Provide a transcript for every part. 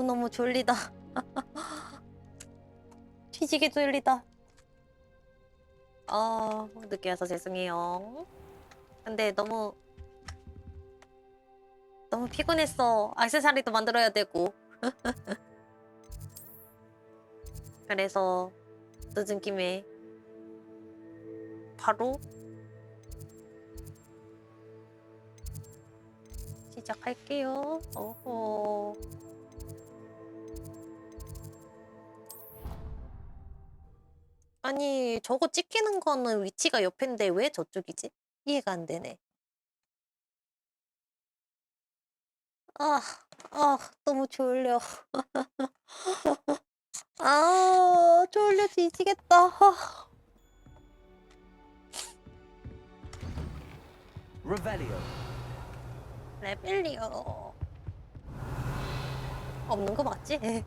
너무 졸리다. 뒤지게 졸리다. 늦게 와서 죄송해요. 근데 너무 피곤했어. 액세서리도 만들어야 되고. 그래서 늦은 김에 바로 시작할게요. 어허. 아니, 저거 찍히는 거는 위치가 옆인데 왜 저쪽이지? 이해가 안 되네. 너무 졸려. 졸려 뒤지겠다. Revelio. 레벨리오. 없는 거 맞지?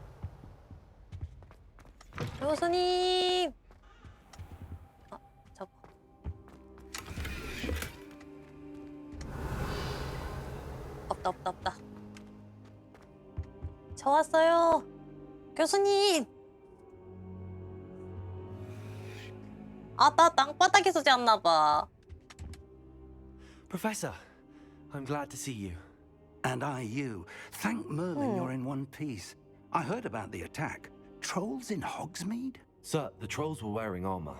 교수님! 저거. 없다. 저 왔어요. 교수님! 나 땅바닥에서 잤나봐. Professor, I'm glad to see you. And I you. Thank Merlin you're in one piece. I heard about the attack. Trolls in Hogsmeade? Sir, the trolls were wearing armor.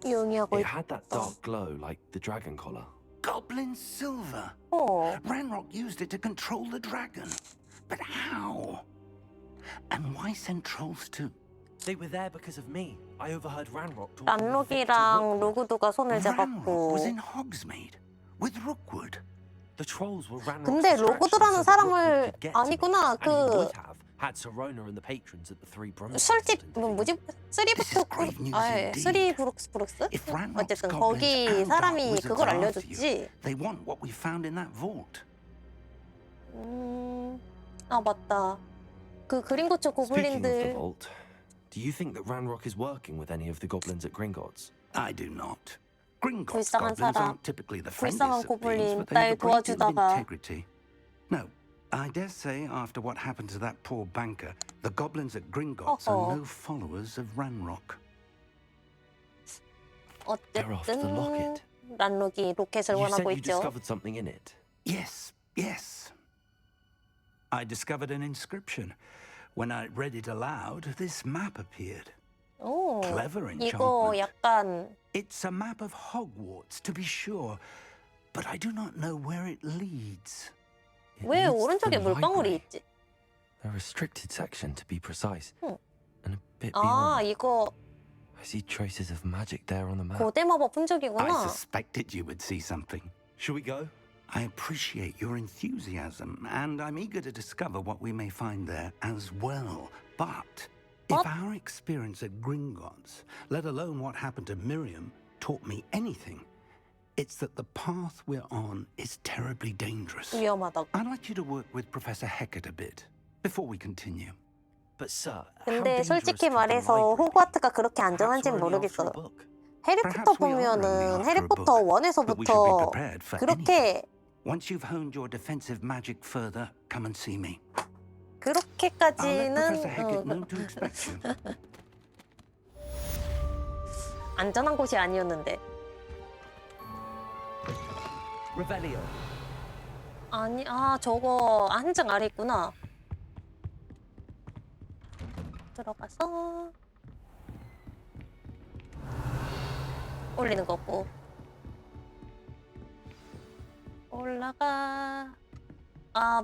용이하고 It had that dark glow like the dragon collar. Goblin silver. Ranrock used it to control the dragon. But how? And why send trolls too? They were there because of me. I overheard Ranrock talking 란록이랑 로그도가 손을 Ranrock 잡았고. was in Hogsmeade with Rookwood. The trolls were Ranrock's 근데 로그도라는 사람을 아니구나. and he would have had Serona and the patrons at the Three Brummies. 술집 뭐지? 쓰리브룩스? If Ranrock's 어쨌든 goblins 거기 and dark 사람이 wizards 그걸 are after you, 알려줬지. they want what we found in that vault. 맞다. 그 그린고츠 Speaking of the 고블린들. vault, do you think that Ranrock is working with any of the goblins at Gringotts? I do not. Gringotts 불쌍한 goblins 사람, aren't typically the friendliest 불쌍한 of beings, 고블린 but they 날 have a great deal of 도와주다가 integrity. No, I dare say after what happened to that poor banker, the goblins at Gringotts are no followers of Ranrock. They're after the locket. 란록이 로켓을 You said 원하고 you 있죠. discovered something in it. Yes. I discovered an inscription. When I read it aloud, this map appeared. Clever 이거 enchantment. 약간 It's a map of Hogwarts, to be sure, but I do not know where it leads. It 왜 leads to 오른쪽에 the 물방울이 library. 있지? A restricted section, to be precise. And a bit beyond. 이거 I see traces of magic there on the map. 고대 마법 I 흔적이구나. suspected you would see something. Shall we go? I appreciate your enthusiasm, and I'm eager to discover what we may find there as well. But if our experience at Gringotts, let alone what happened to Miriam, taught me anything, it's that the path we're on is terribly dangerous. 위험하다고. I'd like you to work with Professor Hecat a bit before we continue. But sir, 근데 솔직히 말해서 호그와트가 그렇게 안전한진 모르겠어. 해리포터 보면은 해리포터 1에서부터 그렇게 Once you've honed your defensive magic further, come and see me. I'll let 그렇게까지는 Professor Hecat know to expect you. 안전한 곳이 아니었는데. Revelio. 아니, 저거 한층 아래 있구나. 들어가서 올리는 거고. 올라가.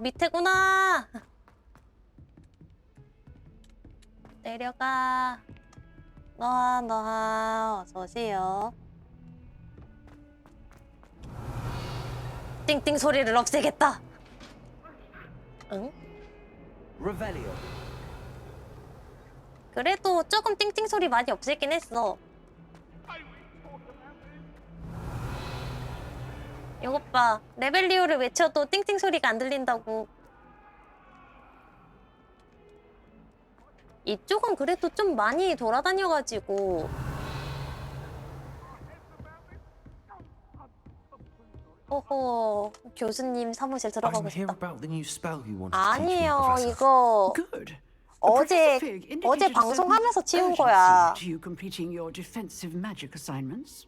밑에구나. 내려가. 너아 어서 오세요. 띵띵 소리를 없애겠다. 응? Revelio. 그래도 조금 띵띵 소리 많이 없애긴 했어. 이것 봐. 레벨리오를 외쳐도 띵띵 소리가 안 들린다고. 이쪽은 그래도 좀 많이 돌아다녀가지고. 오호, 교수님 사무실 들어가고 I'm here 싶다. about the new spell you wanted to teach me, 아니에요, Professor. 이거 Good. 어제 Professor Fig 어제 indicated a 방송하면서 certain 치운 urgency 거야. to you completing your defensive magic assignments.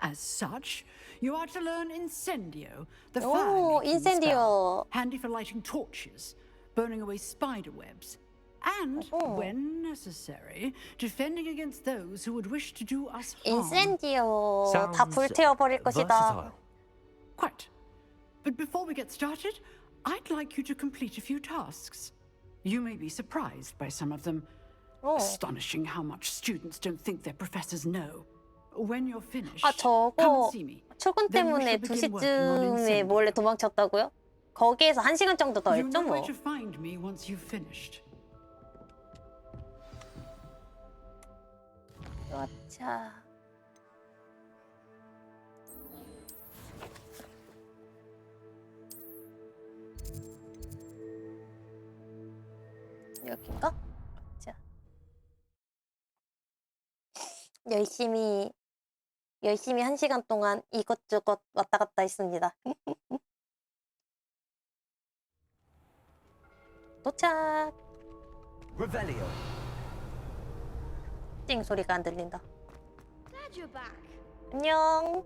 As such, you are to learn Incendio, the 오, fire-making spell, 인센디오. handy for lighting torches, burning away spider webs, and, Oh. when necessary, defending against those who would wish to do us harm. 인센디오 다 Sounds 불태워버릴 것이다. versatile. Quite. But before we get started, I'd like you to complete a few tasks. You may be surprised by some of them. 어. Astonishing how much students don't think their professors know. When you're finished, 아, come 저거 and see me. 출근 Then we 때문에 shall begin working on 2시쯤에 Incendio. 몰래 도망쳤다고요? 거기에서 1시간 정도 더 You 했죠 know 뭐. where to find me once you've finished. 자. 여긴가? 자. 열심히 1시간 동안 이것저것 왔다 갔다 했습니다. 도착. Revelio. 띵 소리가 안 들린다. Glad you're back. 안녕.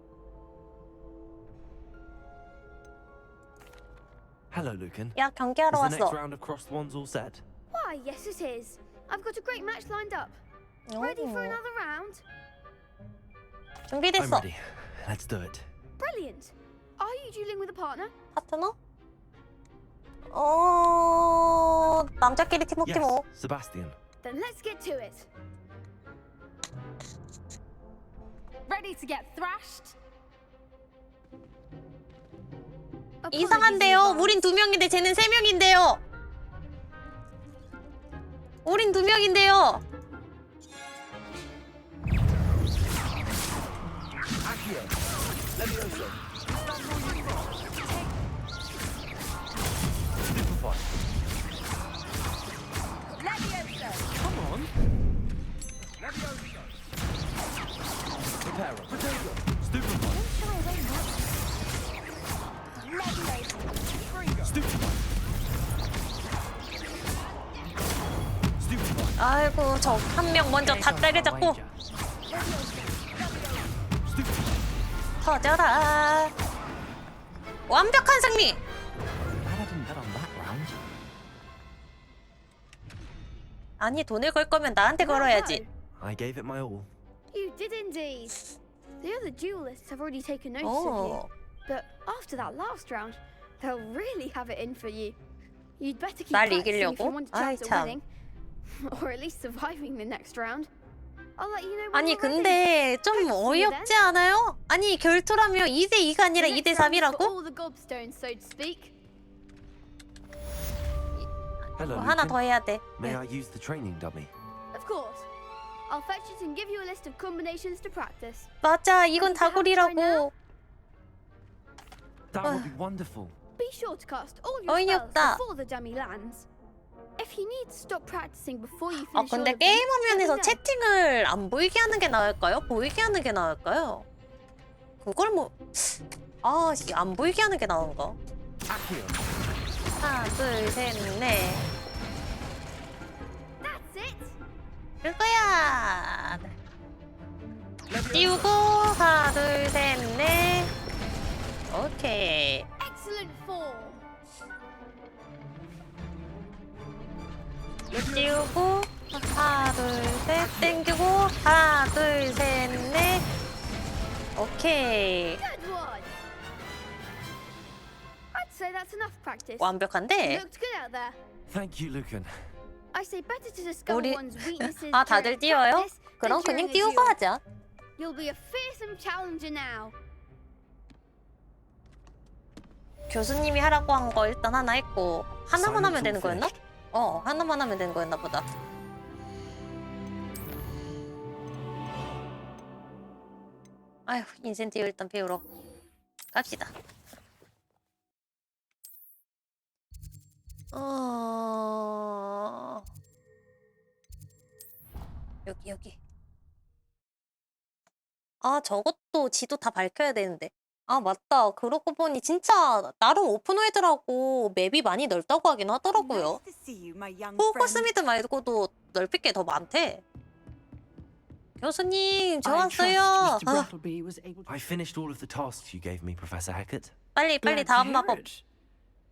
Hello, Lucan. 야, 경기하러 Is the next 왔어. round of Cross the Wands all set? Why, yes, it is. I've got a great match lined up. Ready for 오, another round? I'm 준비됐어. ready. Let's do it. Brilliant. Are you dueling with a partner? 파트너? 남자끼리 팀워크 Yes, 뭐. Sebastian. Then let's get to it. Ready to get thrashed? 이상한데요? 우린 2명인데 쟤는 3명인데요. 우린 2명인데요. Accio. Levioso. Stupefy. Come on. Reparo. Stupefy. Stupefy. Stupefy. 아이고, 저 한 명 먼저 다 때려잡고 Stupefy. 터져라. 완벽한 승리. Glad I didn't bet on that round. 아니, 돈을 걸 거면 나한테 걸어야지. I gave it my all. You did indeed. The other duelists have already taken notice of you. 오, But after that last round, they'll really have it in for you. You'd better keep 날 practicing if you 이기려고? want a 아이, chance at 참. winning. Or at least surviving the next round. I'll let you know when 아니 you're ready. 근데 좀 어이없지 않아요? 아니 결투라면 2대2가 아니라 The next round's 2대3이라고? for all the gobstones, so to speak. Hello, 하나 Lucan. 더 해야 돼. May I use the training dummy? Of course. I'll fetch it and give you a list of combinations to practice. 맞아, 이건 다구리라고. That would be wonderful. Be sure to cast all your 어이없다. spells before the dummy lands. If you need to stop practicing before you finish 근데 all of them, 게임 let me 화면에서 know. 채팅을 안 보이게 하는 게 나을까요? 보이게 하는 게 나을까요? 그걸 뭐... 안 보이게 하는 게 나은가? Accio. 하나, 둘, 셋, 넷. That's it. 그거야. 띄우고 하나, 둘, 셋, 넷. 오케이. Excellent form. 띄우고 하나, 둘, 셋. 땡기고 하나, 둘, 셋, 넷. 오케이. Good one. I'd say that's enough practice. 완벽한데? Looked good out there. Thank you, Lucan. I say better to discover 우리 one's weaknesses 다들 during 띄워요? practice 그럼 than 그냥 during a 띄우고 duel. 하자. You'll be a fearsome challenger now. 교수님이 하라고 한 거 일단 하나 했고 하나만 하면 Assignment's 되는 all 거였나? finished. 하나만 하면 되는 거였나 보다. 아휴, 인센티브 일단 배우러 갑시다. 여기. 아, 저것도 지도 다 밝혀야 되는데. 아, 맞다. 그러고 보니 진짜 나름 오픈월드라고 맵이 많이 넓다고 하긴 하더라고요. 호그스미드 말고도 넓힐 게 더 많대. 교수님, 저 I trust 왔어요. Mr. Brattleby was able to. I finished all of the tasks you gave me, Professor Hackett. 빨리 Glad to 다음 hear 마법. it.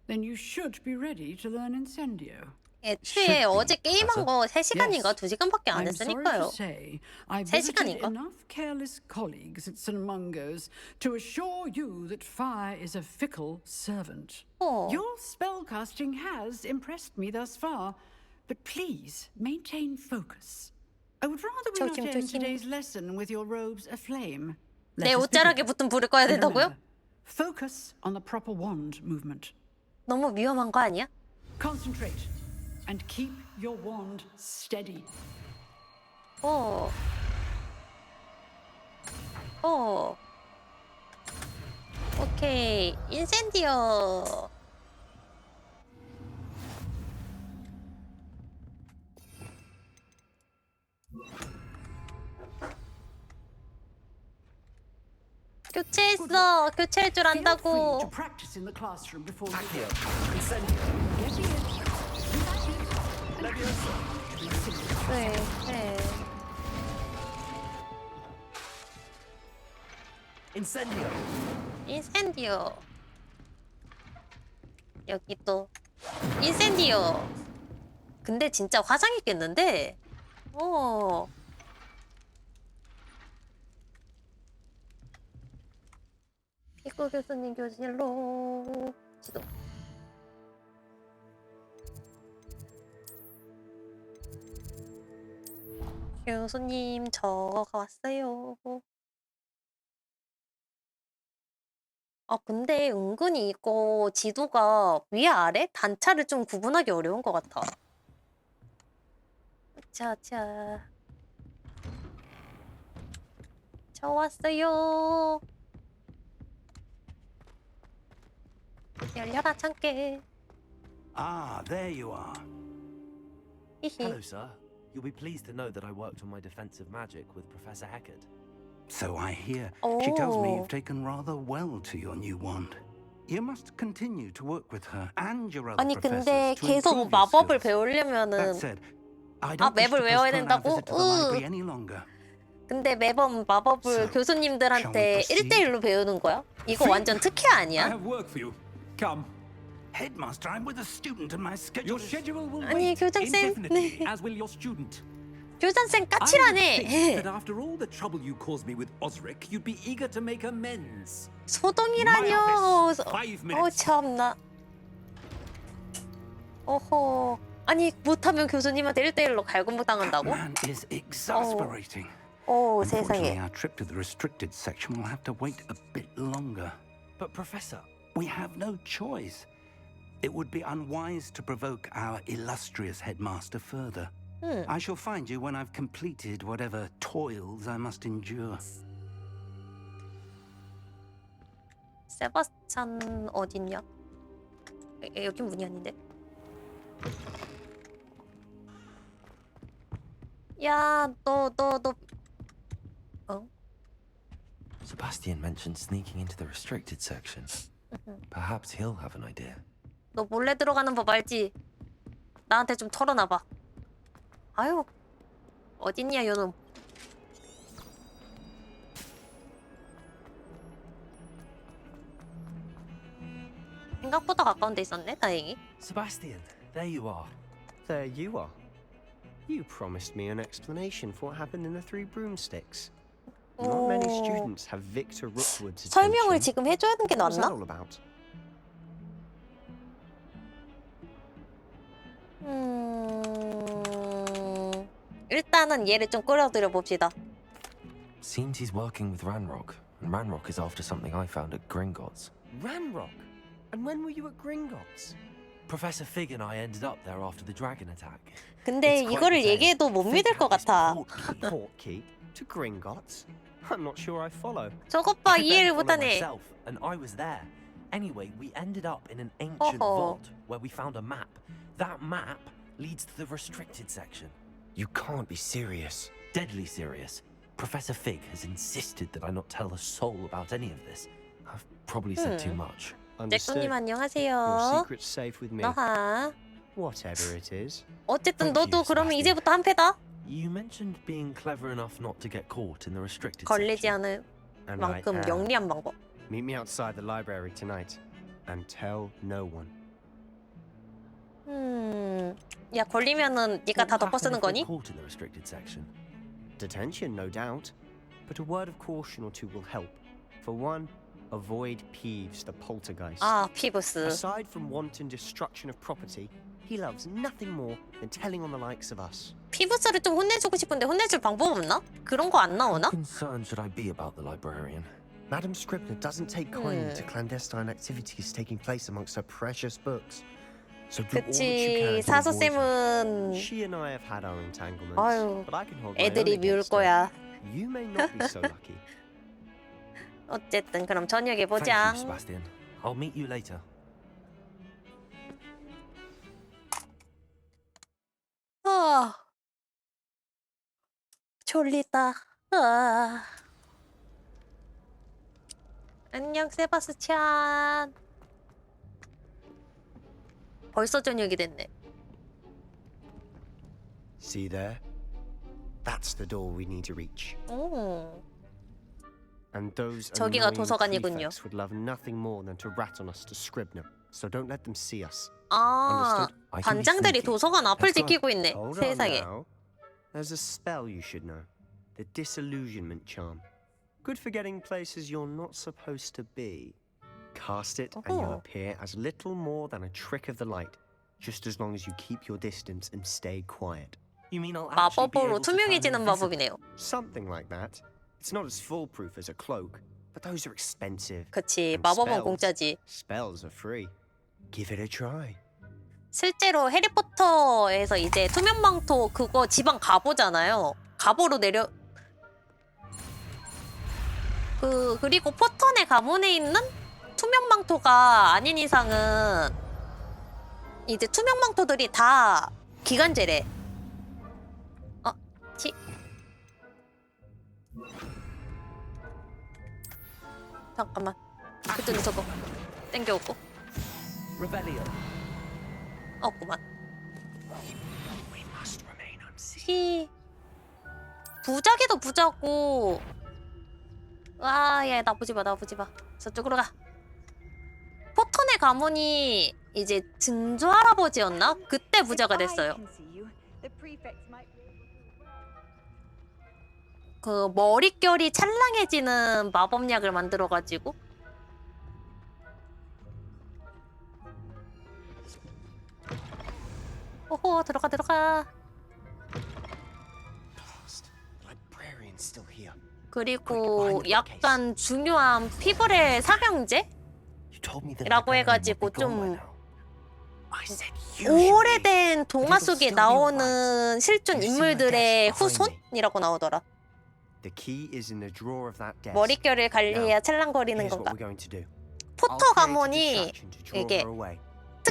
Then you should be ready to learn Incendio. 애초에 should be, 어제 게임한 거 3시간인가 Yes. 2시간밖에 안 I'm sorry 했으니까요. to say, I 세 visited 시간인가? enough careless colleagues at St. Mungo's to assure you that fire is a fickle servant. 어. Your spellcasting has impressed me thus far, but please maintain focus. I would rather we not 조심, end 조심. today's lesson with your robes aflame. 내 Let us 옷자락에 begin. 붙은 불을 꺼야 And 된다고요? remember, focus on the proper wand movement. 너무 위험한 거 아니야? Concentrate and keep your wand steady. 어. 오케이. 인센디오. 교체했어. 교체할 줄 Feel free 안다고. to practice in the classroom before you Accio, go. Incendio. Get in. 네. Incendio. 인센디오. 여기 또 인센디오. 근데 진짜 화상 있겠는데? 피코 교수님 교실로 지도. 교수님 저가 왔어요. 아, 근데 은근히 이거 지도가 위아래 단차를 좀 구분하기 어려운 것 같아. 자. 저 왔어요. 열려라 참깨. Ah, there you are. Hello, sir. You'll be pleased to know that I worked on my defensive magic with Professor Hackett. So I hear. She tells me Oh. you've taken rather well to your new wand. You must continue to work with her and your other 아니 professors 근데 to 계속 improve your 마법을 skills. 배우려면은 That said, I don't wish 맵을 to 외워야 postpone our 된다고? visit to the library any longer. 근데 매번 마법을 So, 교수님들한테 shall we proceed? 1대1로 배우는 거야? 이거 완전 특혜 I 아니야? have work for you. Come. Headmaster, I'm with a student and my schedule Your is... schedule will 아니, wait 교장쌤. indefinitely, 네. as will your student. 교장쌤 I would 까칠하네. think that after all the trouble you caused me with Osric, you'd be eager to make amends. 소동이라뇨. My office, 5 minutes. 참나. 어허. 아니 못하면 교수님한테 1대1로 갈굼 당한다고? Man is exasperating. 오 Unfortunately, 세상에. our trip to the restricted section will have to wait a bit longer. But, Professor, We have no choice. It would be unwise to provoke our illustrious headmaster further. I shall find you when I've completed whatever toils I must endure. 세바스찬 어딨냐? 여기 문이 아닌데? 야, 너 어? Sebastian mentioned sneaking into the restricted section. Perhaps he'll have an idea. 너 몰래 들어가는 법 알지? 나한테 좀 털어놔봐. 아유, 어딨냐 요놈. 생각보다 가까운 데 있었네, 다행히. Sebastian, there you are. There you are. You promised me an explanation for what happened in the Three Broomsticks. Not many 오, students have Victor Rookwood's 설명을 attention. 지금 해줘야 하는 게 What was that 낫나? all about? 일단은 얘를 좀 끌어들여 봅시다. Seems he's working with Ranrock, and Ranrock is after something I found at Gringotts. Ranrock? And when were you at Gringotts? Professor Fig and I ended up there after the dragon attack. 근데 It's quite 이거를 the tale. 얘기해도 못 Fig 믿을 had 것 this 같아. portkey. Portkey? To Gringotts? I'm not sure I follow. 저것 봐, I then 이해를 followed 못하네. myself, and I was there. Anyway, we ended up in an ancient 어허. vault where we found a map. That map leads to the restricted section. You can't be serious. Deadly serious. Professor Fig has insisted that I not tell a soul about any of this. I've probably said too much. Understood. 잭군님 Your 안녕하세요. secret's safe with me. 너하. Whatever it is. 어쨌든 Thank 너도 you, 그러면 Sebastian. 이제부터 한패다. You mentioned being clever enough not to get caught in the restricted 걸리지 section. 않을 And I 만큼 am. 영리한 방법. Meet me outside the library tonight. And tell no one. 야 걸리면은 네가 What 다 will 덮어 쓰는 happen if we're 거니? caught in the restricted section? Detention, no doubt. But a word of caution or two will help. For one, avoid Peeves, the poltergeist. 아 피부스. Aside from wanton destruction of property, he loves nothing more than telling on the likes of us. 피부스를 좀 혼내주고 싶은데 혼내줄 방법 없나? 그런 거 안 나오나? How concerned should I be about the librarian? Madam Scribner doesn't take kindly to clandestine activities taking place amongst her precious books. So do all that you 그치 can to avoid her. 사수쌤은 She and I have had our entanglements, 아유, but I can hold my own 애들이 미울 against her. 거야. You may not be so lucky. 어쨌든 그럼 저녁에 Thank 보자. you, Sebastian. I'll meet you later. 아 졸리다. 아. 안녕 세바스찬. 벌써 저녁이 됐네. See there? That's the door we need to reach. 오. And those 저기가 annoying 도서관이군요. prefects would love nothing more than to rat on us to Scribner. So don't let them see us. 아 I can be 반장들이 sneaky. 도서관 앞을 Let's go. 지키고 있네. Hold on 세상에. now. There's a spell you should know. The disillusionment charm. Good for getting places you're not supposed to be. Cast it and you'll Oh. appear as little more than a trick of the light. Just as long as you keep your distance and stay quiet. You mean I'll actually be 마법으로 able to turn 투명해지는 invisible? 마법이네요. Something like that. It's not as foolproof as a cloak, but those are expensive. 그치 And 마법은 spells? 공짜지. Spells are free. Give it a try. 실제로 해리포터에서 이제 투명망토 그거 지방 가보잖아요. 가보로 내려 그리고 포턴의 가문에 있는 투명망토가 아닌 이상은 이제 투명망토들이 다 기간제래. 치. 잠깐만. 그때는 저거 땡겨오고. Revelio. 없구만. We must remain unseen. 히. 부작이도 부자고. 와, 야, 나 보지 마, 나 보지 마. 저쪽으로 가. 포턴의 가문이 이제 증조 할아버지였나? 그때 부자가 됐어요. 그 머릿결이 찰랑해지는 마법약을 만들어가지고. 오호, 들어가, 들어가. Blast. The librarian's still here. 그리고 약간 중요한 피블의 삼형제? You told me that 라고 librarian would 해가지고 be gone by 좀 now. I said usually. 오래된 동화 속에 나오는 실존 인물들의 후손이라고 나오더라. The key is in the drawer of that desk. 머릿결을 관리해야 찰랑거리는 Here's what 건가? we're going to do. 포터 I'll create a 가문이 distraction to draw 이게 her away.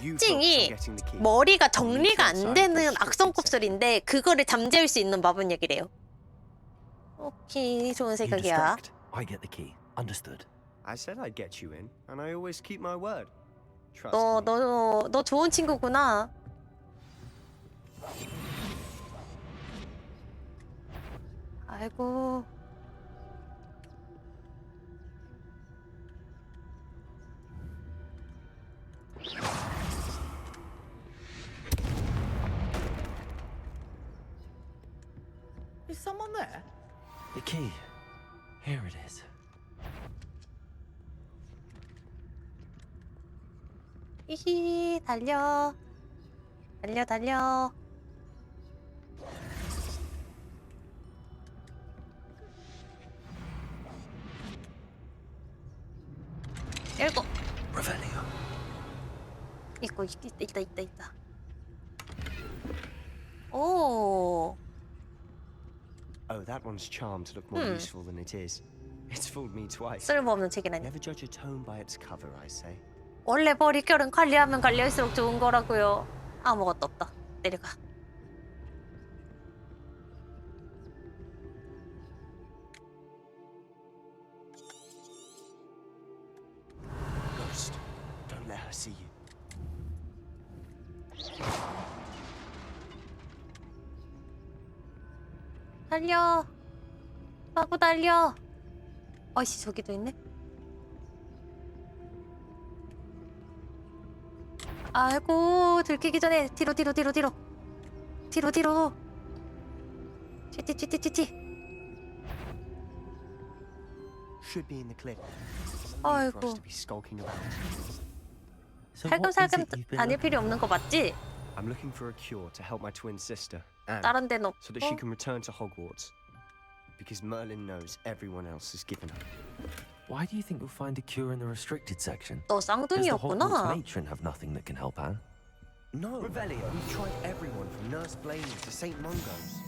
You focus on 특징이 getting the key. 머리가 정리가 안 되는 악성곱슬인데 그거를 잠재울 수 있는 마법약이래요. 오케이, 좋은 You 생각이야. distract. I get the key. Understood. I said I'd get you in, and I always keep my word. Trust me. 너 좋은 친구구나. 아이고. Is someone there? The key. Here it is. 히히, 달려. 달려, 달려. 열고. Revelio. 이거 있다. 오. Oh, that one's charmed to look more useful than it is. It's fooled me twice. 쓸모없는 책이라니. Never judge a tome by its cover, I say. 원래 머릿결은 관리하면 관리할수록 좋은 거라고요. 아무것도 없다. 내려가. Ghost, don't let her see you. 달려. 하고 달려. 어이씨 저기도 있네. 아이고 들키기 전에 뒤로. 뒤. Should be in the cliff. 아이고. For us to be skulking around. So what is 살금살금 it you've been 다닐 필요 없는 거 맞지? I'm looking for a cure to help my twin sister, Anne, 다른 데는 so that she 없고. can return to Hogwarts. Because Merlin knows everyone else has given up. Why do you think you'll find a cure in the restricted section? 너 Does the Hogwarts 쌍둥이였구나. matron have nothing that can help Anne? No, Revelio. We've tried everyone from Nurse Blaney to St. Mungo's.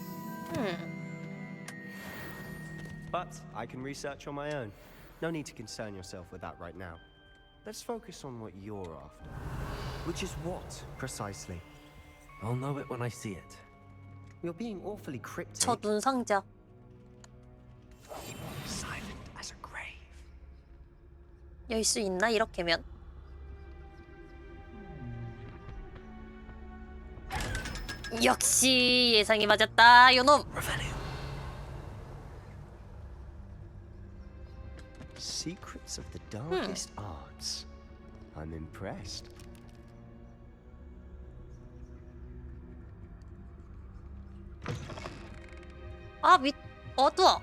But I can research on my own. No need to concern yourself with that right now. Let's focus on what you're after. Which is what, precisely? I'll know it when I see it. You're being awfully cryptic. 저 눈 상자. Silent as a grave. 열 수 있나 이렇게면? 역시 예상이 맞았다 요놈. Revelio. Secrets of the darkest arts. I'm impressed. 아 어두워.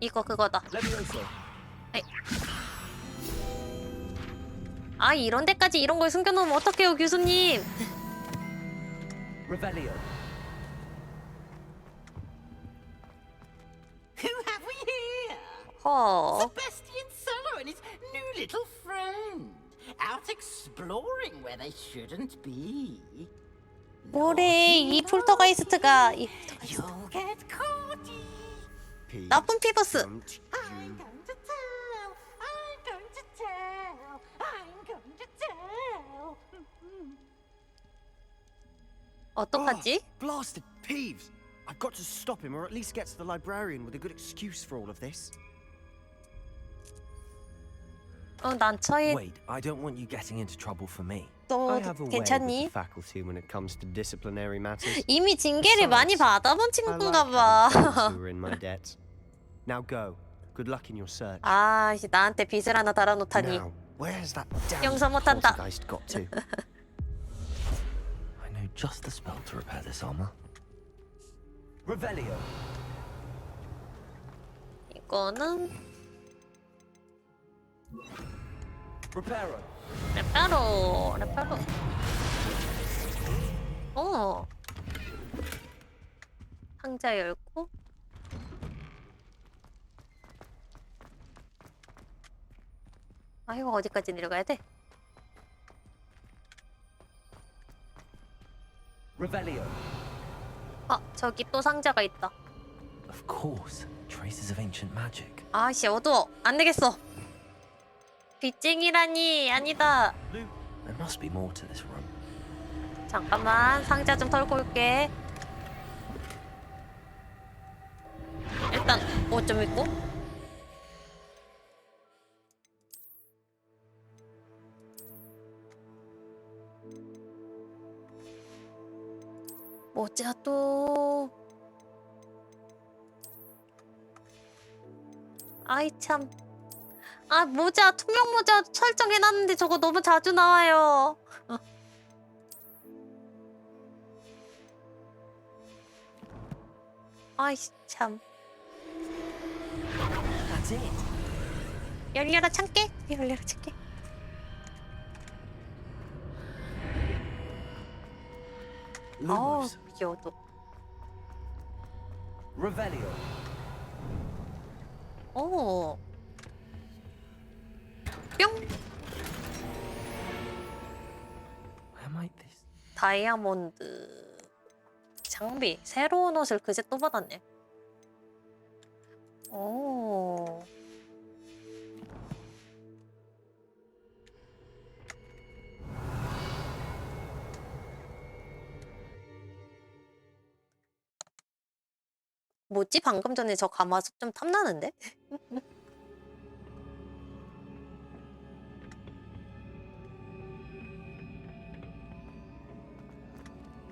이거 그거다. 에이. 아 이런 데까지 이런 걸 숨겨놓으면 어떡해요 교수님. Revelio. Who have we here? 허. Sebastian Sallow and his new little friend. Out exploring where they shouldn't be. 뭐래 이 폴터가이스트가 You'll get caught. P. 나쁜 피버스. Don't I'm you going to tell. I'm going to tell. I'm going to tell. 어떡하지? Blasted Peeves! I've got to stop him, or at least get to the librarian with a good excuse for all of this. 난처해. Wait, I don't want you getting into trouble for me. 너 I have a way with the 괜찮니? faculty when it comes to disciplinary matters. 이미 징계를 많이 받아본 I like 친구인가 having 봐. friends who are in my debt. Now go. Good luck in your search. 아, 이제 나한테 빚을 하나 달아놓다니. Now, where's that damn 용서 못한다. poltergeist got to? I know just the spell to repair this armor. Revelio. 이거는 Reparo. 레파로. 상자 열고. 아, 이거 어디까지 내려가야 돼? Revelio. 저기 또 상자가 있다. Of course, traces of ancient magic. 아씨, 어두워. 안 되겠어. 빚쟁이라니. 아니다. There must be more to this room. 잠깐만, 상자 좀 털고 올게. 일단 옷 좀 입고. 모자 또. 아이 참. 모자, 투명 모자 설정해놨는데 저거 너무 자주 나와요. 아이씨 참. That's it. 열려라 참깨. 열려라 참깨. Lumos. 귀여워. Revelio. 오. 뿅. Where might this? 다이아몬드 장비 새로운 옷을 그제 또 받았네. 오. 뭐지? 방금 전에 저 가마솥 좀 탐나는데?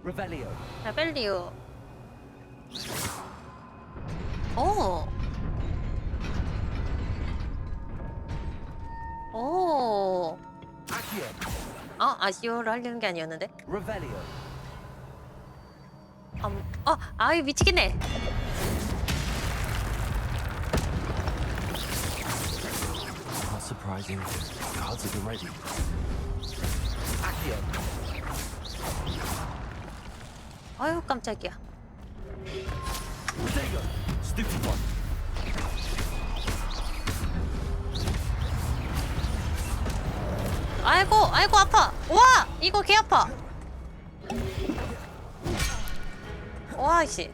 Revelio. 레벨리오. 오. 오. Accio. 아시오를 하려는 게 아니었는데? Revelio. 아이 미치겠네. Not surprising. Cards at the ready. Accio. 아유 깜짝이야. Protego. Stupid one. 아이고 아파. 와 이거 개 아파. 와 씨.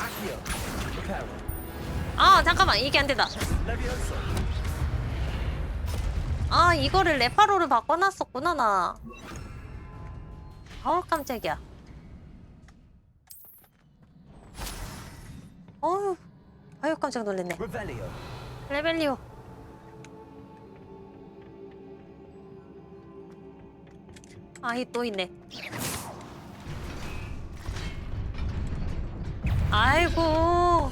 Accio. Reparo. 잠깐만 이게 안 된다. Levioso. 이거를 레파로를 바꿔놨었구나 나. 깜짝이야. 아유 깜짝 놀랐네. Revelio. 레벨리오. 이 또 있네. 아이고.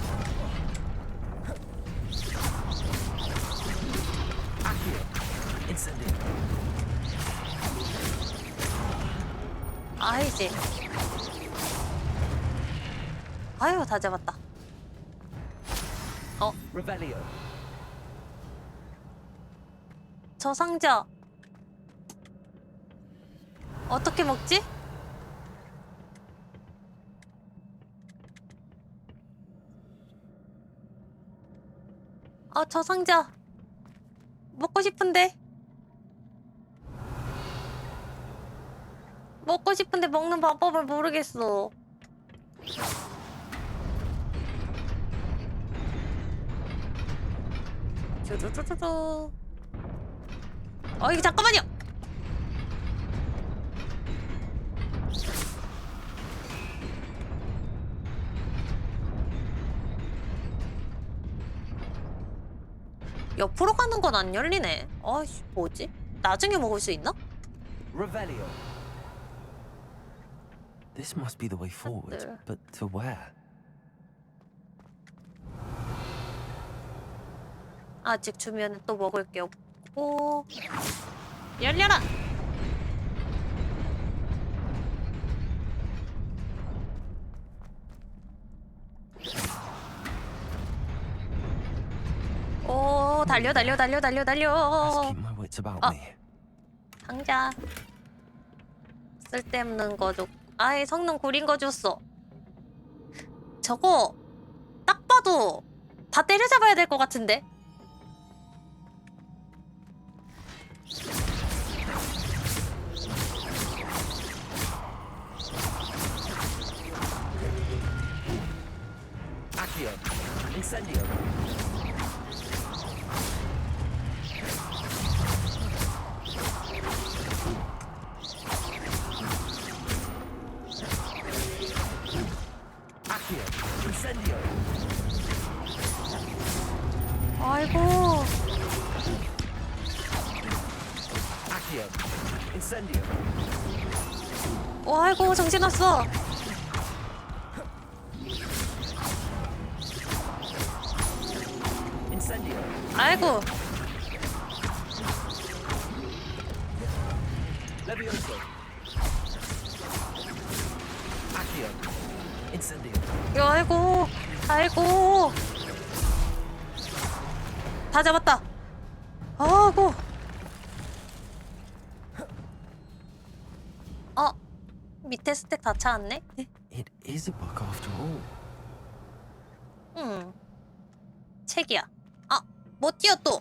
Accio. Incendio. 이제. 아유 다 잡았다. Revelio. 저 상자 어떻게 먹지? 저 상자 먹고 싶은데 먹는 방법을 모르겠어. 쭈루루루루. 이거 잠깐만요. 옆으로 가는 건 안 열리네. 아이씨 뭐지? 나중에 먹을 수 있나? Revelio. This must be the way forward, there. but to where? 아직 주면은 또 먹을 게 없고. 열려라. 오 달려. Best keep my wits about Oh. me. 상자 쓸데없는 거 줘. 성능 구린 거 줬어. 저거 딱 봐도 다 때려잡아야 될 것 같은데. Accio. Incendio. Accio. Incendio. 아이고. Accio. Incendio. 아이고 정신없어. Incendio. 아이고. Levioso. Accio. Incendio. 아이고. 다 잡았다. 아이고. 밑에 스택 다 차왔네. It is a book after all. 책이야. 아, 못 뛰어 또.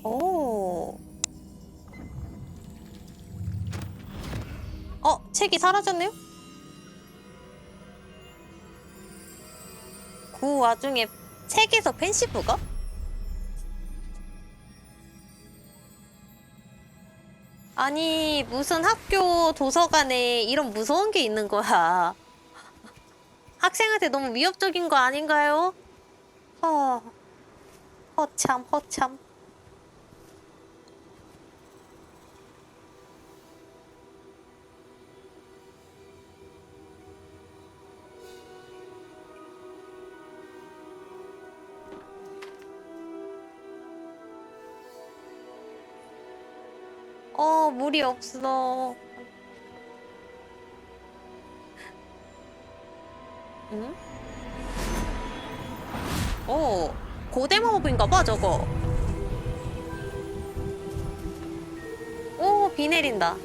오. 책이 사라졌네요? 그 와중에 책에서 펜시브가? 아니, 무슨 학교 도서관에 이런 무서운 게 있는 거야. 학생한테 너무 위협적인 거 아닌가요? 허참, 허참. 물이 없어. 응? 고대 마법인가봐, 저거. 오, 비 내린다.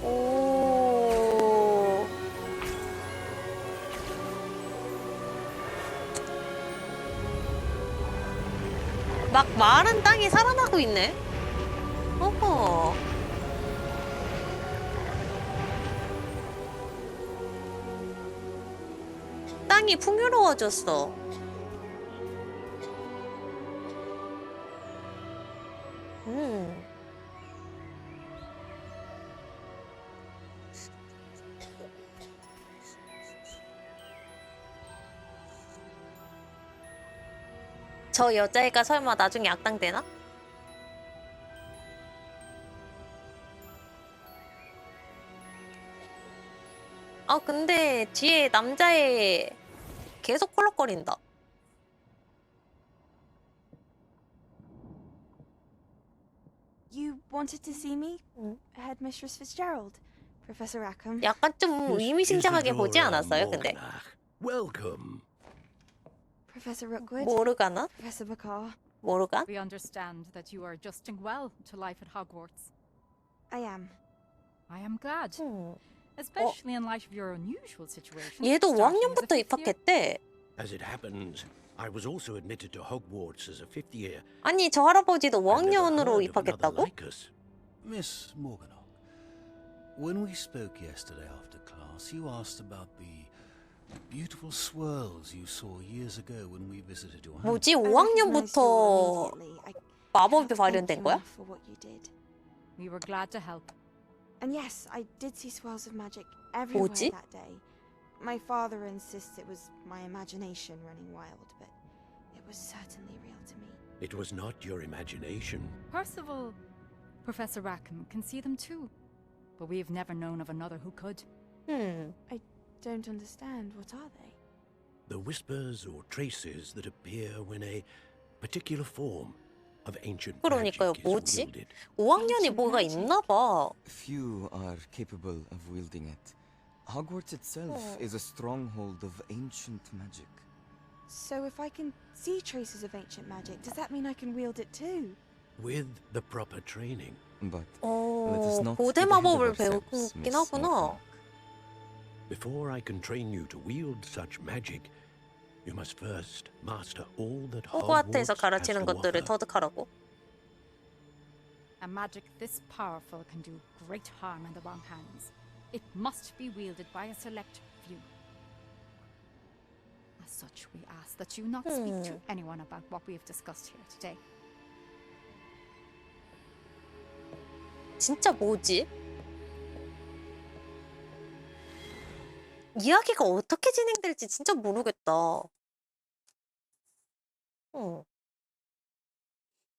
오. 막 마른 땅이 살아나고 있네. 어허. 땅이 풍요로워졌어. 저 여자애가 설마 나중에 악당 되나? 근데 뒤에 남자애 계속 콜록거린다. You wanted to see me? Headmistress Fitzgerald, Professor Rackham. 약간 좀 의미심장하게 보지 않았어요, 근데? Welcome. Professor Rookwood. 모르가나? Professor Bakar. 모르간? We understand that you are adjusting well to life at Hogwarts. I am. I am glad. Especially in light of your unusual situation. 얘도 starting as a 5학년부터 fifth year. 입학했대. As it happens, I was also admitted to Hogwarts as a fifth year. 아니, 저 할아버지도 and never 5학년으로 heard of another 입학했다고? like us. Miss Morganach, when we spoke yesterday after class, you asked about the beautiful swirls you saw years ago when we visited your home. 뭐지? I recognized you 5학년부터 immediately. I 마법이 can't thank 발현된 you 거야? enough for what you did. We were glad to help. And yes, I did see swirls of magic everywhere 뭐지? that day. My father insists it was my imagination running wild, but it was certainly real to me. It was not your imagination. Percival, Professor Rackham can see them too. But we've never known of another who could. I don't understand. What are they? The whispers or traces that appear when a particular form of ancient 그러니까요, magic is 뭐지? wielded. 5학년이 뭐가 있나 봐. Few are capable of wielding it. Hogwarts itself is a stronghold of ancient magic. So if I can see traces of ancient magic, does that mean I can wield it too? With the proper training. But let us not 고대 get ahead of 마법을 ourselves, 배우긴 Miss 하구나. Morganach. Before I can train you to wield such magic, you must first master all that 호그와트에서 Hogwarts has 가르치는 to 것들을 offer. 터득하라고. A magic this powerful can do great harm in the wrong hands. It must be wielded by a select few. As such, we ask that you not speak to anyone about what we have discussed here today. 진짜 뭐지? 이야기가 어떻게 진행될지 진짜 모르겠다.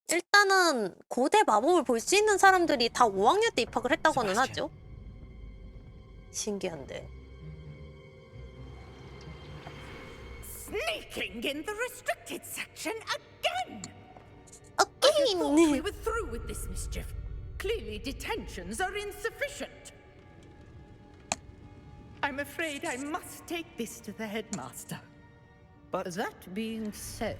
일단은 고대 마법을 볼 수 있는 사람들이 다 5학년 때 입학을 했다고는 하죠. 신기한데. Sneaking in the restricted section again! Again! thought we were through with this mischief. Clearly detentions are insufficient. I'm afraid I must take this to the headmaster. But That being said,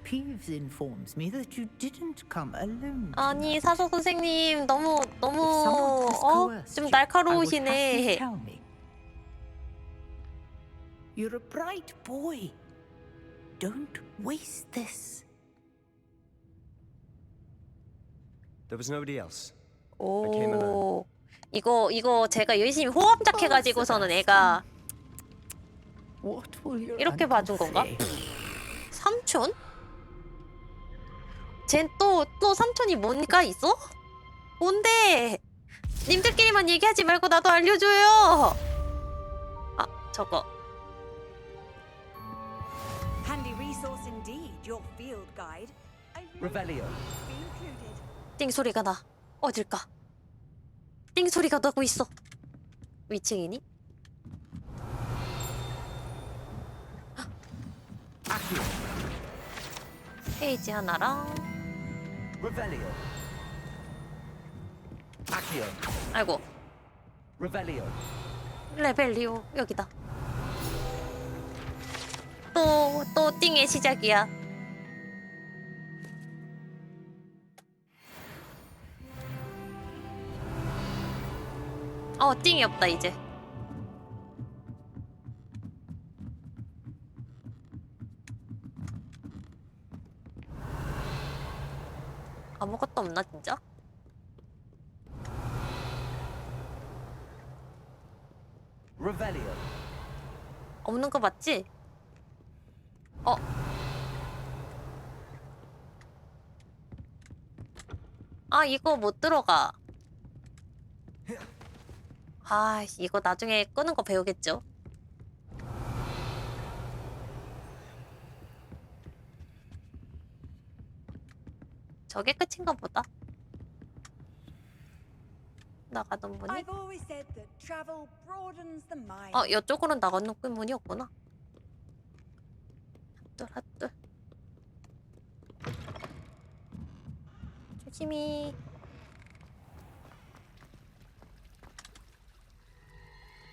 Peeves informs me that you didn't come alone. 아니 사서 선생님 너무 If someone has 좀 coerced you, I would have you 날카로우시네. tell me. You're a bright boy. Don't waste this. there was nobody else. I came alone. 오 이거 제가 열심히 호감작해가지고서는 애가 What will your 이렇게 uncle 봐준 건가? say? 삼촌? 쟨또 삼촌이 뭔가 있어? 뭔데? 님들끼리만 얘기하지 말고 나도 알려줘요. 아 저거 Handy resource indeed, your field guide. Revelio. Be included. 띵 소리가 나. 어딜까? 띵 소리가 나고 있어. 위층이니? 페이지 하나랑 Revelio. Accio. 아이고 Revelio. 레벨리오 여기다. 또 띵의 시작이야. 띵이 없다 이제. 아무것도 없나 진짜? Revelio. 없는 거 맞지? 아 이거 못 들어가. 아 이거 나중에 끄는 거 배우겠죠? 저게 끝인가 보다. 나가던 문이? I've always said that travel broadens the mind. 이쪽으로 나가는 문이 없구나. 핫둘. 조심히.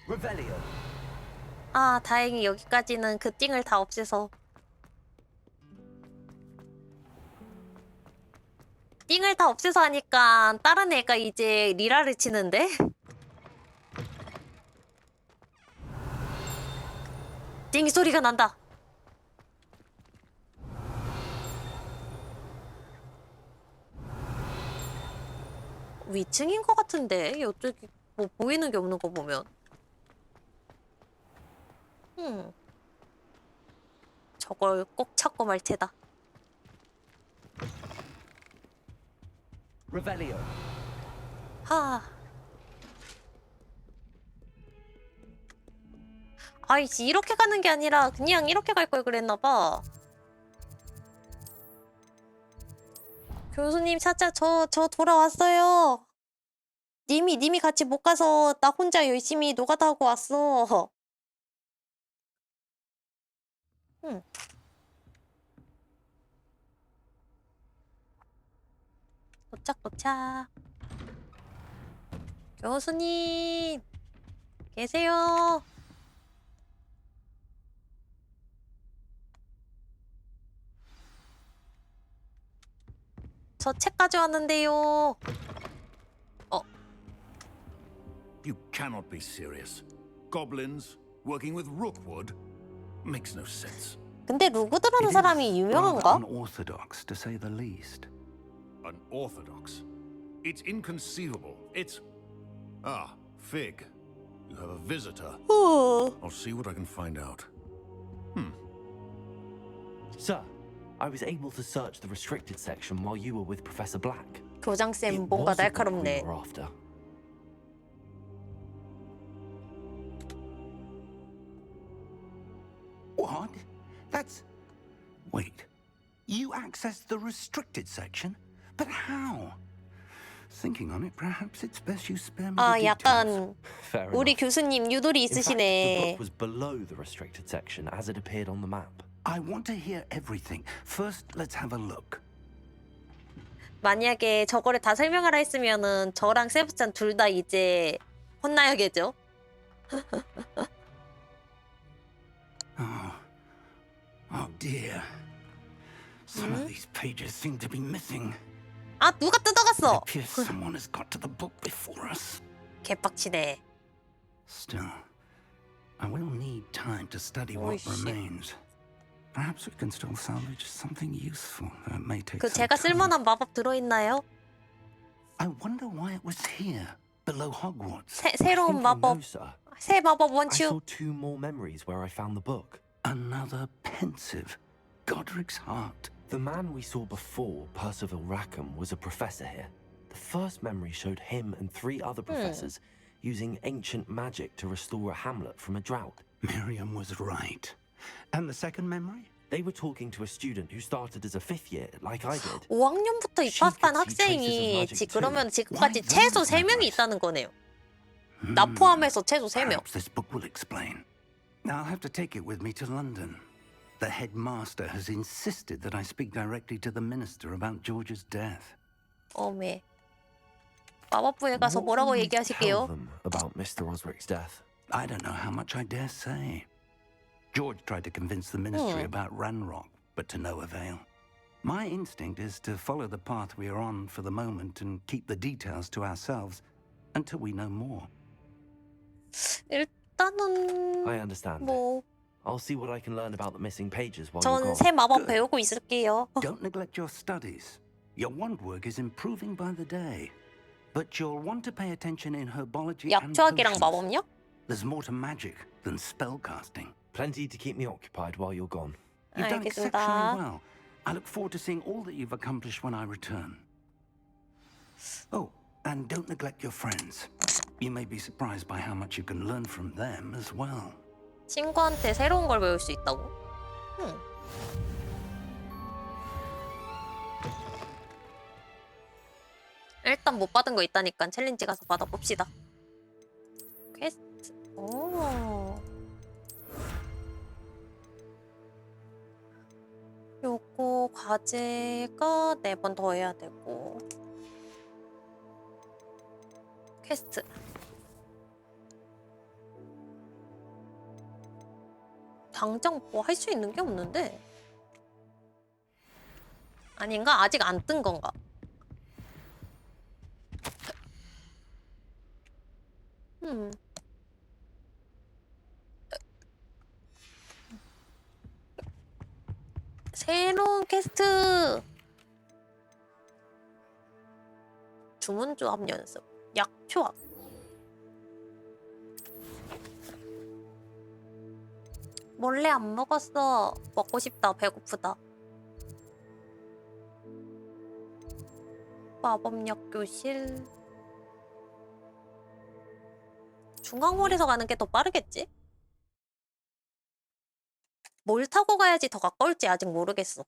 Revelio. 아 다행히 여기까지는 그 띵을 다 없애서. 띵을 다 없애서 하니까 다른 애가 이제 리라를 치는데? 띵 소리가 난다. 위층인 것 같은데 이쪽이 뭐 보이는 게 없는 거 보면. 저걸 꼭 찾고 말 테다. Revelio. 아이씨 이렇게 가는 게 아니라 그냥 이렇게 갈 걸 그랬나봐. 교수님 찾자. 저 돌아왔어요. 님이 같이 못 가서 나 혼자 열심히 노가다 하고 왔어. 도착. 교수님 계세요? 저 책 가져왔는데요. You cannot be serious. Goblins working with Rookwood makes no sense. 근데 루그드라는 사람이 유명한가? Unorthodox, to say the least. Unorthodox. It's inconceivable. It's... Ah, Fig. You have a visitor. I'll see what I can find out. Sir, I was able to search the restricted section while you were with Professor Black. 교장쌤 뭔가 Was the book we 날카롭네. were after. What? That's... Wait. You accessed the restricted section? But how? Thinking on it, perhaps it's best you spare me the 아 details. 약간 Fair 우리 enough. 교수님 유돌이 In fact, the 있으시네. book was below the restricted section as it appeared on the map. I want to hear everything. First, let's have a look. 만약에 저거를 다 설명하라 했으면은 저랑 세부찬 둘 다 이제 혼나야겠죠? Oh dear. Some of these pages seem to be missing. 아, 누가 뜯어갔어? Appears someone has got to the book before us. 개빡치네. Still, I will need time to study what shit. remains. Perhaps we can still salvage something useful. It may take 그 some 제가 time. 쓸만한 마법 들어있나요? I wonder why it was here, below Hogwarts. 새로운 마법. 새 마법 I 원추. saw 2 more memories where I found the book. Another pensive. Godric's heart. The man we saw before, Percival Rackham, was a professor here. The first memory showed him and 3 other professors using ancient magic to restore a hamlet from a drought. Miriam was right. And the second memory? They were talking to a student who started as a 5th year, like I did. 5학년부터 입학한 학생이 그러면 지금까지 최소 3명이 있다는 거네요. 나 포함해서 최소 3명. Perhaps this book will explain. I'll have to take it with me to London. The headmaster has insisted that I speak directly to the minister about George's death. 어메. 마법부에 가서 뭐라고 Tell 얘기하실게요? them about Mr. Osric's death. I don't know how much I dare say. George tried to convince the ministry about Ranrock, but to no avail. My instinct is to follow the path we are on for the moment and keep the details to ourselves until we know more. 일단은 I understand. 뭐 I'll see what I can learn about the missing pages while you're 전 gone. 새 마법 배우고 있을게요. Don't neglect your studies. Your wand work is improving by the day. But you'll want to pay attention in herbology and 약초학이랑 potions. 마법력? There's more to magic than spellcasting. Plenty to keep me occupied while you're gone. You've done 알겠습니다. exceptionally well. I look forward to seeing all that you've accomplished when I return. Oh, and don't neglect your friends. You may be surprised by how much you can learn from them as well. 친구한테 새로운 걸 배울 수 있다고? 일단 못 받은 거 있다니까 챌린지 가서 받아봅시다. 퀘스트. 오. 요거 과제가 4번 더 해야 되고. 퀘스트. 당장 뭐 할 수 있는 게 없는데. 아닌가? 아직 안 뜬 건가? 새로운 퀘스트. 주문조합 연습. 약초합. 몰래 안 먹었어. 먹고 싶다. 배고프다. 마법력 교실. 중앙홀에서 가는 게 더 빠르겠지? 뭘 타고 가야지 더 가까울지 아직 모르겠어.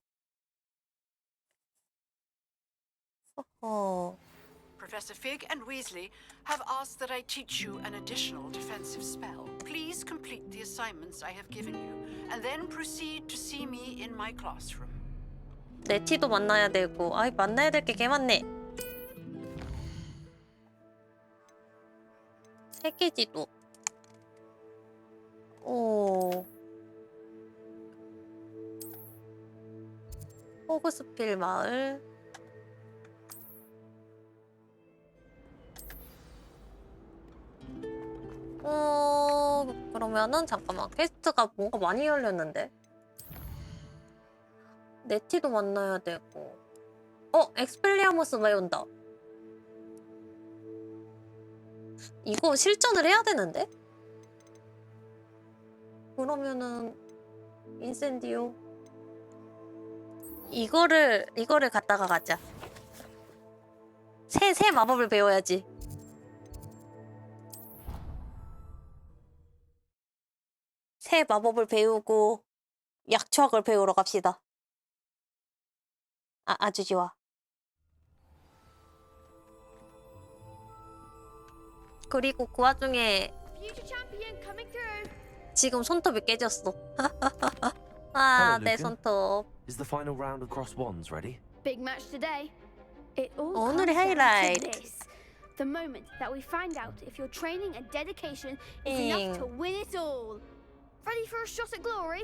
Professor Fig and Weasley have asked that I teach you an additional defensive spell. Please complete the assignments I have given you, and then proceed to see me in my classroom. 네티도 만나야 되고, 아이 만나야 될 게 개 많네. 세계지도. 오. 호그스필 마을. 그러면은 잠깐만 퀘스트가 뭔가 많이 열렸는데. 네티도 만나야 되고. 엑스펠리아무스 배운다. 이거 실전을 해야 되는데? 그러면은 인센디오 이거를 갖다가 가자. 새 마법을 배워야지. 새 마법을 배우고 약초학을 배우러 갑시다. 아주 좋아. 그리고 그 와중에 지금 손톱이 깨졌어. Hello, 내 Lucan. 손톱. Is the final round of cross wands ready? Big match today. It all 오늘의 comes down to 하이라이트. this. the moment that we find out if your training and dedication is enough to win it all. Ready for a shot at glory?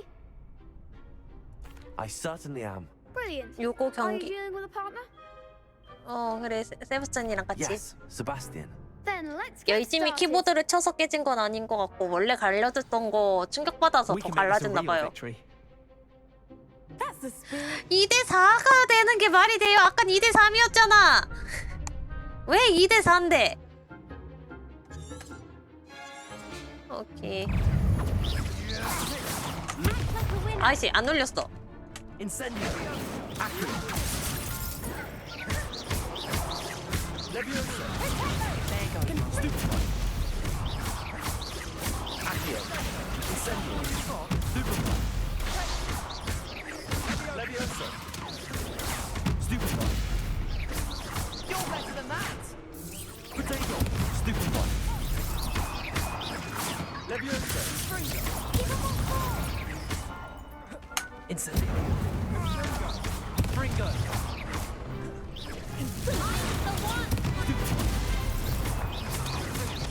I certainly am. Brilliant. 요거 Are you 경기. dealing with a partner? 그래 세바스찬이랑 같이. Yes, Sebastian. Then let's get 열심히 started. 키보드를 쳐서 깨진 건 아닌 것 같고 원래 갈라졌던 거 충격받아서 더 갈라졌나 봐요. 2대 4가 되는 게 말이 돼요? 아까 2대 3이었잖아. 왜 2대 4인데? 오케이. 아이씨 안 울렸어.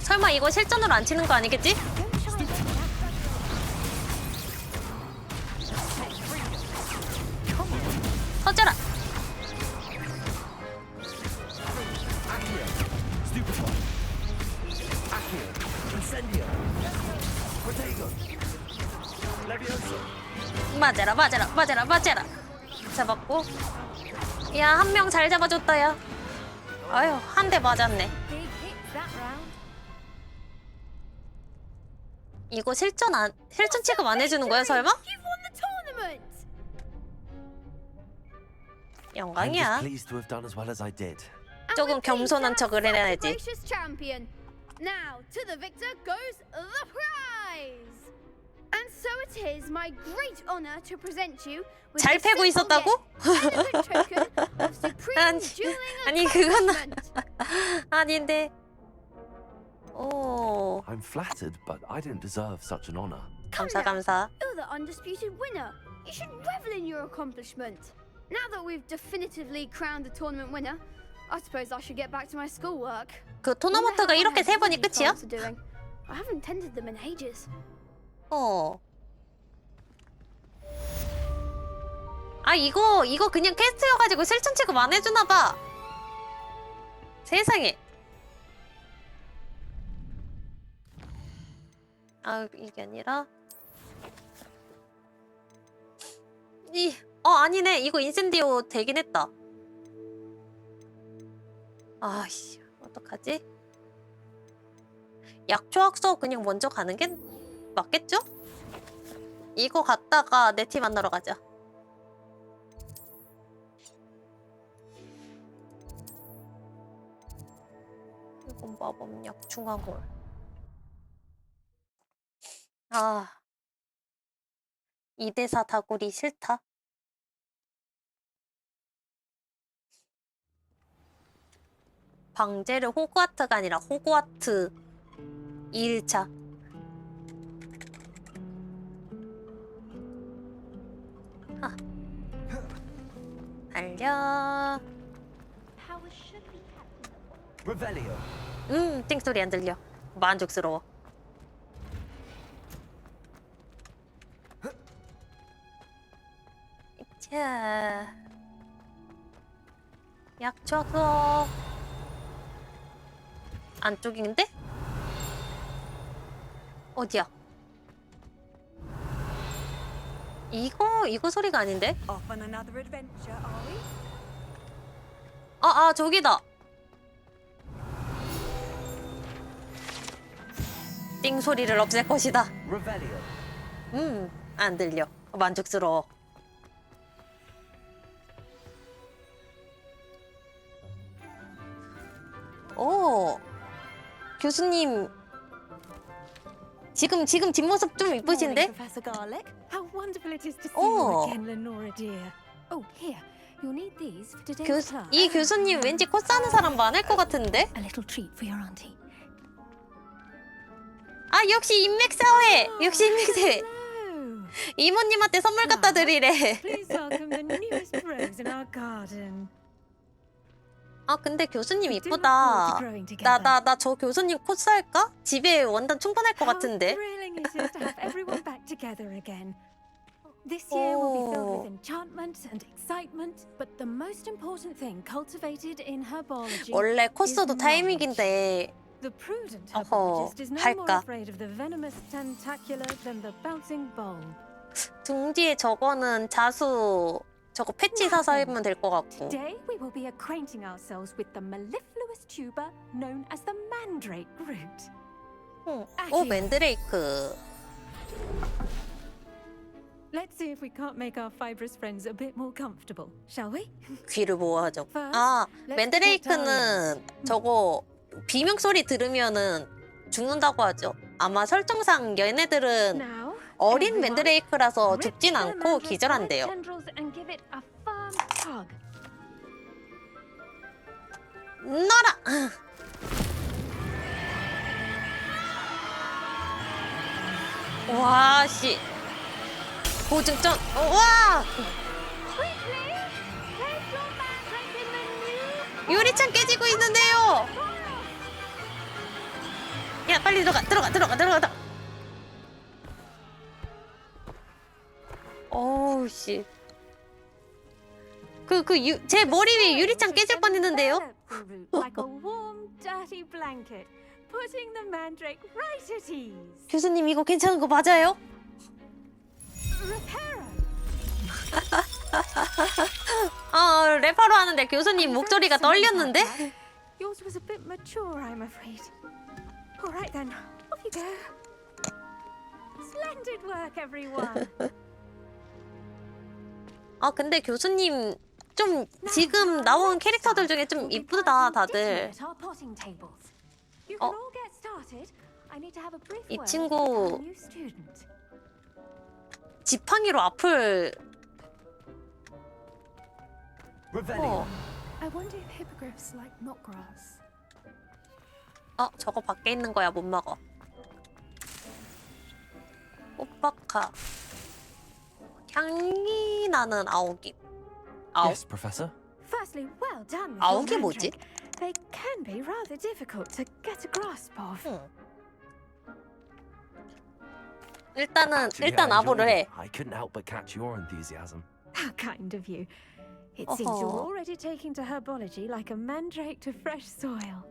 설마 이거 실전으로 안 치는 거 아니겠지? 터져라. 맞아라 맞아라 맞아라 맞아라. 잡았고. 야 한 명 잘 잡아줬다 야. 아유 한 대 맞았네. 이거 실전 취급 안 해주는 거야 설마? I'm 영광이야. just pleased to have done as well as I did. 조금 겸손한 척을 해야지. Gracious champion. Now to the victor goes the prize. And so it is my great honor to present you with 잘 this 패고 simple 있었다고? yet elegant token of supreme dueling 아니 그건 accomplishment. 아닌데. 오. I'm flattered, but I don't deserve such an honor. 감사 감사. You're the undisputed winner. You should revel in your accomplishment. Now that we've definitively crowned the tournament winner, I suppose I should get back to my schoolwork. 그 토너먼트가 이렇게 세 번이 끝이야? I haven't attended them in ages. 아 이거 그냥 퀘스트여가지고 실전 취급 안 해주나 봐. 세상에. 아 이게 아니라 아니네. 이거 인센디오 되긴 했다. 아씨 어떡하지? 약초학서 그냥 먼저 가는 게 맞겠죠? 이거 갔다가 내 팀 만나러 가자. 이건 마법약 중앙홀. 아 2대 4 다구리 싫다. 방제르 호그와트가 아니라 호그와트 2일차. 달려. 띵소리 안 들려. 만족스러워. 자, 약 줘서 안쪽인데? 어디야? 이거 소리가 아닌데? Off on another adventure, are we? 저기다. 띵 소리를 없앨 것이다. 안 들려. 만족스러워. 오, 교수님. 지금 뒷모습 좀 이쁘신데? Professor Garlick. How wonderful it is to see Oh. you again, Lenora dear. Oh, here. You'll need these for today's class. 이 교수님 왠지 코스 하는 사람 많을 것 같은데? A little treat for your auntie. 아 역시 인맥사회! 역시 인맥사회! 이모님한테 선물 갖다 드리래. Please welcome the newest rose in our garden. 아 근데 교수님 이쁘다. 나 저 교수님 코스 할까? 집에 완전 충분할 것 같은데. Thrilling it is to have everyone back together again. This year will be filled with enchantment and excitement, but the most important thing cultivated in herbology 원래 is 코스도 knowledge. 타이밍인데 The prudent 어허 herbologist is no more 할까? afraid of the venomous tentacular than the bouncing bulb. 등 뒤에 저거는 자수 저거 패치 사서 입으면 될 것 같고. Today we will be acquainting ourselves with the mellifluous tuber known as the mandrake root. 오 맨드레이크. Let's see if we can't make our fibrous friends a bit more comfortable, shall we? 귀를 모아줘. 아 맨드레이크는 저거 비명 소리 들으면은 죽는다고 하죠. 아마 설정상 얘네들은 어린 맨드레이크라서 죽진 않고 기절한대요. Tendrils and give it a firm tug. 너라. 와 씨. 보증전. 와. 유리창 깨지고 있는데요. 야 빨리 들어가. 어우 씨. 제 머리 위에 유리창 깨질 뻔했는데요. Like a warm, dirty blanket, putting the mandrake right at ease. 교수님 이거 괜찮은 거 맞아요? 아 래퍼로 하는데 교수님 목소리가 떨렸는데? Yours was a bit mature, I'm afraid. All right then, off you go. Splendid work, everyone. 아 근데 교수님 좀 지금 나온 캐릭터들 중에 좀 이쁘다 다들. 어? 이 친구 지팡이로 앞을 I wonder if hippogriffs like knotgrass. 저거 밖에 있는 거야 못 먹어. 꽃박하. 향기 나는 아오기. Yes, Professor. Firstly, well done with 아오기 your 뭐지? mandrake. They can be rather difficult to get a grasp of. 일단 Actually, I 아보를 enjoyed 해. it. I couldn't help but catch your enthusiasm. How kind of you. It seems you're already taking to herbology like a mandrake to fresh soil.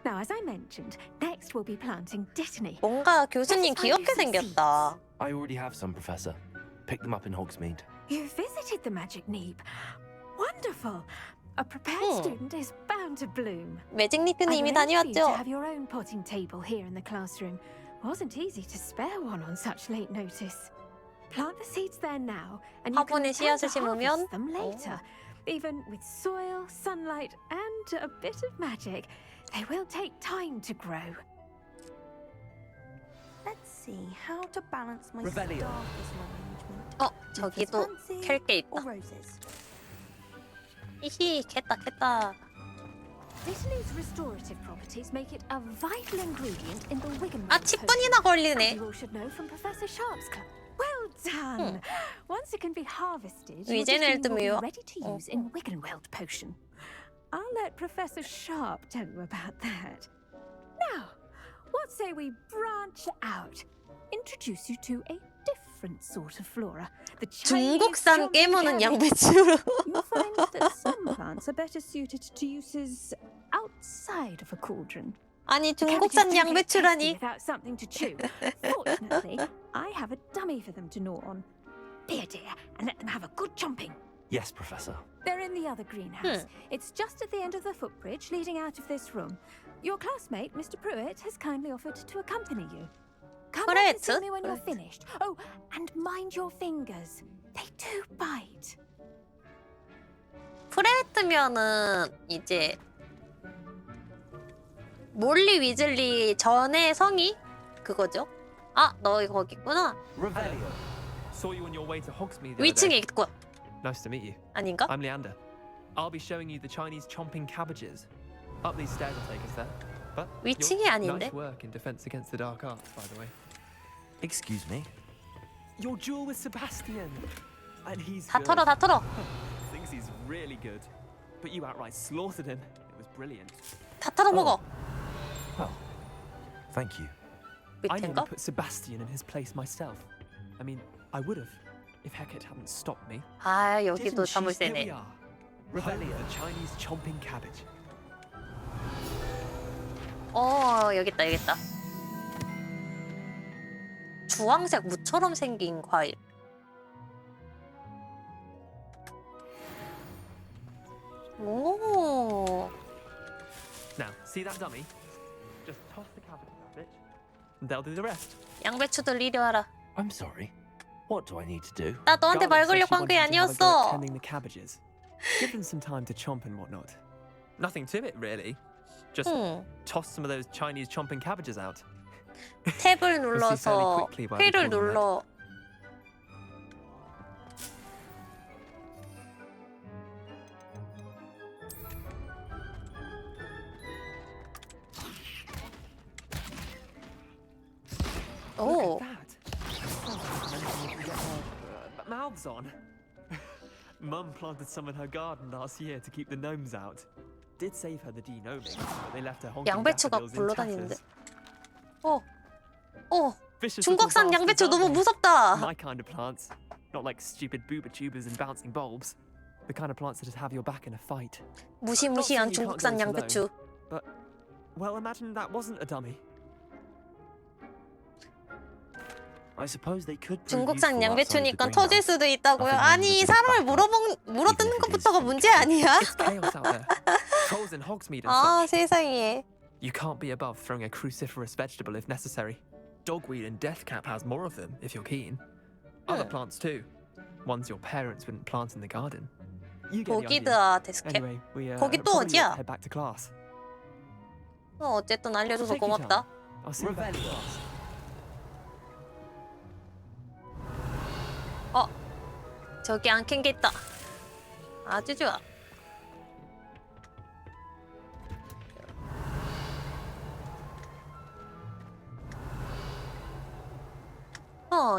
Now, as I mentioned, next we'll be planting dittany. 뭔가 교수님 귀엽게 생겼다. I already have some, Professor. Picked them up in Hogsmeade. You visited the Magic Neep. Wonderful. A prepared student is bound to bloom. 매직 니프는 I've 이미 arranged for you to 다녀왔죠? have your own potting table here in the classroom. Wasn't easy to spare one on such late notice. Plant the seeds there now, and you can 화분에 return 씨앗을 to 심으면 harvest them later. Even with soil, sunlight, and a bit of magic, they will take time to grow. Let's see how to balance my Revelio. staff arrangement. 저기도 캘 게 있다. Or roses. 히히 캤다. Dittany's restorative properties make it a vital ingredient in the Wiggenweld 아 10분이나 걸리네. You all should know from Professor Sharp's club. Well done. Once it can be harvested, your 위젠을 Dittany will be 뜸이요. ready to use in Wiggenweld potion. I'll let Professor Sharp tell you about that. Now, what say we branch out? Introduce you to a different sort of flora. The 중국산 깨무는 양배추. You'll find that some plants are better suited to uses outside of a cauldron. 아니 중국산 Cabbages do get tasty 양배추라니. without something to chew. Fortunately, I have a dummy for them to gnaw on. Be a dear and let them have a good chomping. Yes, Professor. They're in the other greenhouse. It's just at the end of the footbridge leading out of this room. Your classmate, Mr. Pruitt, has kindly offered to accompany you. Come back and see me when you're finished. Oh, and mind your fingers. They do bite. 프레트면은 이제 몰리 위즐리 전의 성이 그거죠? 아, 너 거기 있구나. Revelio. Saw you on your way to Hogsmeade. 위층에 있고. Nice to meet you. 아닌가? I'm Leander. I'll be showing you the Chinese chomping cabbages. Up these stairs will take us there. But 위층이 아닌데? nice work in defense against the dark arts, by the way. Excuse me? Your duel with Sebastian. And he's 다 good. 털어. Thinks he's really good. But you outright slaughtered him. It brilliant. 다 털어 먹어. Well, thank you. I nearly 밑인가? put Sebastian in his place myself. I mean, I would have if Hecate hadn't stopped me. 아, 여기도 Didn't she? Here we 자물쇠네. are. Revelia, the Chinese chomping cabbage. 여기 있다, 여기 있다. 주황색 무처럼 생긴 과일. 오. Now, see that dummy? Just toss the cabbage in that bitch, and they'll do the rest. 양배추들 이리 와라. I'm sorry. What do I need to do? 나 너한테 말 Garlic said she 걸려고 한 게 wanted you to have a go at 아니었어. tending the cabbages. Give them some time to chomp and whatnot. Nothing to it, really. Just toss some of those Chinese chomping cabbages out. 탭을 You'll see fairly 눌러서 quickly why we P를 call them that. 눌러. 오. Look at that. Oh, mental we can get our mouths on. Mum planted some in her garden last year to keep the gnomes out. Did save her the de-gnoming, but they left her honking 양배추가 daffodils in 굴러다니는데. tatters. Vicious little 중국산 bastards, 양배추 aren't 너무 they? 무섭다. My kind of plants. Not like stupid booba tubers and bouncing bulbs. The kind of plants that'd have your back in a fight. 무시무시한 Not saying you can't 중국산 go it 양배추. alone, But, well, imagine that wasn't a dummy. I suppose they could prove 중국산 useful outside 양배추니까 of the 터질 greenhouse. 수도 있다고요? Nothing wrong 아니 with a bit of 사람을 backup. 물어뜯는 것부터가 문제 아니야? It's chaos out there. Trolls and hogsmeade and 아 such. 세상에. You can't be above throwing a cruciferous vegetable if necessary. Dogweed and deathcap has more of them, if you're keen. Other plants too. Ones your parents wouldn't plant in the garden. You get the idea. 고기드아 데스캡. Anyway, we 거기 또 probably ought 어디야? to head back to class. 어쨌든 알려줘서 Take your 고맙다. time. I'll see you back in class. 저기 안 캔 게 있다. 아주 좋아.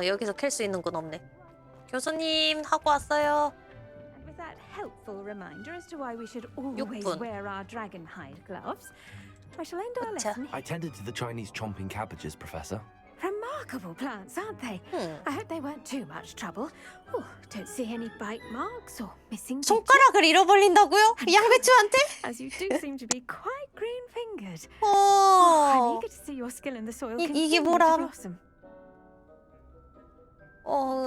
여기서 캘 수 있는 건 없네. 교수님 하고 왔어요. And with that helpful reminder as to why we should always 6분. wear our dragon hide gloves, I shall end our 그쵸. lesson. I tended to the Chinese chomping cabbages, Professor. Remarkable plants, aren't they? I hope they weren't too much trouble. Oh, don't see any bite marks or missing digits. 손가락을 잃어버린다고요? 양배추한테? As you do seem to be quite green-fingered. 어. I'm eager to see your skill in the soil 이게 continue to 뭐람? blossom.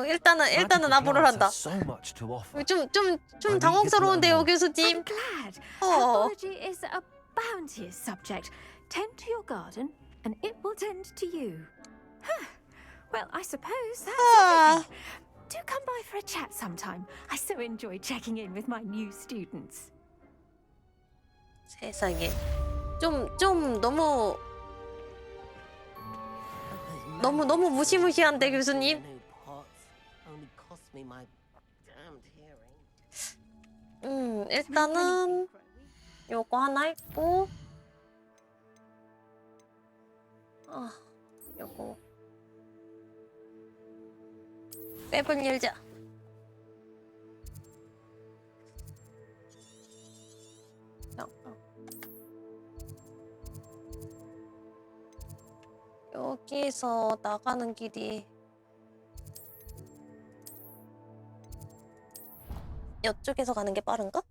일단은 아부를 한다. So much to offer. 좀 당황스러운데요, 교수님. Glad. 어. Herbology is a bounteous subject. Tend to your garden, and it will tend to you. Huh. Well, I suppose that's everything. Do come by for a chat sometime. I so enjoy checking in with my new students. 세상에. 좀 너무 무시무시한데 교수님. 일단은 요거 하나 있고 요거 맵을 열자. 여기서 나가는 길이 이쪽에서 가는 게 빠른가?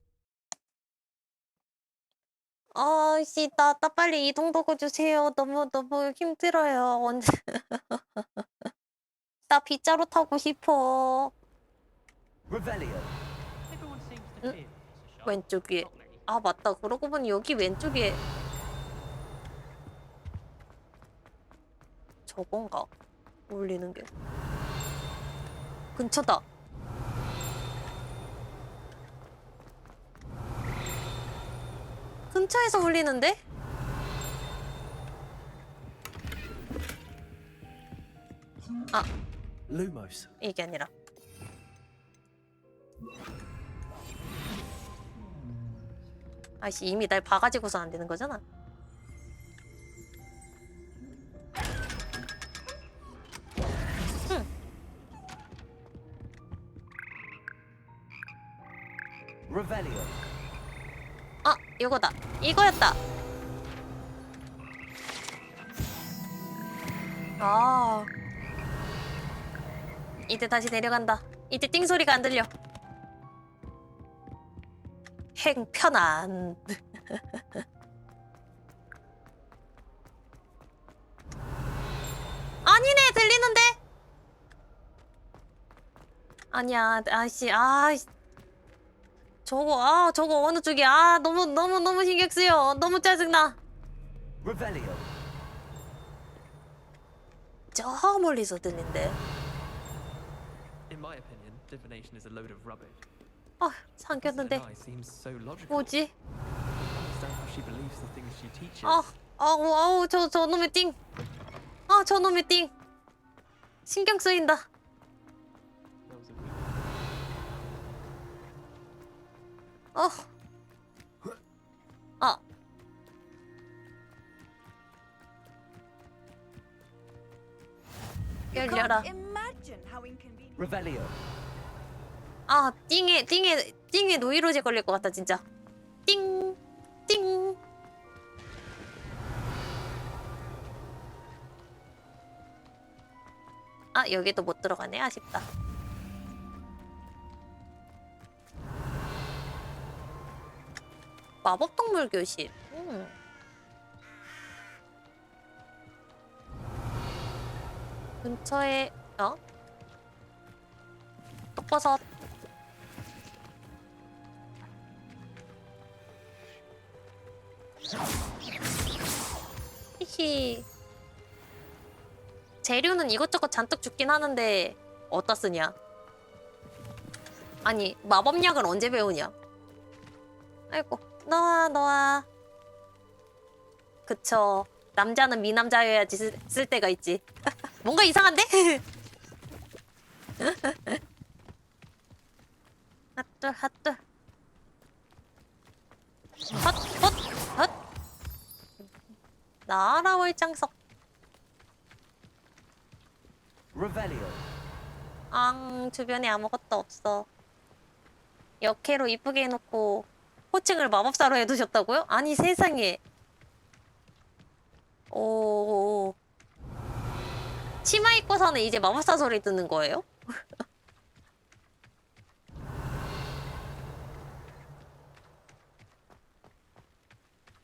아씨 나 빨리 이동 도구 주세요. 너무 힘들어요. 언제 나 빗자루 타고 싶어. 응? 왼쪽 위에. 아 맞다. 그러고 보니 여기 왼쪽에 저건가? 울리는 게 근처다. 근처에서 울리는데? 아 Lumos. 이게 아니라 아이씨 이미 날 봐가지고서 안 되는 거잖아. Revelio. 이거다. 이거였다. 아. 이제 다시 내려간다. 이제 띵 소리가 안 들려. 행편안. 아니네, 들리는데? 아니야, 아씨, 저거 어느 쪽이야? 너무 신경 쓰여. 너무 짜증나. Revelio. 저 멀리서 들린대. In my opinion, divination is a load of rubbish. 아, 삼켰는데. Eye seems so logical. 뭐지? I understand how she believes the things she teaches. 저 놈의 띵. 저 놈의 띵. 신경 쓰인다. 열려라. Revelio. 띵에 노이로제 걸릴 것 같다, 진짜. 띵. 여기도 못 들어가네. 아쉽다. 마법동물 교실. 근처에 독버섯. 히히. 재료는 이것저것 잔뜩 죽긴 하는데 어디다 쓰냐? 아니, 마법약을 언제 배우냐? 아이고, 너와. 그쵸. 남자는 미남자여야지 쓸 때가 있지. 뭔가 이상한데? 핫둘. 헛. 나라 월장석. Revelio. 주변에 아무것도 없어. 역해로 이쁘게 해놓고 호칭을 마법사로 해두셨다고요? 아니, 세상에. 오. 치마 입고서는 이제 마법사 소리 듣는 거예요?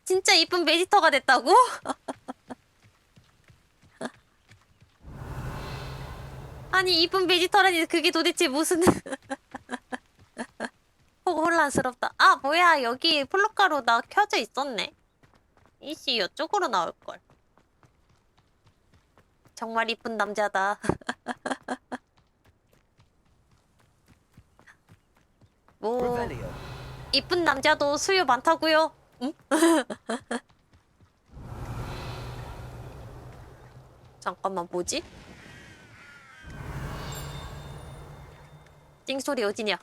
진짜 이쁜 베지터가 됐다고? 아니, 이쁜 베지터라니 그게 도대체 무슨... 혼란스럽다. 뭐야, 여기 플로카로 나 켜져 있었네. 이씨, 이쪽으로 나올걸. 정말 이쁜 남자다. 뭐... 이쁜 남자도 수요 많다고요? 응? 잠깐만, 뭐지? 띵소리 어디냐?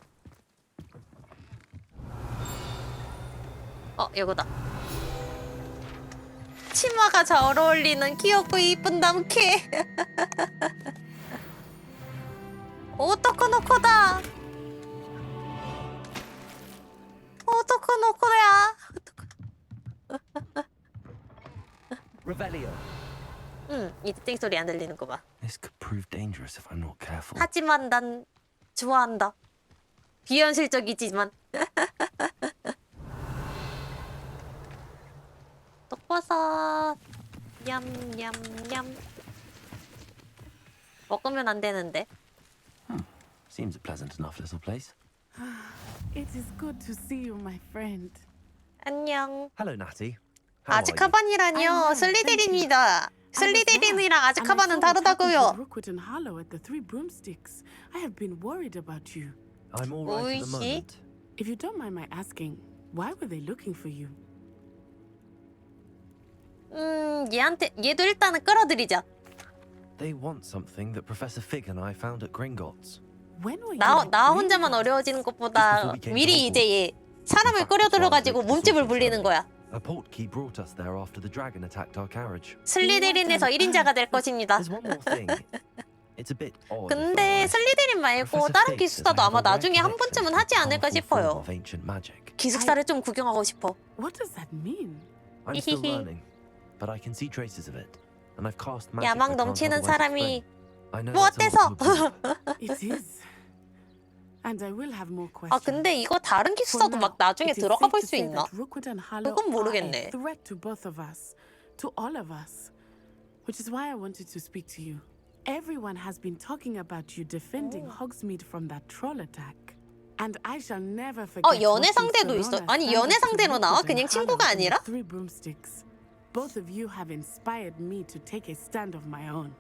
이거다. 치마가 잘 어울리는 귀엽고 이쁜 남캐. 오토코노코다. 오토코노코야. Revelio. 이제 띵소리 안 들리는 거 봐. This could prove dangerous if I'm not careful. 하지만 난 좋아한다. 비현실적이지만. 독버섯. 냠냠냠. 먹으면 안 되는데. Seems a pleasant enough little place. It is good to see you, my friend. 안녕. Hello, Natty. How are you? 아즈카반이라뇨. 슬리데린입니다. 슬리데린이랑 아즈카반은 다르다고요. Rookwood and Harlow at the Three Broomsticks. I have been worried about you. I'm all right at the moment. If you don't mind my asking, why were they looking for you? 얘도 일단은 끌어들이자. They want something that Professor Fig and I found at Gringotts. 나 혼자만 어려워지는 것보다 미리 이제 얘 사람을 끌어들여가지고 몸집을 불리는 거야. A portkey brought us there after the dragon attacked our carriage. 슬리데린에서 1인자가 될 것입니다. There's one more thing. It's a bit odd. 근데 슬리데린 말고 다른 기숙사도 아마 나중에 한 번쯤은 하지 않을까 싶어요. Of ancient magic. 기숙사를 좀 구경하고 싶어. What does that mean? I'm still learning, but I can see traces of it, and I've cast magic. 야망 I can't 넘치는 otherwise 사람이 explain. I know 뭐 that's a lot 어때서? to absorb. It is. And I will have more questions. 아 근데 이거 다른 기숙사도 막 나중에 들어가 볼 수 있나? 그건 모르겠네. Threat to both of us, to all of us, which is why I wanted to speak to you. Everyone has been talking about you defending Hogsmeade from that troll attack. And I shall never forget. 연애 상대도 있어. 아니 연애 상대로 나와? 그냥 친구가 아니라? Three broomsticks. Both of you have inspired me to take a stand of my own.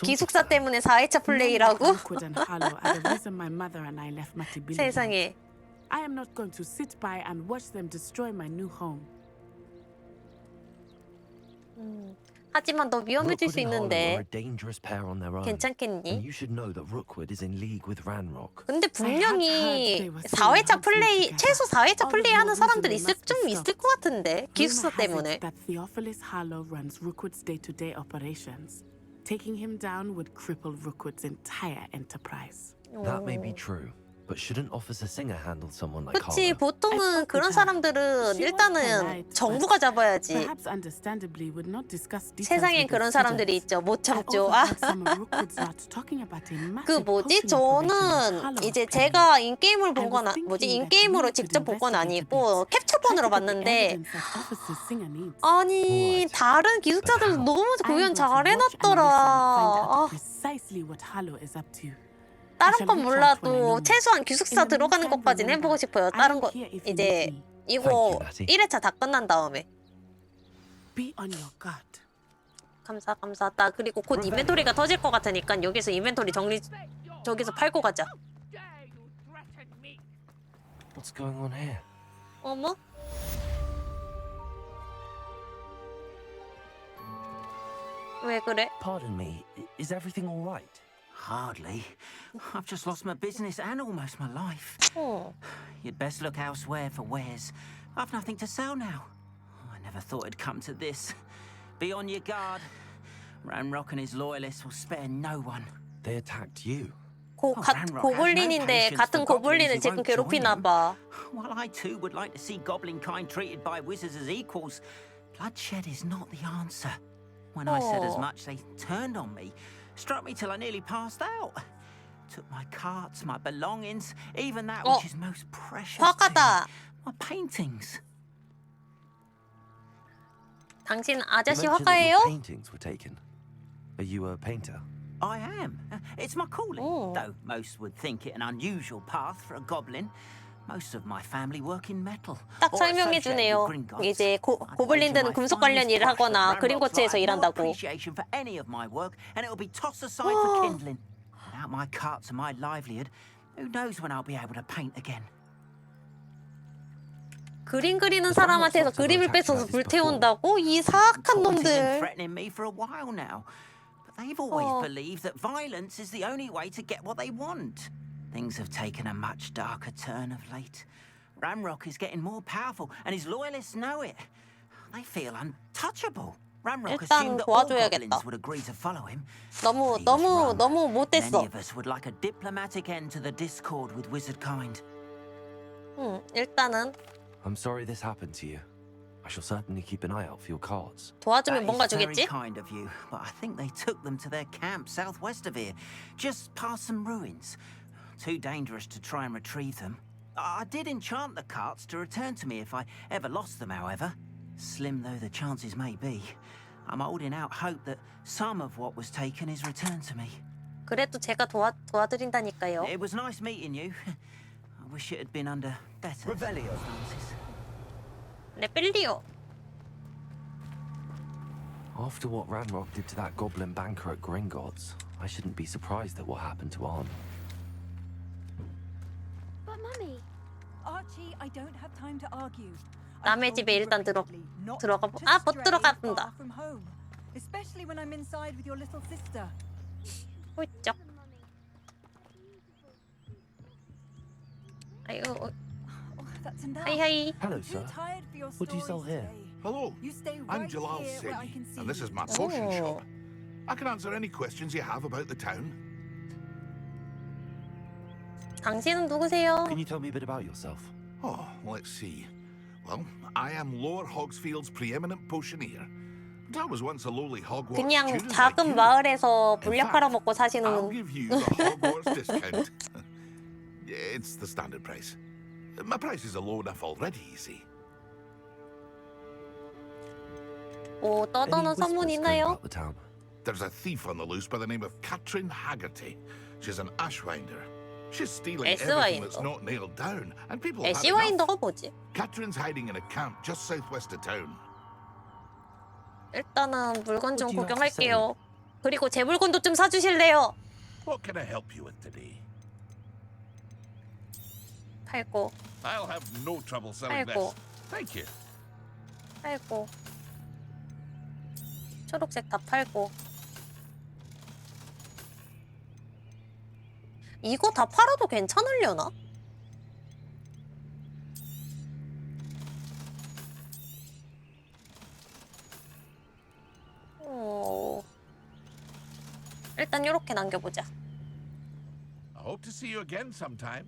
기숙사 때문에 4회차 플레이라고? 세상에. I am not going to sit by and watch them destroy my new home. 하지만 너 위험해질 수 있는데 Rookwood and Hollow are a dangerous pair on their own. 괜찮겠니? And you should know that Rookwood is in league with Ranrock. 근데 분명히 4회차 플레이 최소 4회차 플레이 하는 사람들 좀 있을 것 같은데 기숙사 때문에. That Theophilus Harlow runs Rookwood's day-to-day operations. Taking him down would cripple Rookwood's entire enterprise. That may be true, but shouldn't Officer Singer handle someone like 그치, Harlow? 보통은 그런 사람들은 일단은 정부가 잡아야지. Perhaps understandably would not discuss details 세상엔 with the 그런 사람들이 students. 있죠. 못 I 참죠. also 아. heard some of Rookwood's lot talking about a 그 massive 뭐지? poaching operation 저는 Harlow 이제 was planning. 제가 인게임을 본 건 인게임으로 직접 본 건 아니고 캡처본으로 봤는데 아니 다른 기숙사들 너무 구현 잘 해놨더라. Precisely what Harlow is up to. 다른 건 몰라도 최소한 기숙사 들어가는 것까지는 해보고 싶어요. 다른 거 이제 이거 1회차 다 끝난 다음에. Be on your guard. 감사. 나 그리고 곧 인벤토리가 터질 것 같으니까 여기서 인벤토리 정리 저기서 팔고 가자. What's going on here? 어머? 왜 그래? Pardon me, is everything all right? Hardly. I've just lost my business and almost my life. You'd best look elsewhere for wares. I've nothing to sell now. I never thought it'd come to this. Be on your guard. Ranrock and his loyalists will spare no one. They attacked you. 고블린인데 같은 고블린을 지금 괴롭히나 봐. While I too would like to see goblin kind treated by wizards as equals, bloodshed is not the answer. When I said as much, they turned on me, struck me till I nearly passed out. Took my carts, my belongings, even that which is most precious to me, my paintings. 당신 You 아저씨 mentioned that 화가예요? your paintings were taken. Are you a painter? I am. It's my calling, though most would think it an unusual path for a goblin. Most of my family work in metal. 딱 설명해 주네요. 이제 고블린들은 금속 관련 일을 하거나 그림거치에서 일한다고. Appreciation for any of my work, and it will be tossed aside for kindling. Without my carts and my livelihood, who knows when I'll be able to paint again. 그림 그리는 사람한테서 그림을 뺏어서 불태운다고? 이 사악한 놈들. Threatening me for a while now, but they've always believed that violence is the only way to get what they want. Things have taken a much darker turn of late. Ranrock is getting more powerful, and his loyalists know it. They feel untouchable. Ranrock assumed that all goblins would agree to follow him. 너무 못됐어. Many of us would like a diplomatic end to the discord with wizard kind. 일단은 I'm sorry this happened to you. I shall certainly keep an eye out for your cards. 도와주면 뭔가 That is 주겠지? very kind of you, but I think they took them to their camp southwest of here, just past some ruins. Too dangerous to try and retrieve them. I did enchant the carts to return to me if I ever lost them, however. Slim though the chances may be, I'm holding out hope that some of what was taken is returned to me. 그래도 제가 도와드린다니까요. It was nice meeting you. I wish it had been under better circumstances. 레벨리오. After what Ranrock did to that goblin banker at Gringotts, I shouldn't be surprised at what happened to Arn. But Mummy, Archie, I don't have time to argue. 남의 집에 일단 들어가 못 들어간다. From home, especially when I'm inside with your little sister. 훌쩍. 아유. That's enough. 하이. Hello, sir. What do you sell here? Hello, I'm Jalal Singh, and this is my potion shop. I can answer any questions you have about the town. 당신은 누구세요? Can you tell me a bit about yourself? Oh, let's see. Well, I am Lower Hogsfield's preeminent potioneer. But I was once a lowly Hogwarts 그냥 student like 작은 you. 마을에서 물약 팔아먹고 I'll 사시는. give you the Hogwarts discount. It's the standard price. My prices are low enough already, you see. 뭐 떠도는 선물 있나요? The town. There's a thief on the loose by the name of Katrin Haggerty. She's an Ashwinder. She's stealing everything that's not nailed down, and people have had enough. 애쉬와인더가 뭐지? Katrin's hiding in a camp just southwest of town. 일단은 물건 좀 What do you have to 구경할게요. 그리고 제 물건도 좀 사주실래요? What can I help you with today? 팔고, I'll have no trouble selling 아이고. this. Thank you. 팔고. 초록색 다 팔고. 이거 다 팔아도 괜찮으려나? 일단 이렇게 남겨보자. I hope to see you again sometime.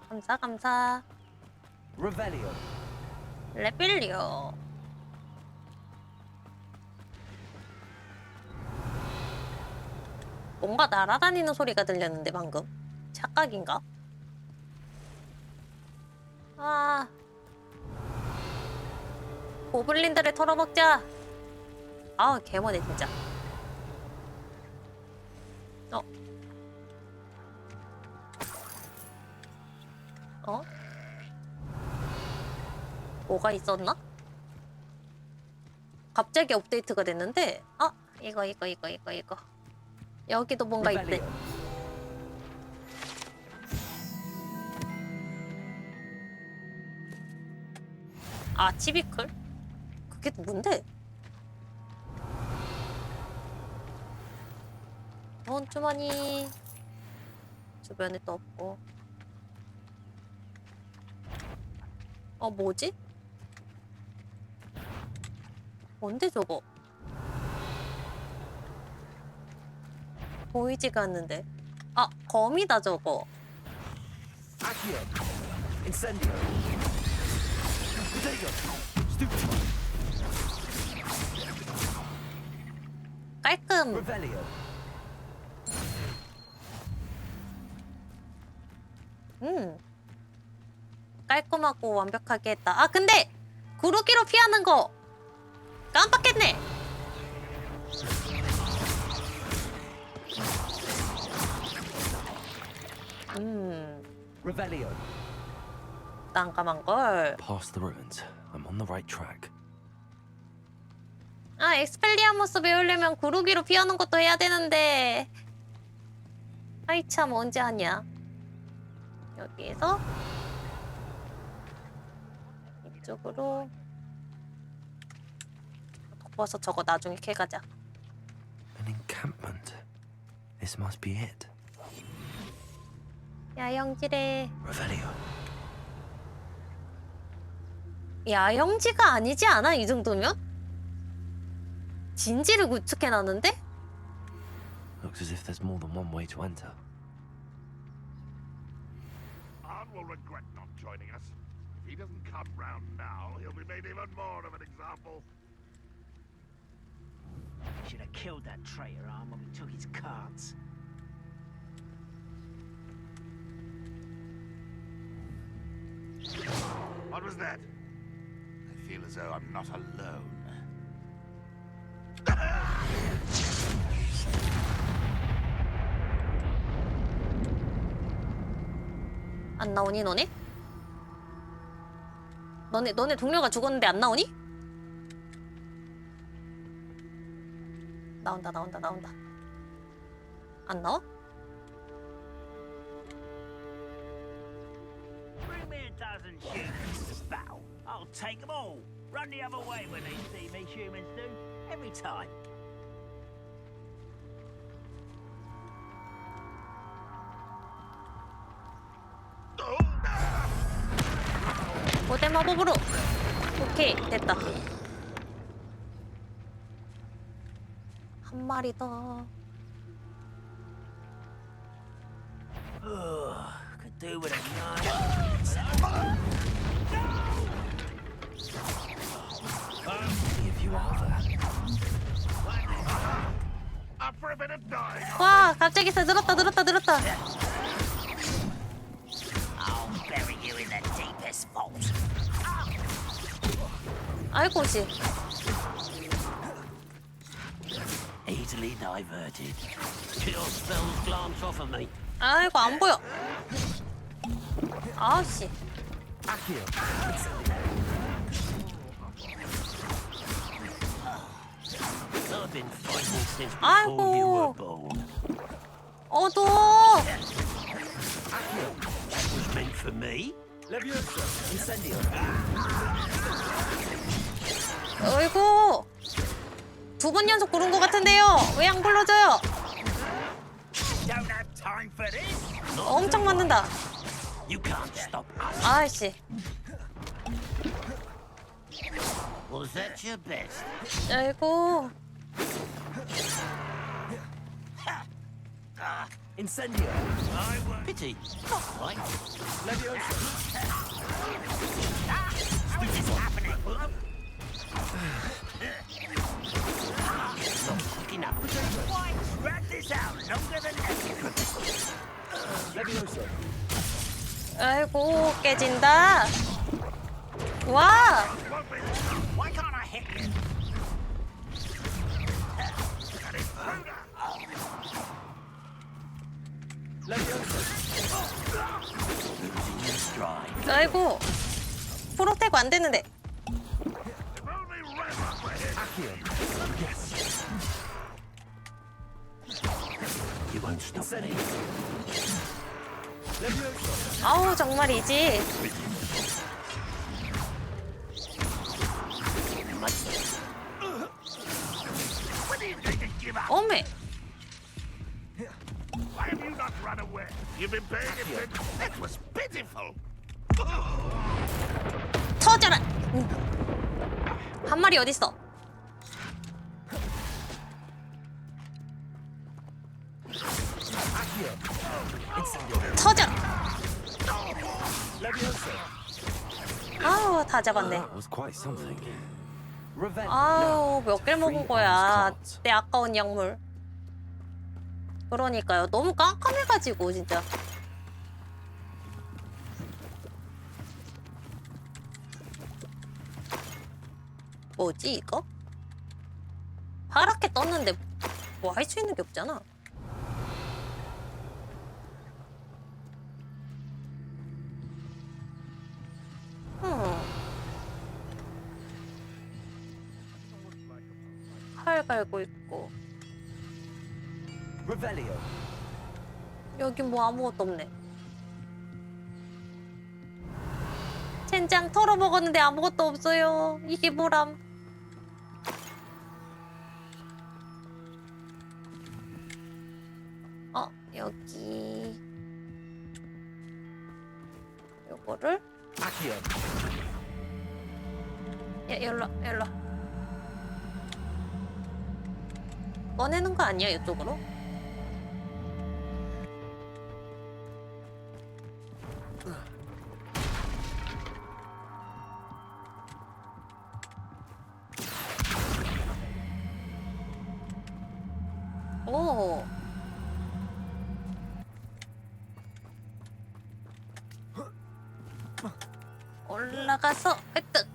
감사 감사. Revelio. 레빌리오. 뭔가 날아다니는 소리가 들렸는데 방금. 착각인가? 아. 고블린들을 털어먹자. 아, 개머네 진짜. 어? 뭐가 있었나? 갑자기 업데이트가 됐는데, 아, 이거. 여기도 뭔가 있대. 아, 치비클? 그게 뭔데? 주머니. 주변에 또 없고. 뭐지? 뭔데 저거? 보이지가 않는데. 아, 검이다 저거. Accio. Incendio. Potato. Stupefy. 깔끔. Revelio. 깔끔하고 완벽하게 했다. 아, 근데 구르기로 피하는 거 깜빡했네. Revelio. 난감한 걸. Past the ruins. I'm on the right track. 아, 엑스펠리아무스 배우려면 구르기로 피하는 것도 해야 되는데. 아이 참, 언제 하냐. 여기에서 이쪽으로 덮어서 저거 나중에 캐가자. An encampment. This must be it. 야영지래. Revelio. 야영지가 아니지 않아? 이 정도면? 진지를 구축해놨는데? Looks as if there's more than one way to enter. Arn will regret not joining us. If he doesn't come round now, he'll be made even more of an example. Should have killed that traitor, Arn, when we took his cards. What was that? I feel as though I'm not alone. 안 나오니 너네? 너네 동료가 죽었는데 안 나오니? 나온다. 안 나와? Bring me a dozen humans to battle. I'll take them all. Run the other way when they see me, humans do. Every time. 고대 마법으로. 오케이, 됐다. 한 마리 더. Could do with a knife. If you are there. Up for a bit of dying. 와, 갑자기 늘었다. I'll bury you in the deepest vault. 아이고, 씨. Easily diverted. Your spells glance off of me. 아이고, 안 보여. 아우씨. Accio. I've been fighting since before you were born. 어두워. That was meant for me. Leviosa, incendio. 어이구. 2번 연속 부른 것 같은데요. 왜 안 불러줘요? Don't have time for this. 엄청 맞는다. You can't stop us. 아이씨. Was that your best? 아이고. Incendio. Pity. Not quite. Leviosa. This is happening. Not quick enough. Why drag this out longer than necessary? Leviosa. 아이고, 깨진다. 와. Why can't I hit you? Losing your stride. 아이고. 프로테고 안 되는데. Accio. Yes. You won't stop me. 아우, 정말이지. 어메. Why have you not run away? You've been paying attention. That was pitiful. 터져라. 한 마리 어딨어? 터져라. 아우, 다 잡았네. That was quite something. Revenge. 아우, 몇 개를 먹은 거야. 내 아까운 약물. 그러니까요. 너무 깜깜해가지고 진짜. 뭐지 이거? 파랗게 떴는데 뭐 할 수 있는 게 없잖아. 칼 갈고 있고. Revelio. 여기 뭐 아무것도 없네. 젠장 털어 먹었는데 아무것도 없어요. 이게 뭐람? 여기 요거를 Accio. 열로 꺼내는 거 아니야 이쪽으로? 오. 올라가서 획득.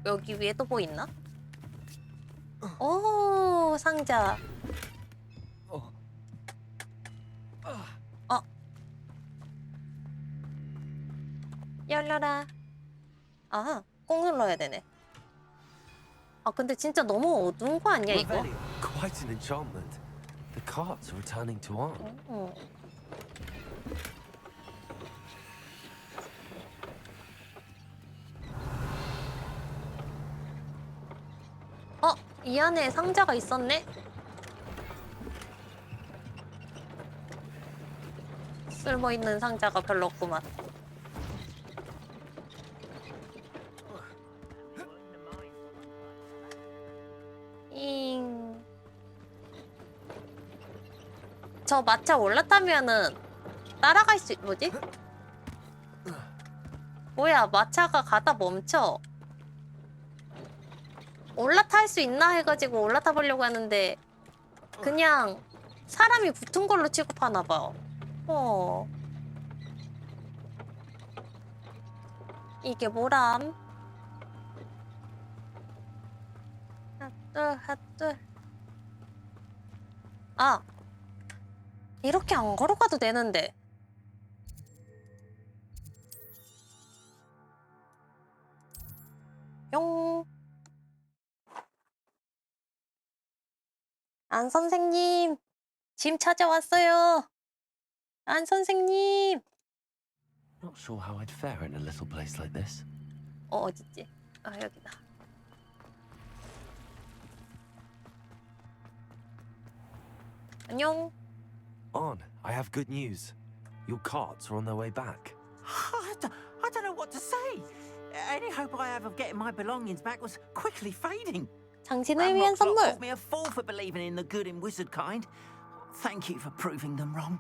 여기 위에 또 뭐 있나? 오, 상자. 열려라. 아, 꼭 눌러야 되네. 아, 근데 진짜 너무 어두운 거 아니야 이거? Revelio. Quite an enchantment. The carts are returning to arm. 이 안에 상자가 있었네? 쓸모있는 상자가 별로 없구만. 잉. 저 마차 올라타면은 따라갈 수 뭐지? 뭐야 마차가 가다 멈춰. 올라탈 수 있나 해가지고 올라타 보려고 하는데 그냥 사람이 붙은 걸로 취급하나 봐. 이게 뭐람? 핫둘. 아, 이렇게 안 걸어가도 되는데. 뿅. 안 선생님, 짐 찾아왔어요. 안 선생님. Not sure how I'd fare in a little place like this. 어딨지? 아, 여기다. 안녕. On, I have good news. Your carts are on their way back. I don't know what to say. Any hope I have of getting my belongings back was quickly fading. 당신을 위한 선물. called me a fool for believing in the good and wizard kind. Thank you for proving them wrong.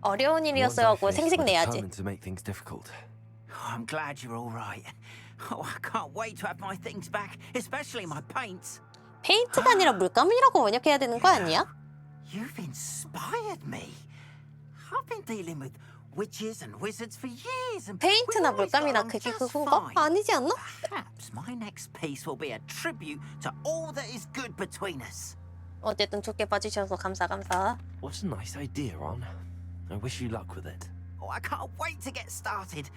어려운 일이었어요 하고 생색내야지. Determined to make things difficult. Oh, I'm glad you're all right. Oh, I can't wait to have my things back, especially my paints. 페인트가 아니라 물감이라고 번역해야 되는 거 아니야? You've inspired me. I've been dealing with witches and wizards for years, and 페인트나 물감이나 그게 그건가? 아니지 않나? perhaps my next piece will be a tribute to all that is good between us. 어쨌든 좋게 봐주셔서 감사. What a nice idea, On. I wish you luck with it. Oh, I can't wait to get started.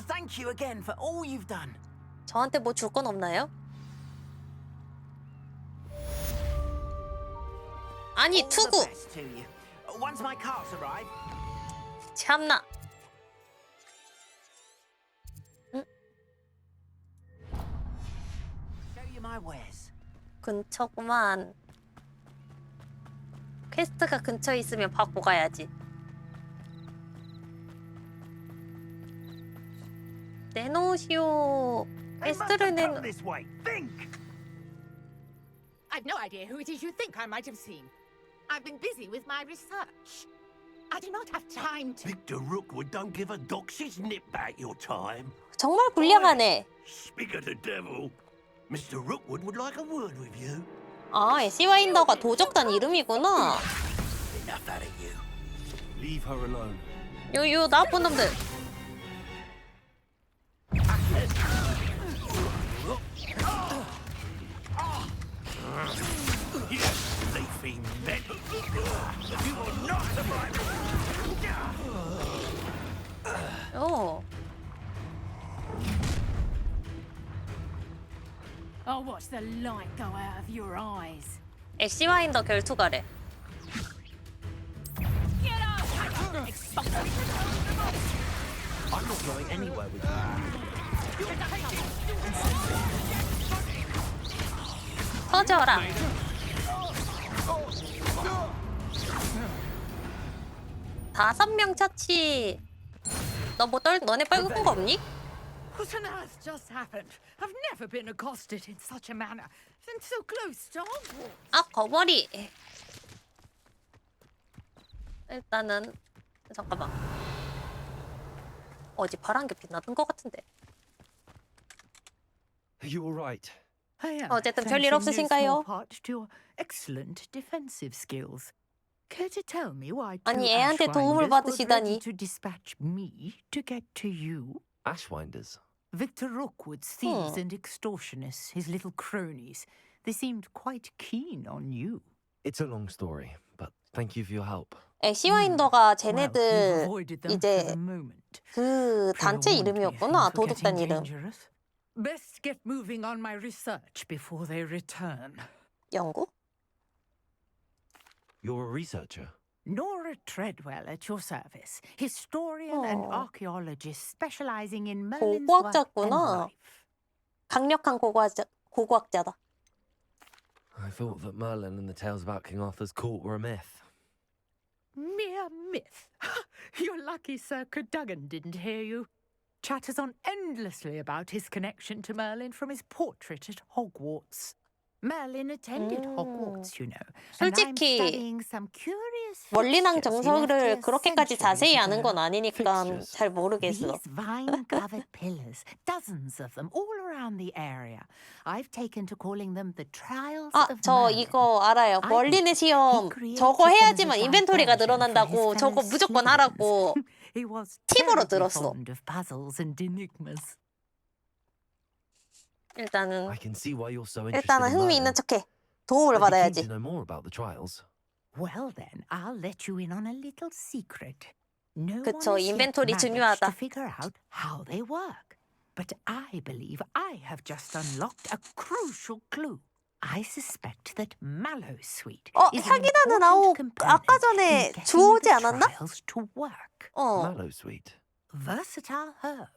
Thank you again for all you've done. 저한테 뭐 줄 건 없나요? 아니 투구. Once my carts arrive. 참나. Show you my wares. 근처구만. 퀘스트가 근처에 있으면 받고 가야지. 내놓으시오. 퀘스트를 내놓. I've no idea who it is you think I might have seen. I've been busy with my research. I do not have time to... Victor Rookwood don't give a dox's nip back your time. 정말 불량하네. Speak of the devil. Mr. Rookwood would like a word with you. 아, 애쉬와인더가 도적단 이름이구나. Enough out of you. Leave her alone. 요요 나쁜 놈들. Leafy men. You will not survive. 오. Oh, watch the light go out of your eyes. 애쉬와인더 결투가래. Get out! I'm not going anywhere with you. 터져라. 다섯 명 처치. 너네 빨간 거 없니? What on earth just happened? I've never been accosted in such a manner, and so close to Hogwarts. 아, 거머리. 일단은 잠깐만. 어디 파란 게 빛나던 것 같은데. Are you all right? I am. 어쨌든 thanks 별일 in 없으신가요? no small part to your excellent defensive skills. Care to tell me why two 아니, 애한테 도움을 Ashwinders were 받으시다니. ready to dispatch me to get to you? Ashwinders. Victor Rookwood's thieves and extortionists, his little cronies. They seemed quite keen on you. It's a long story, but thank you for your help. 애쉬와인더가 Well, 쟤네들 you've avoided them for 이제 the moment. 그 단체 이름이었구나. For 도둑단 getting 이름. dangerous. Best get moving on my research before they return. 연구? You're a researcher. Nora Treadwell at your service, historian and archaeologist specializing in Merlin's work and 고고학자구나. life. 강력한 고고학자다. I thought that Merlin and the tales about King Arthur's court were a myth. Mere myth. You're lucky Sir Cadogan didn't hear you. Chatters on endlessly about his connection to Merlin from his portrait at Hogwarts. Merlin attended Hogwarts, you know, and I'm 솔직히 studying some curious 멀리낭 fixtures he 정서를 left here 그렇게까지 자세히 centuries 아는 건 ago. 아니니까 Fixtures. 잘 모르겠어. These vine-covered pillars, dozens of them, all around the area. I've taken to calling them the Trials 아, of 저 Merlin. 이거 알아요. 멀리는 시험 저거 해야지만 인벤토리가 늘어난다고 저거 무조건 하라고 He was 팁으로 terribly 들었어. fond of puzzles and enigmas. 일단은 I can see why you're so interested 일단은 in 흥미 Merlin. 있는 척해. 도움을 I'd be keen 받아야지. to know more about the trials. Well then, I'll let you in on a little secret. No 그쵸, one has yet 인벤토리 managed 중요하다. to figure out how they work. But I believe I have just unlocked a crucial clue. I suspect that Mallowsweet is an 향기나는 important 아오 component 아까 in 전에 getting 주워오지 the 않았나? trials to work. Mallowsweet. Versatile herb.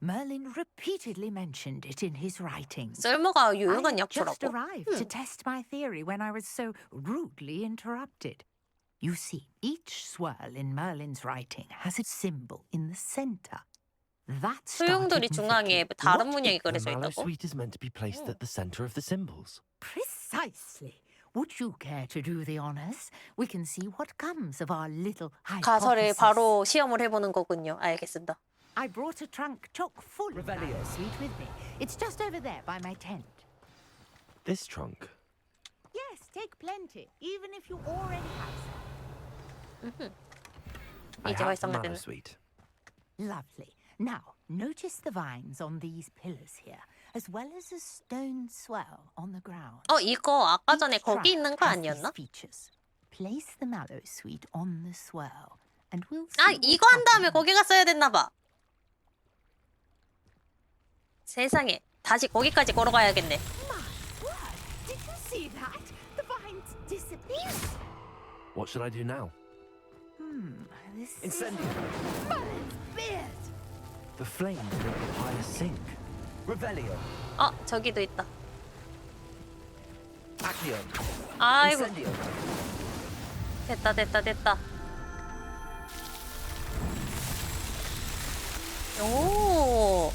Merlin repeatedly mentioned it in his writings. 썰모가 유용한 I just 약초라고. arrived to test my theory when I was so rudely interrupted. You see, each swirl in Merlin's writing has a symbol in the center. That 소용돌이 started me 중앙에 thinking, 다른 what 문양이 if 그려져 있다고? Mallowsweet is meant to be placed at the center of the symbols. Precisely. Would you care to do the honors? We can see what comes of our little 가설을 hypothesis. 바로 시험을 해보는 거군요. 알겠습니다. I brought a trunk chock full of Mallowsweet with me. It's just over there by my tent. This trunk. Yes, take plenty, even if you already have some. I 이제 have the 활성화되는. Mallowsweet. Lovely. Now, notice the vines on these pillars here, as well as a stone swell on the ground. 이거 아까 전에 Each 거기 trunk 있는 거 has these 아니었나? features. Place the Mallowsweet on the swell, and we'll see 아, what 이거 한 다음에 거기가 써야 됐나 봐. 세상에. 다시 거기까지 걸어가야겠네. Did you see that? The vines disappeared. What should I do now? This Incendio. Merlin's beard. The flames make the pyre sink. Revelio. 저기도 있다. Accio. 아이고. Incendio. 됐다. 오.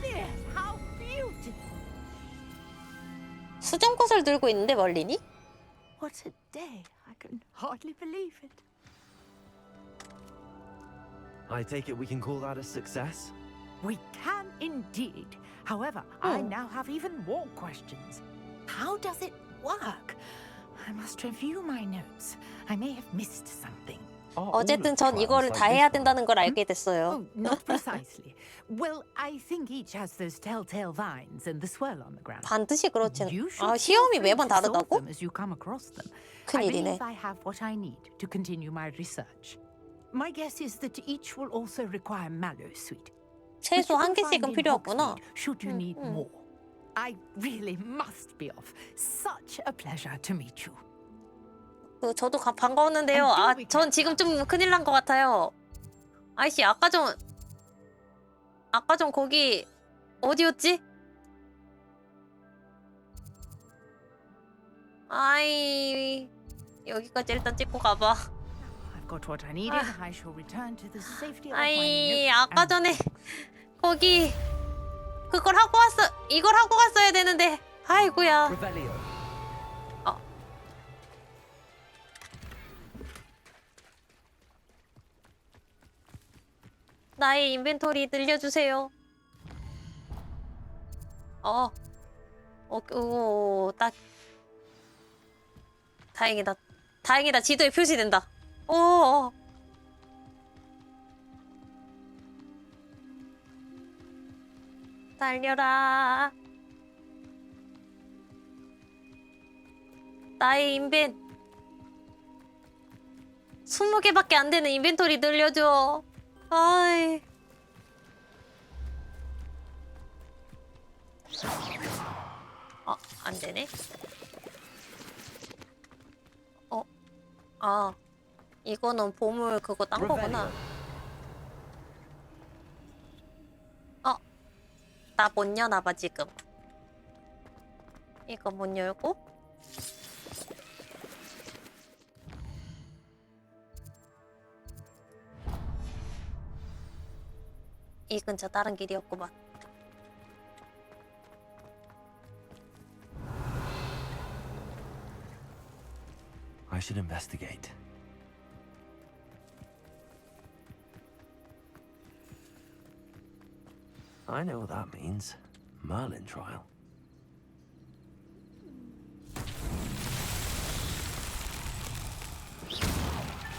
Beard, how beautiful. 수정꽃을 들고 있는데 멀리니? What a day. I can hardly believe it. I take it we can call that a success? We can indeed. However, I now have even more questions. How does it work? I must review my notes. I may have missed something. 어쨌든 전 이거를 다 해야 된다는 걸 알게 됐어요. Not precisely. Well, I think each has those telltale vines and the swirl on the ground. 반드시 그렇진. You should 아, feel 시험이 free 매번 to solve 다르다고? them as you come across them. I 큰일이네. believe I have what I need to continue my research. My guess is that each will also require Mallowsweet. 최소 한 which you 개씩은 can find in 필요하구나. Hogsmeade, should you need more. I really must be off. Such a pleasure to meet you. 저도 반가웠는데요. 아, 전 지금 좀 큰일 난 것 같아요. 아이씨, 아까 전 거기 어디였지? 아이, 여기까지 일단 찍고 가봐. I've got what I needed. I shall return to the safety of my 아이, nook 아까 and 전에 거기 그걸 하고 이걸 하고 갔어야 되는데. 아이고야. Revelio. 나의 인벤토리 늘려주세요. 딱. 다행이다. 지도에 표시된다. 달려라. 나의 20개밖에 안 되는 인벤토리 늘려줘. 아이. 안 되네. 이거는 보물 그거 딴 거구나. 나 못 여나 봐 지금. 이거 못 열고. 이 근처 다른 길이었구만. I I should investigate. I know what that means. Merlin trial.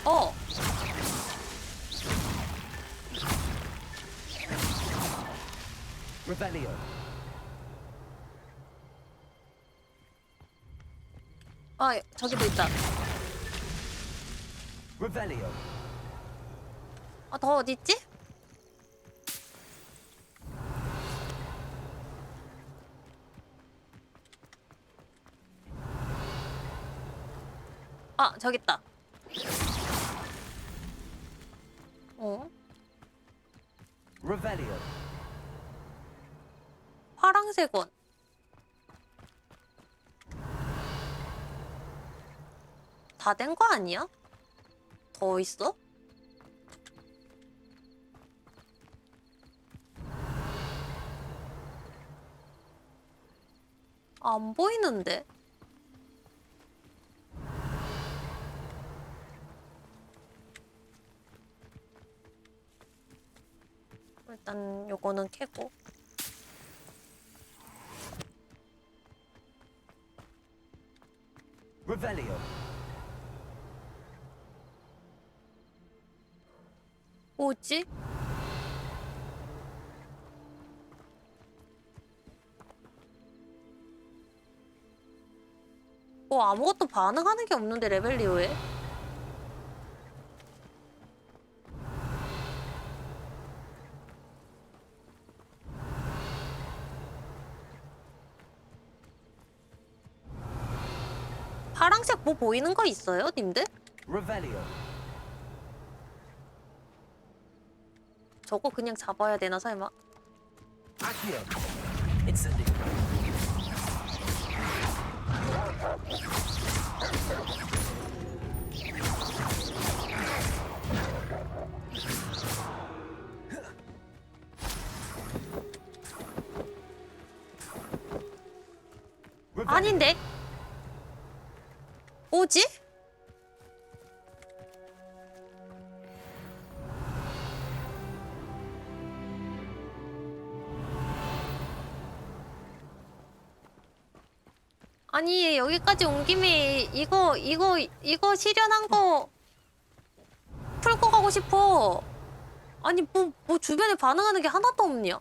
어. Revelio. 아, 저기도 있다. Revelio. 아, 더 어디 있지? 아, 저기 있다. 어? Revelio. 파랑색 원. 다 된 거 아니야? 더 있어? 안 보이는데? 일단 요거는 캐고. Revelio. 뭐지? 뭐 아무것도 반응하는 게 없는데 레벨리오에? 파랑색 뭐 보이는 거 있어요, 님들? Revelio. 저거 그냥 잡아야 되나 설마? Accio. Incendio. 아닌데? 뭐지? 아니 여기까지 온 김에 이거 실현한 거 풀고 가고 싶어. 아니 뭐 주변에 반응하는 게 하나도 없냐?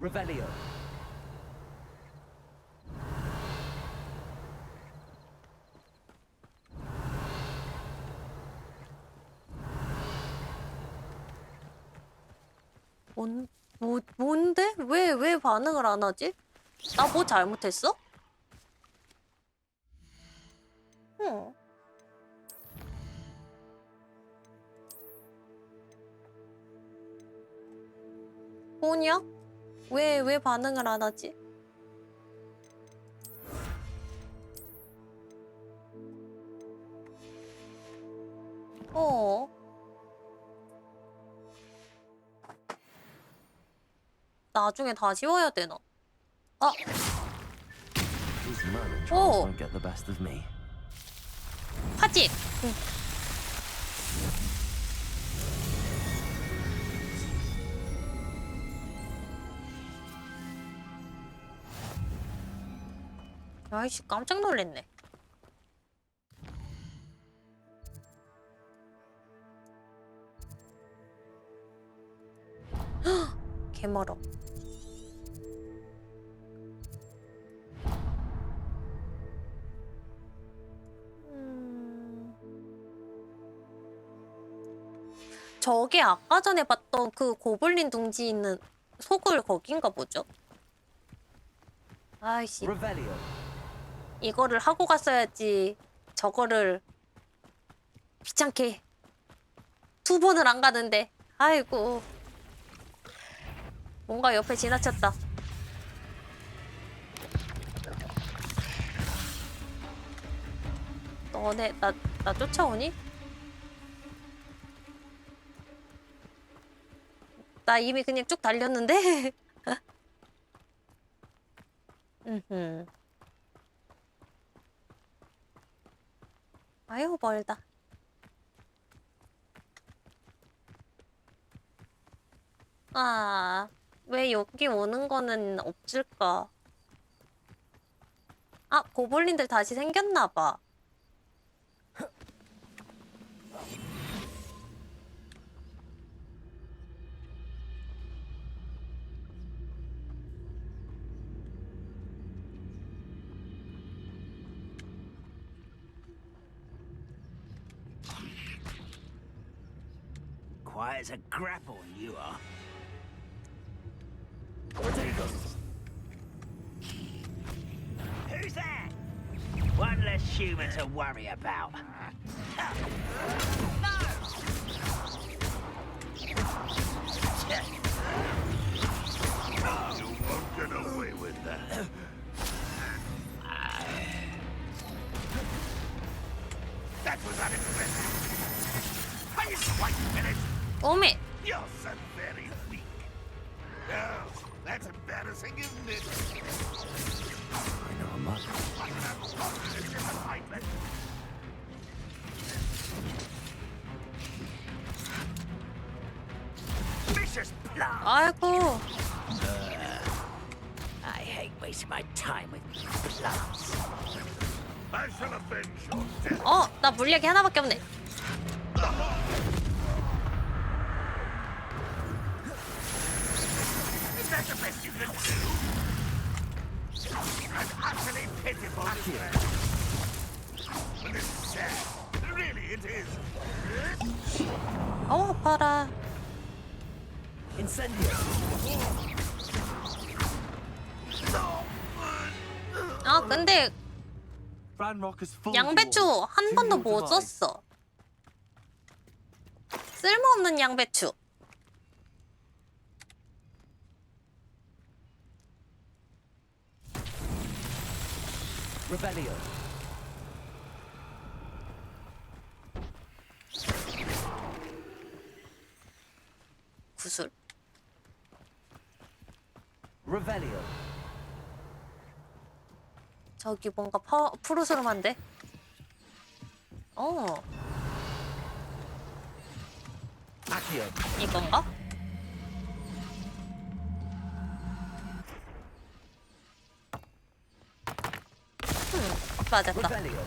Revelio. 뭔데? 왜 반응을 안 하지? 나 뭐 잘못했어? 응. 뭐냐? 왜 반응을 안 하지? 나중에 다시 와야 되나? 아! These Merlin trials Oh. won't get the best of me. 파직! 응. 아이씨 깜짝 놀랐네. 개멀어. 저게 아까 전에 봤던 그 고블린 둥지 있는 소굴 거긴가 보죠? 아이씨. Revelio. 이거를 하고 갔어야지. 저거를 귀찮게 2번을 안 가는데. 아이고. 뭔가 옆에 지나쳤다. 너네 나 쫓아오니? 나 이미 그냥 쭉 달렸는데. 아유 멀다. 아, 왜 여기 오는 거는 없을까? 아, 고블린들 다시 생겼나봐. Quiet as a grapple, you are. Who's that? One less human to worry about. You won't get away with that. That was unimpressive. Are you quite finished? 오메. You're so very weak. Oh, that's embarrassing, isn't it? I know much. Vicious blast. 아이고. I hate wasting my time with blasts. I shall avenge your death. 나 물약이 하나밖에 없네. Is that the best you can do? I'm utterly pitiful. But this is sad. Really, it is. 아파라. Incendio. 아, 근데 Ranrock is full. 양배추 한 번도 못 썼어. 쓸모없는 양배추. Rebellion. 구슬. Rebellion. 저기 뭔가 푸르스름한데? Accio. 이건가? 맞았다. Rebellion.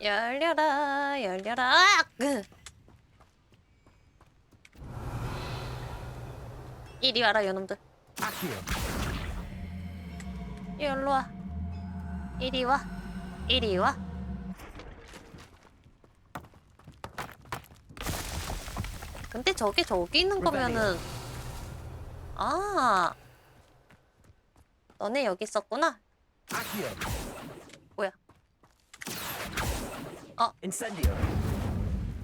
열려라, 열려라. 이리 와라, 요놈들. Accio. 일로 와. 이리 와. 이리 와. 근데 저게 저기 있는 거면은 아, 너네 여기 있었구나. Accio. 뭐야? Incendio.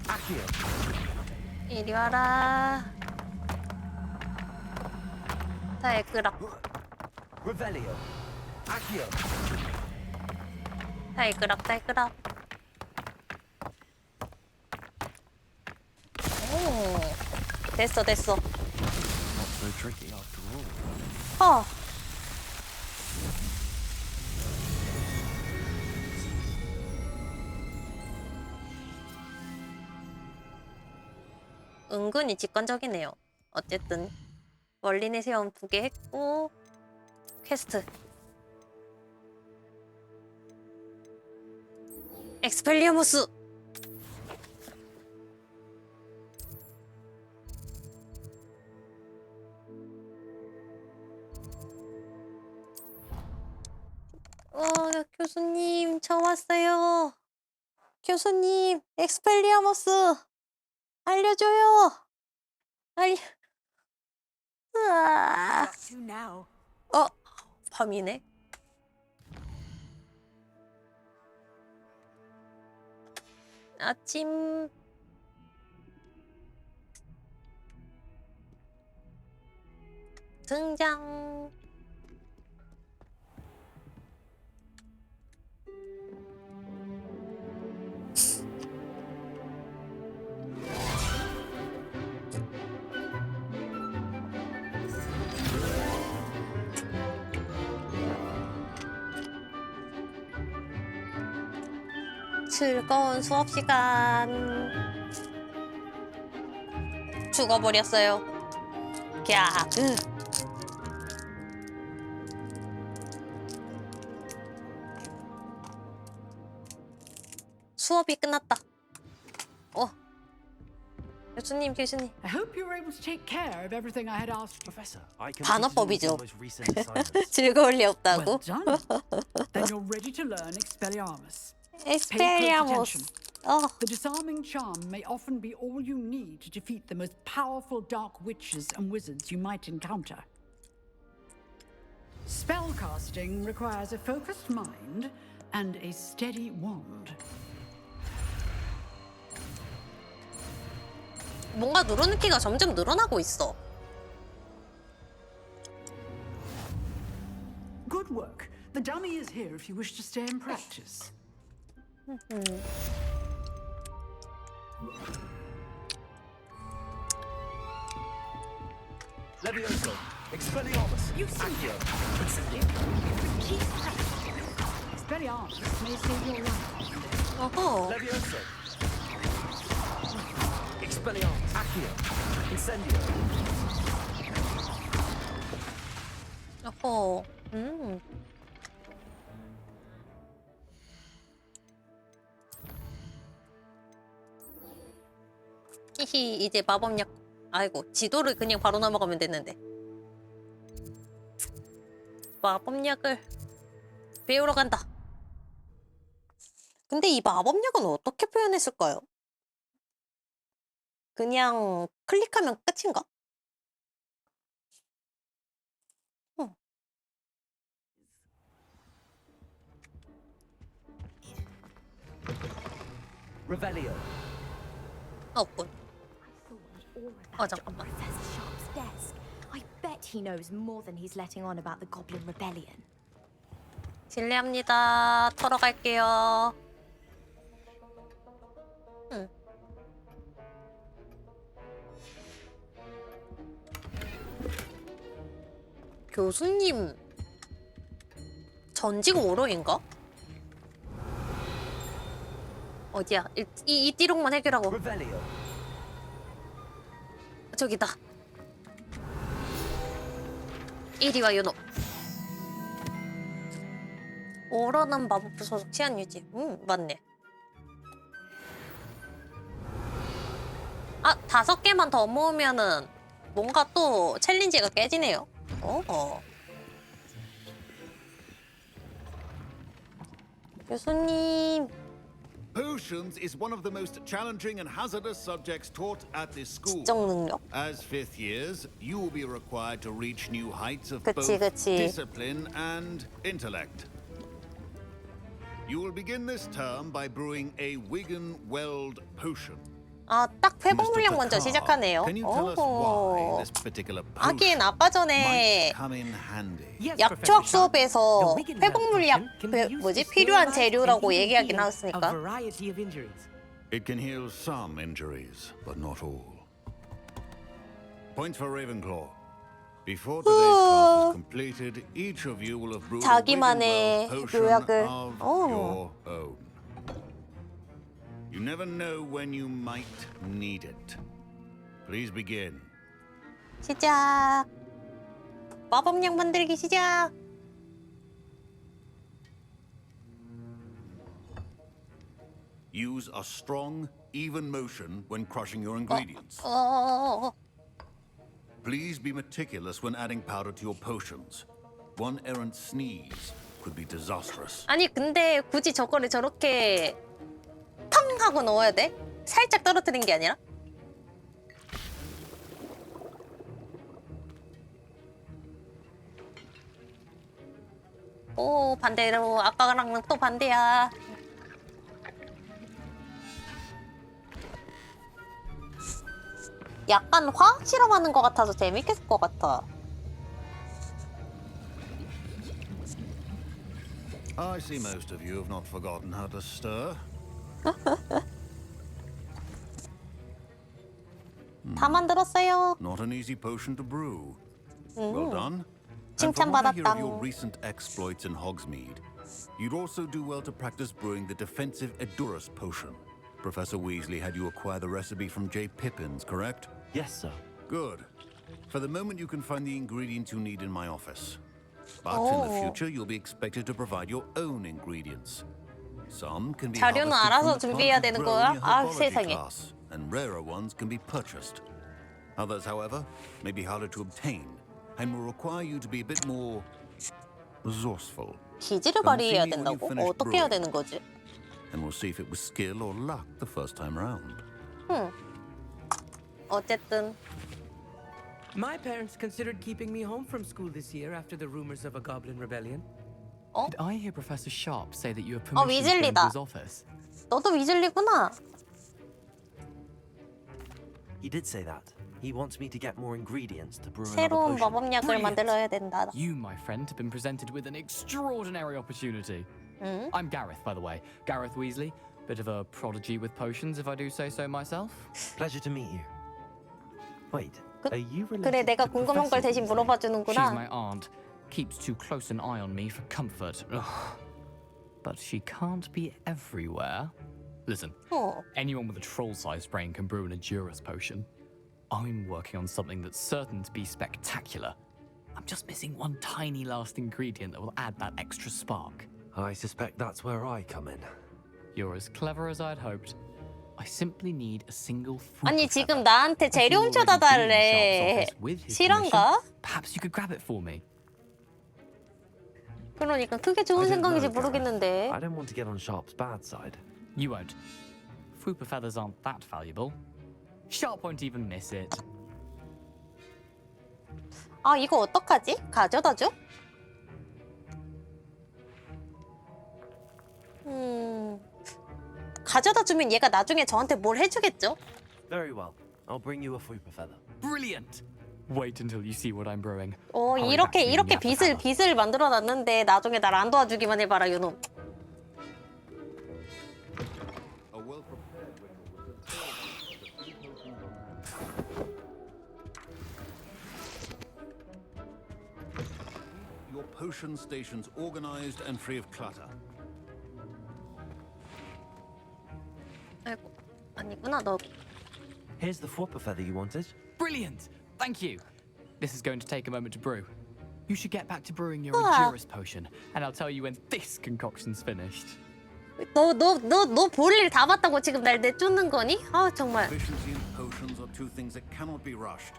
Accio. 이리 와라. 달끄락. Rebellion. Accio. 달끄락 달끄락. 오, 됐어 됐어. Not so tricky after all. 은근히 직관적이네요. 어쨌든 원린의 세움 2개 했고 퀘스트 엑스펠리아무스. 교수님 저 왔어요. 교수님 엑스펠리아무스 알려줘요. 으아. 밤이네. 아침. 등장. 즐거운 수업 시간. 죽어버렸어요. 야, 수업이 끝났다. 교수님, 교수님. I hope you were able to take care of everything I had asked. Professor, I can 반어법이죠. most recent assignments. 즐거울 리 없다고. Well done. Then you're ready to learn Expelliarmus. Expelliarmus. The disarming charm may often be all you need to defeat the most powerful dark witches and wizards you might encounter. Spellcasting requires a focused mind and a steady wand. 뭔가 누르는 키가 점점 늘어나고 있어. Good work. The dummy is here if you wish to stay and practice. Levioso, Expelliarmus, Accio, Incendio. Expelliarmus may save your life. Levioso, Expelliarmus, Accio, Incendio. 히히, 이제 마법약. 아이고, 지도를 그냥 바로 넘어가면 됐는데. 마법약을 배우러 간다. 근데 이 마법약은 어떻게 표현했을까요? 그냥 클릭하면 끝인가? Revelio. 없군. 잠깐만. Professor Sharp's desk. I bet he knows more than he's letting on about the Goblin Rebellion. 실례합니다. 털어갈게요. 교수님 전직 오로인가? 어디야? 이 띠롱만 해결하고. 저기다. 이리 와, 요노. 오로는 마법부 소속 치안 유지. 맞네. 아, 5개만 더 모으면은 뭔가 또 챌린지가 깨지네요. 교수님. Potions is one of the most challenging and hazardous subjects taught at this school. 지적 능력. As fifth years, you will be required to reach new heights of 그치, both 그치. discipline and intellect. You will begin this term by brewing a Wigan Weld potion. 아, 딱 회복 물량 먼저 시작하네요. Can you tell us why this particular potion 하긴 아까 전에 might come in handy? 약초학 수업에서 회복 물량 필요한 재료라고 얘기하긴 하셨으니까. It can heal some injuries, but not all. Points for Ravenclaw. Before today's class is completed, each of you will have brewed a 자기만의 Wigan Weld potion 요약을. of your own. You never know when you might need it. Please begin. 시작. 마법약 만들기 시작. Use a strong, even motion when crushing your ingredients. Please be meticulous when adding powder to your potions. One errant sneeze could be disastrous. 아니 근데 굳이 저거를 저렇게 팡 하고 넣어야 돼? 살짝 떨어뜨린 게 아니라? 오, 반대로 아까랑 또 반대야. 약간 화학 실험하는 것 같아서 재밌겠을 것 같아. I see most of you have not forgotten how to stir. 다 만들었어요. Not an easy potion to brew. Well done. And from what I hear of 칭찬받았당. your recent exploits in Hogsmeade, You'd also do well to practice brewing the defensive Edurus potion. Professor Weasley had you acquire the recipe from J. Pippins, correct? Yes, sir. Good. For the moment, you can find the ingredients you need in my office. But in the future, you'll be expected to provide your own ingredients. Some can be 자료는 harvested 알아서 from the 준비해야 plant you 되는 grow 거야? in your 아, herbology 세상에. class, and rarer ones can be purchased. Others, however, may be harder to obtain, and will require you to be a bit more resourceful. 기지를 발휘해야 된다고? 어떻게 해야 되는 거지? And we'll see if it was skill or luck the first time round. 어쨌든 My parents considered keeping me home from school this year after the rumors of a goblin rebellion. Did I hear Professor Sharp say that you have permission to go 위즐리다. into his office? 너도 위즐리구나. He did say that. He wants me to get more ingredients to brew another 새로운 potion. 마법약을 만들어야 된다. You, my friend, have been presented with an extraordinary opportunity. I'm Gareth, by the way. Gareth Weasley. Bit of a prodigy with potions, if I do say so myself. Pleasure to meet you. Wait, are you 그래, related 내가 to 궁금한 걸 Professor 대신 Weasley? 물어봐 She's 주는구나. my aunt. Keeps too close an eye on me for comfort. Ugh. But she can't be everywhere. Listen, anyone with a troll-sized brain can brew an Edurus potion. I'm working on something that's certain to be spectacular. I'm just missing one tiny last ingredient that will add that extra spark. I suspect that's where I come in. You're as clever as I'd hoped. I simply need a single 아니 지금 나한테 재료 훔쳐다 달래. 실화인가? Perhaps you could grab it for me. 그러니까 그게 좋은 생각인지 모르겠는데. I don't want to get on Sharp's bad side. You won't. Fwooper feathers aren't that valuable. Sharp won't even miss it. 아 이거 어떡하지? 가져다 줘? 가져다 주면 얘가 나중에 저한테 뭘 해주겠죠? Very well. I'll bring you a Fwooper feather. Brilliant. Wait until you see what I'm brewing. 이렇게 빚을 만들어 놨는데 나중에 날 안 도와주기만 해봐라 요놈. Your potion stations organized and free of clutter. 아이고 아니구나 너. Here's the Fwooper feather you wanted. Brilliant. Thank you. This is going to take a moment to brew. You should get back to brewing your 우와. Edurus potion, and I'll tell you when this concoction's finished. 너 볼일 다 봤다고 지금 날 내쫓는 거니? 아 정말. Efficiency and potions are two things that cannot be rushed.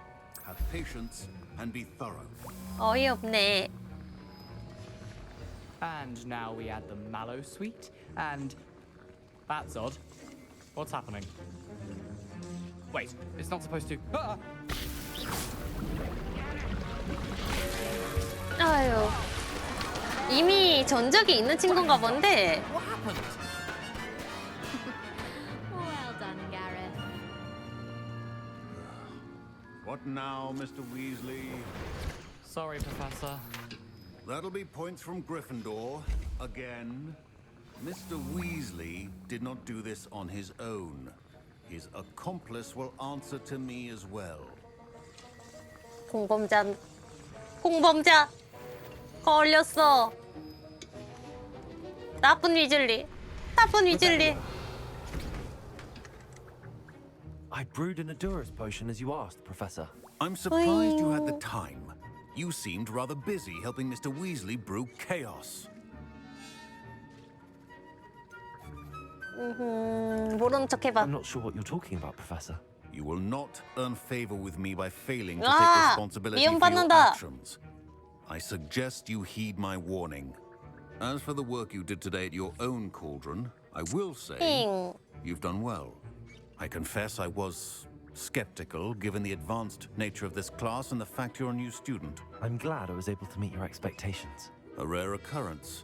Have patience and be thorough. 어이없네. And now we add the mallow sweet, and that's odd. What's happening? Wait, it's not supposed to. Ah! 아유. 이미 전적이 있는 친구인가 본데. What happened? Well done, Gareth. What now, Mr. Weasley? Sorry, Professor. That'll be points from Gryffindor again. Mr. Weasley did not do this on his own. His accomplice will answer to me as well. 공범자 걸렸어. 나쁜 위즐리. I brewed an Edurus potion as you asked, Professor. I'm surprised you had the time. You seemed rather busy helping Mr. Weasley brew chaos. 모르는 척 해봐. I'm not sure what you're talking about, Professor. You will not earn favor with me by failing to 아, take responsibility for your 미움받는다. actions. I suggest you heed my warning. As for the work you did today at your own cauldron, I will say you've done well. I confess I was skeptical given the advanced nature of this class and the fact you're a new student. I'm glad I was able to meet your expectations. A rare occurrence.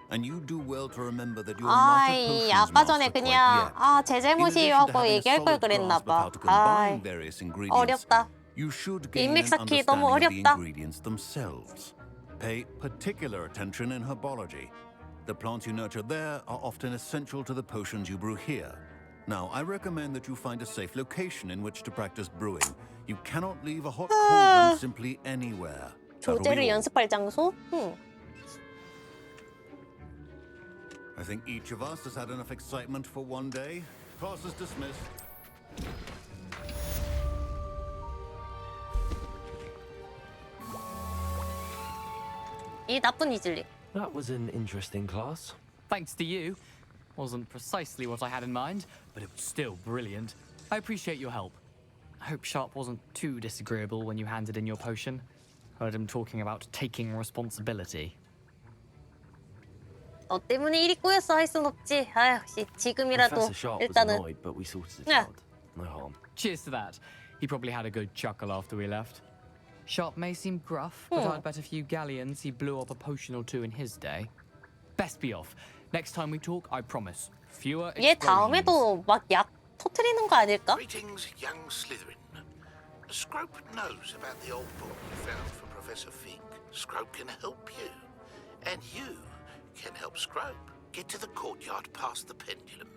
And you do well to remember that you're not a 아이 potions 아까 전에 master quite 그냥 yet. 제 잘못이에요 하고 얘기할 걸 그랬나 봐. 아 어렵다. You should gain 인맥 an 쌓기 너무 understanding of the 어렵다. ingredients themselves. Pay particular attention in herbology. The plants you nurture there are often essential to the potions you brew here. Now, I recommend that you find a safe location in which to practice brewing. You cannot leave a hot cauldron simply anywhere. That'll be 조제를 all. 연습할 장소? I think each of us has had enough excitement for one day. Class is dismissed. 이 나쁜 이즐리. That was an interesting class. Thanks to you. Wasn't precisely what I had in mind, but it was still brilliant. I appreciate your help. I hope Sharp wasn't too disagreeable when you handed in your potion. Heard him talking about taking responsibility. 너 때문에 일이 꼬였어 할 순 없지. 아 역시 지금이라도 Professor Sharp was 일단은 annoyed, but we sorted it Yeah. out. No harm. Cheers to that. He probably had a good chuckle after we left. Sharp may seem gruff, but I'd bet a few galleons he blew up a potion or two in his day. Best be off. Next time we talk, I promise. Fewer 얘 explosions. 다음에도 막 약 터트리는 거 아닐까? Greetings, young Slytherin. Scrope knows about the old book you found for Professor Fig. Scrope can help you. And you can help Scrope get to the courtyard past the pendulum.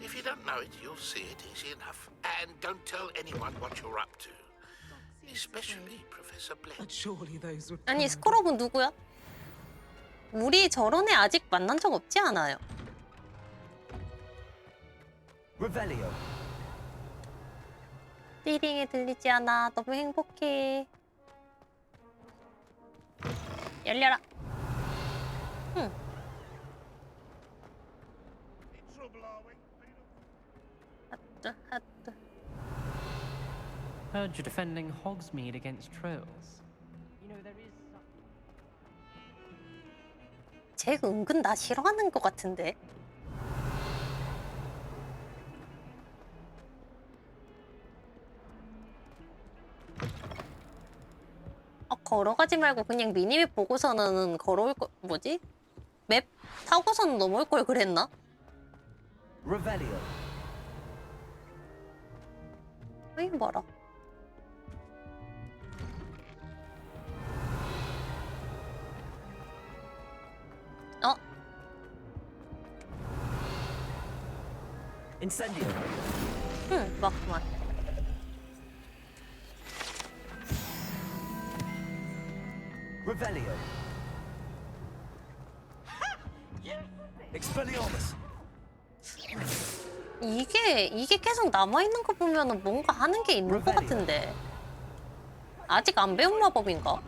If you don't know it, you'll see it easy enough. And don't tell anyone what you're up to. Especially Professor Blair. But surely those would. 아니 스크럽은 누구야? 우리 저런 애 아직 만난 적 없지 않아요? Revelio. 띠링이 들리지 않아. 너무 행복해. 열려라. 핫뚜. Heard you're defending Hogsmeade against trolls. You know, there is 쟤 은근 나 싫어하는 것 같은데. 걸어가지 말고 그냥 미니맵 보고서는 걸어올 거 뭐지? 맵 타고서는 넘어올 걸 그랬나? Revelio. 이거 봐라. Incendio. 맞구만. Revelio. Expelliarmus. 이게 계속 남아있는 거 보면은 뭔가 하는 게 있는 것 같은데. 아직 안 배운 마법인가?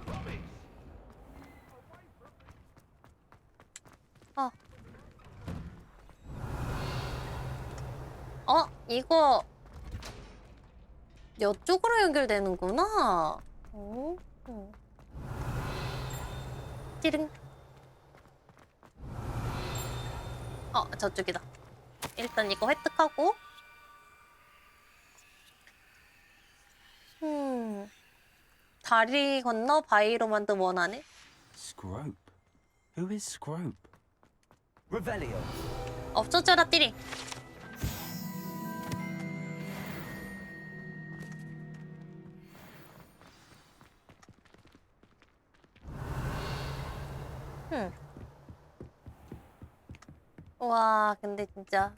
이거 이쪽으로 연결되는구나. 찌릉. 저쪽이다. 일단 이거 획득하고. 다리 건너 바위로 만든 원하네. Scrope. Who is Scrope? Revelio. 없어져라 띠링. 와, 근데 진짜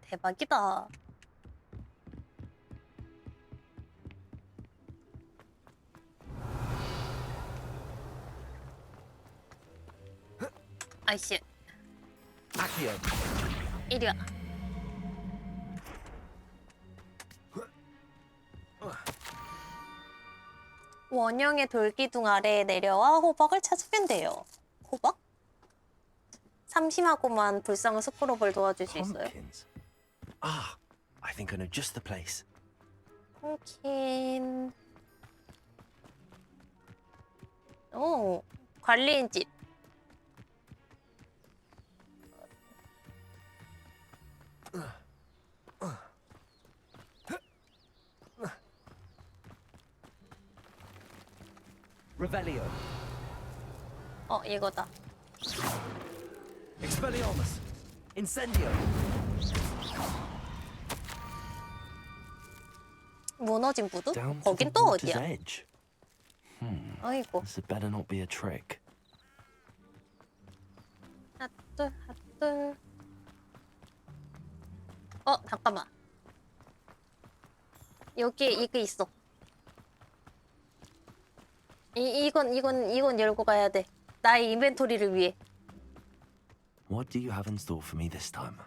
대박이다. 아이씨. Accio. 이리와. 원형의 돌기둥 아래에 내려와 호박을 찾으면 돼요. 호박? 삼심하고만 불쌍한 스크롭을 도와줄 수 있어요. Pumpkins. Ah, I think I know just the place. 펌킨. 오, 관리인 집. Revelio. 이거다. Expelliarmus. Incendio. 무너진 부두? Down to 거긴 the 또 water's 어디야? edge. 아이고. This had better not be a trick. 핫둘 핫둘. 잠깐만. 여기에 이게 있어. 이건 열고 가야 돼. 나의 인벤토리를 위해. What do you have in store for me this time?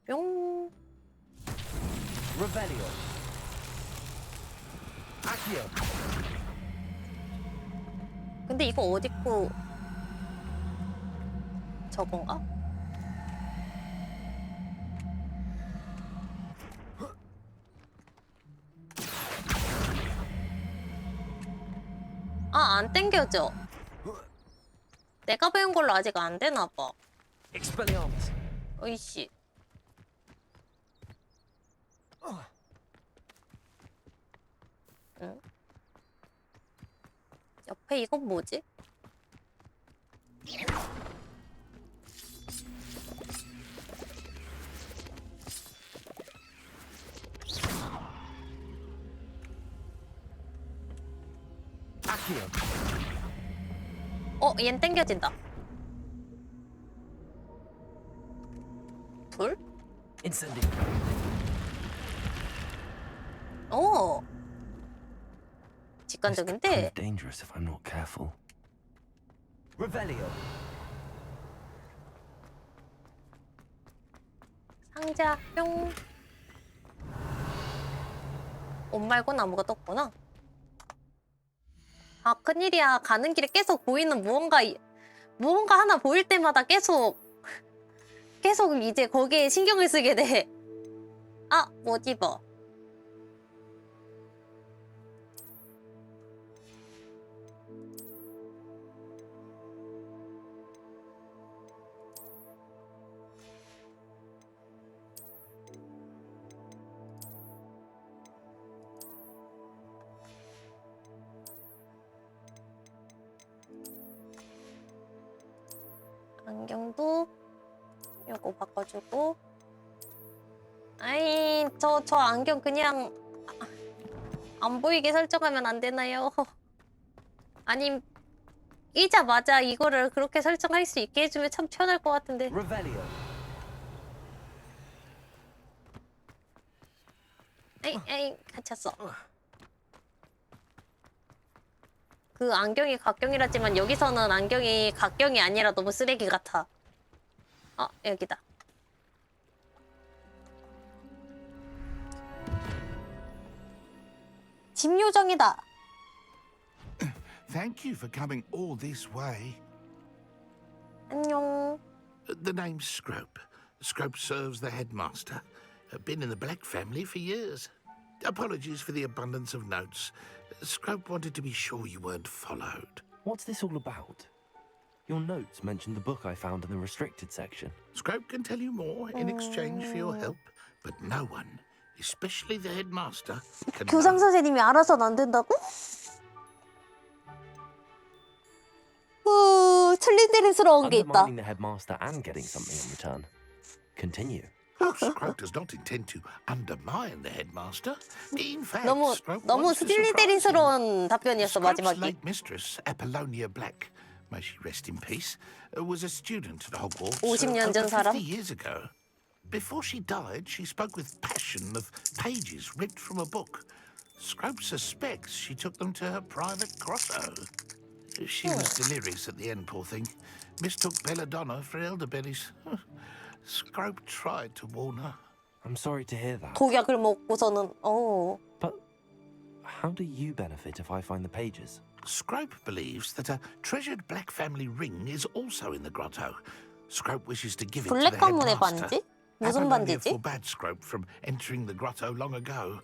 뿅. Revelio. Accio. 근데 이거 어디 거 저건가? 아, 안 땡겨져. 내가 배운 걸로 아직 안 되나 봐. Expelliarmus. 어이씨. 응? 옆에 이건 뭐지? Accio. 얜 땡겨진다. 불? Incendio. 오. This 직관적인데. could prove dangerous if I'm not careful. Revelio. 상자 뿅. 옷 말고는 아무것도 없구나. 아, 큰일이야. 가는 길에 계속 보이는 무언가 하나 보일 때마다 계속 이제 거기에 신경을 쓰게 돼. 아, 못 입어. 안경도 요거 바꿔주고. 아이, 저 안경 그냥 안 보이게 설정하면 안 되나요? 아님 끼자마자 이거를 그렇게 설정할 수 있게 해주면 참 편할 것 같은데. Revelio. 에이, 갇혔어. 그 안경이 각경이라지만 여기서는 안경이 각경이 아니라 너무 쓰레기 같아. 여기다. 집 요정이다. Thank you for coming all this way. 안녕. The name's Scrope. Scrope serves the headmaster. Been in the Black family for years. Apologies for the abundance of notes. Scrope wanted to be sure you weren't followed. What's this all about? Your notes mentioned the book I found in the restricted section. Scrope can tell you more in exchange for your help, but no one, especially the headmaster, can 교장 선생님이 알아서는 안 된다고? 슬리데린스러운 게 있다. Undermining the headmaster and getting something in return. Continue. Scrope does not intend to undermine the headmaster. In fact, 너무 wants to surprise 슬리데린스러운 답변이었어 Scrope's 마지막이. late mistress, Apollonia Black, may she rest in peace, was a student at Hogwarts 50년 전 over 사람? 50 years ago. Before she died, she spoke with passion of pages ripped from a book. Scrope suspects she took them to her private grotto. She was delirious at the end, poor thing. Mistook belladonna for elderberries. Scrope tried to warn her. I'm sorry to hear that. 독약을 먹고서는 But how do you benefit if I find the pages? Scrope believes that a treasured Black family ring is also in the grotto. Scrope wishes to give it to the 블랙 가문의 headmaster. 반지? 무슨 Apollonia 반지지? forbade Scrope from entering the grotto long ago.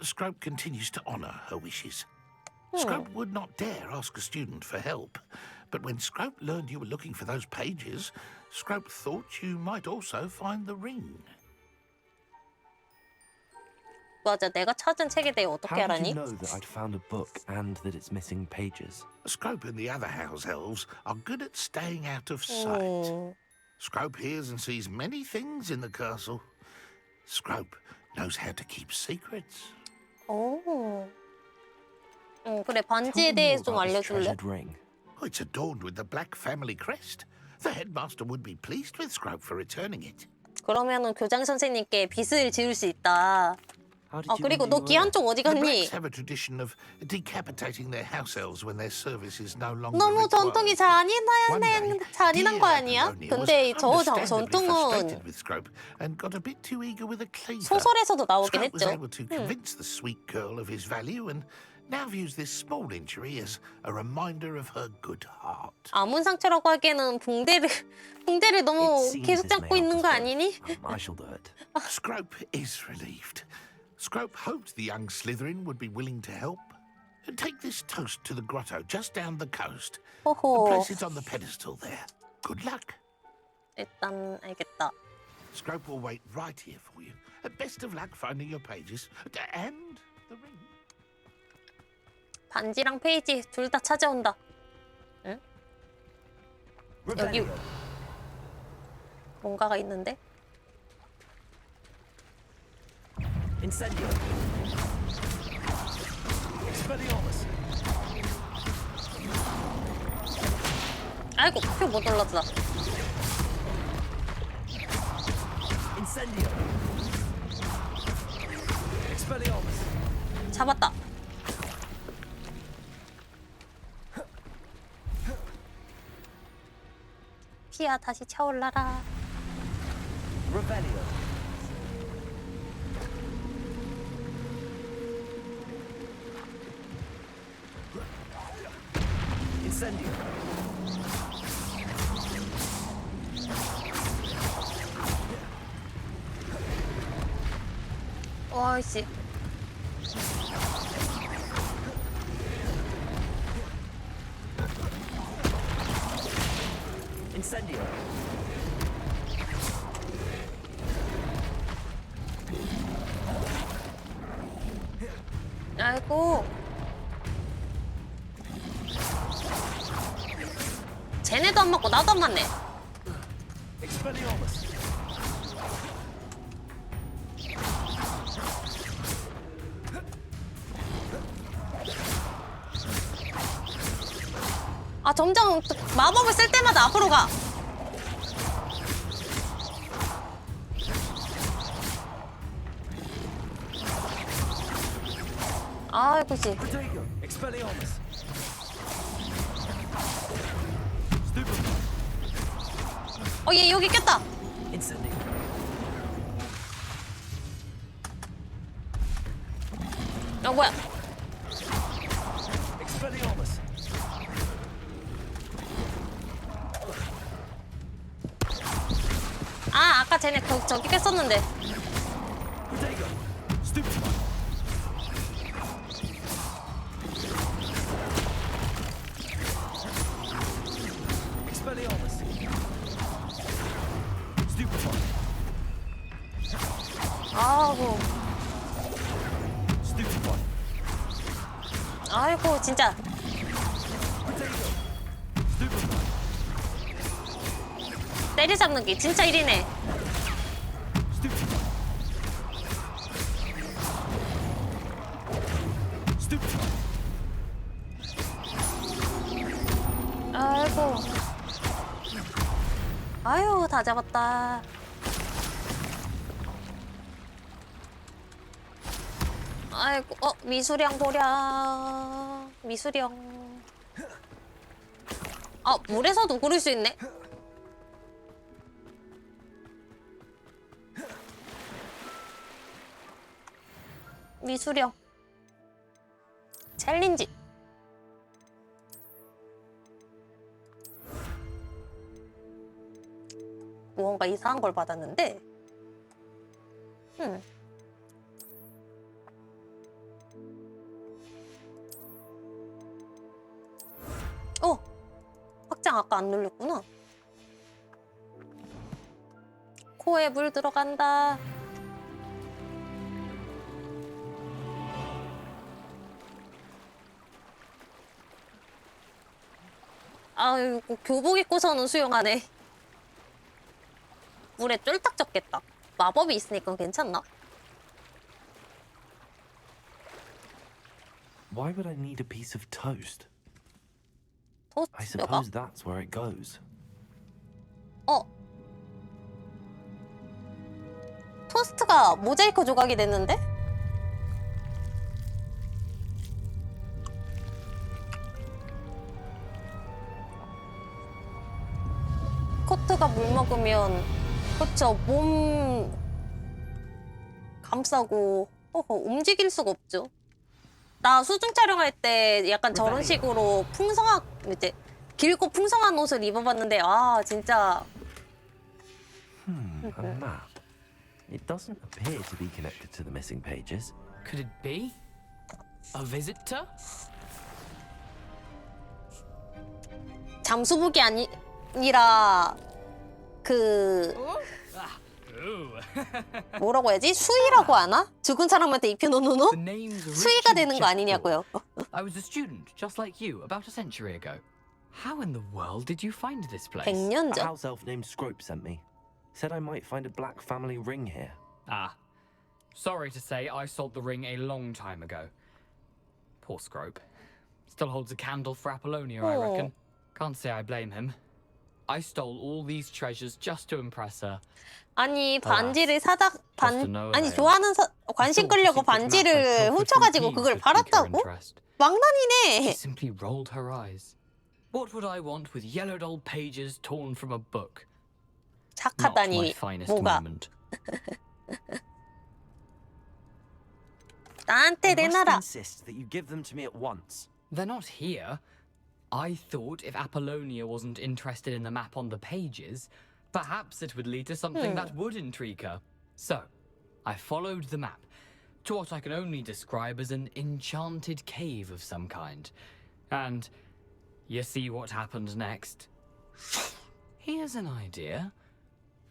Scrope continues to honor her wishes. Scrope would not dare ask a student for help, but when Scrope learned you were looking for those pages, Scrope thought you might also find the ring. 맞아, 내가 찾은 책에 대해 어떻게 How did 알았니? you know that I'd found a book and that it's missing pages? Scrope and the other house elves are good at staying out of sight. Scrope hears and sees many things in the castle. Scrope knows how to keep secrets. 그래, 반지에 대해 좀 알려줄래? Ring. It's adorned with the Black family crest. The headmaster would be pleased with Scrope for returning it. 그러면은 교장 선생님께 빚을 지을 수 있다. 아 그리고 너 기한쪽 어디 The 갔니? Blacks have a tradition of decapitating their house elves when their service is no longer 너무 전통이 required. 잔인한 거 아니야? 근데 저 Understandably 전통은 frustrated with Scrope and got a bit too eager with a cleaver. 소설에서도 나오긴 Scrope was 했죠. able to convince the sweet girl of his value and now views this small injury as a reminder of her good heart. 아문 상처라고 하기에는 붕대를 너무 계속 잡고 있는 거 아니니? I shall do it. Scrope is relieved. Scrope hoped the young Slytherin would be willing to help. Take this toast to the grotto just down the coast and place it on the pedestal there. Good luck. 일단 알겠다. Scrope will wait right here for you. Best of luck finding your pages and the ring. 반지랑 페이지 둘 다 찾아온다. 응? 여기 뭔가가 있는데? Incendio. Expelliarmus. 아이고 표 못 올랐다. Incendio. Expelliarmus. 잡았다. 피야 다시 차올라라. Revelio. Incendio. 어이씨. Incendio. 아이고. 쟤네도 안 맞고 나도 안 맞네. Expelliarmus. 아 점점 마법을 쓸 때마다 앞으로 가. 아이고 씨. Protego. Expelliarmus. 얘 여기 꼈다. Incendio. 뭐야? Expelliarmus. 아까 쟤네 저기 꼈었는데. Protego. Stupefy. Expelliarmus. Stupefy. 아이고. Stupefy. 아이고 진짜. 때리잡는 게 진짜 일이네. 아이고. 아유 다 잡았다. 아이고 미수령 보랴. 미수령. 물에서도 구를 수 있네. 미수령. 챌린지. 무언가 이상한 걸 받았는데. 확장 아까 안 눌렀구나. 코에 물 들어간다. 아이고 교복 입고서는 수영하네. 물에 쫄딱 젖겠다. 마법이 있으니까 괜찮나? Why would I need a piece of toast? I 토스트가? suppose that's where it goes. 토스트가 모자이크 조각이 됐는데? 코트가 물 먹으면 그쵸 몸 감싸고 움직일 수가 없죠. 나 수중 촬영할 때 약간 저런 식으로 풍성한 이제 길고 풍성한 옷을 입어봤는데 아 진짜 A map. It doesn't appear to be connected to the missing pages. Could it be? A visitor? 잠수복이 아니라 그 뭐라고 해야지? 수의라고 하나? 죽은 사람한테 입혀놓는 옷? 수의가 되는 거 아니냐고요. I was a student, just like you, about a century ago. How in the world did you find this place? 100년 A 전. house elf named Scrope sent me. Said I might find a black family ring here. Ah. Sorry to say, I sold the ring a long time ago. Poor Scrope. Still holds a candle for Apollonia, I reckon. Can't say I blame him. I stole all these treasures just to impress her. 아니 반지를 아니 좋아하는 관심 끌려고 반지를 훔쳐가지고 그걸 팔았다고? 망나니네. She simply rolled her eyes. What would I want with yellowed old pages torn from a book? 착하다니 뭐가? 나한테 내놔라. Insist that you give them to me at once. They're not here. I thought if Apollonia wasn't interested in the map on the pages, perhaps it would lead to something that would intrigue her. So, I followed the map to what I can only describe as an enchanted cave of some kind. And you see what happened next? Here's an idea.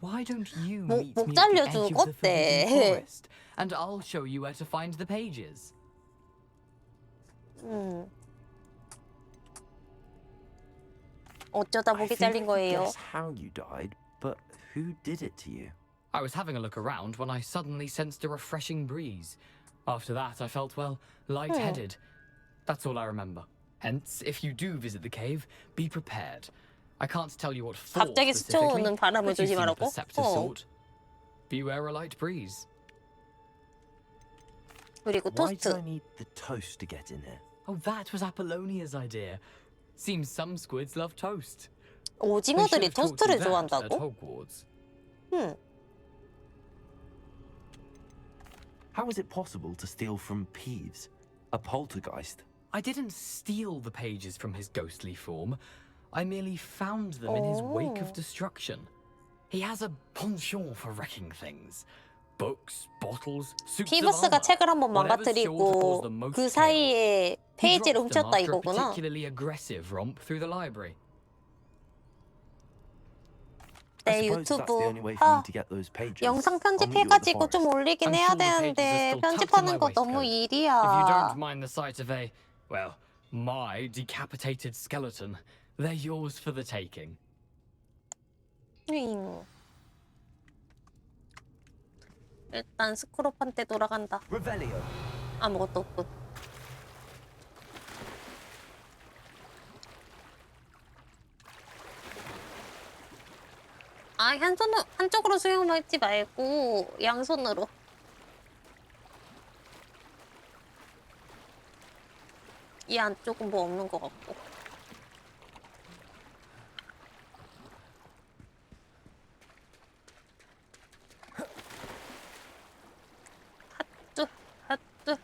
Why don't you meet me at the edge of the Forbidden Forest, and I'll show you where to find the pages. 어쩌다 목이 잘린 거예요. Guess how you died, but who did it to you? I was having a look around when I suddenly sensed a refreshing breeze. After that, I felt, well, lightheaded. That's all I remember. Hence, if you do visit the cave, be prepared. I can't tell you what for 갑자기 specifically, 스쳐오는 바람을 but you seem a 조심하라고? perceptive sort. Beware a light breeze. 그리고 Why 토스트. did I need the toast to get in here? Oh, that was Apollonia's idea. Seems some squids love toast. 오징어들이 토스트를 At 좋아한다고? Hogwarts. How is it possible to steal from Peeves, a poltergeist? I didn't steal the pages from his ghostly form. I merely found them in his wake of destruction. He has a penchant for wrecking things. Books, bottles, suits of 피브스가 armor. 책을 한번 Whatever's sure to cause 망가뜨리고 the most 그 chaos. 사이에 He 페이지를 dropped them 훔쳤다 after a 이거구나. particularly aggressive romp through the library. 내 I suppose that's the 유튜브 only way for me to get those pages. 영상 I'll meet you at the 편집해가지고 좀 forest. 올리긴 I'm 해야 sure the pages are 되는데 still tucked in 편집하는 my 거 너무 waistcoat. If you 일이야. don't mind the sight of a, well, my decapitated skeleton, they're yours for the taking. 일단 스크롭한테 돌아간다. Revelio. 아무것도 없군. 아, 한쪽으로 수영하지 말고 양손으로. 이 안쪽은 뭐 없는 것 같고. 핫뚜, 핫뚜.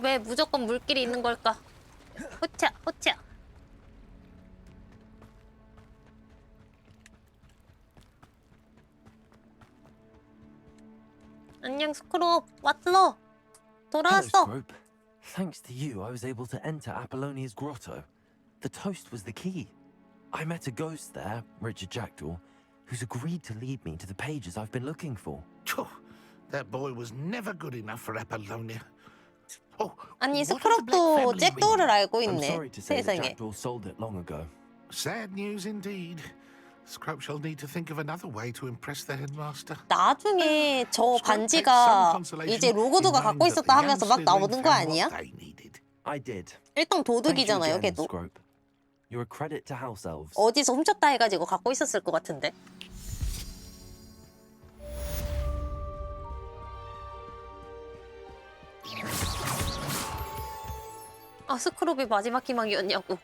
왜 무조건 물길이 있는 걸까? 호차, 호차. 안녕 스크롭, 왔어. Hello, 돌아왔어. Scrope. Thanks to you, I was able to enter Apollonia's grotto. The toast was the key. I met a ghost there, Richard Jackdaw, who's agreed to lead me to the pages I've been looking for. That boy was never good enough for Apollonia. Oh, 아니 what of the Black 스크롭도 family 잭도어를 ring? 알고 I'm 있네. sorry to say that 세상에. Jackdaw sold it long ago. Sad news indeed. Scrope shall need to think of another way to impress the headmaster. 나중에 저 반지가 이제 로고도가 갖고 있었다 하면서 막 나오는 거 아니야? I did. 일단 도둑이잖아요, Thank you again, 걔도. Scrope. You're a credit to House Elves. 어디서 훔쳤다 해가지고 갖고 있었을 것 같은데. 아, 스크롭이 마지막 희망이었냐고.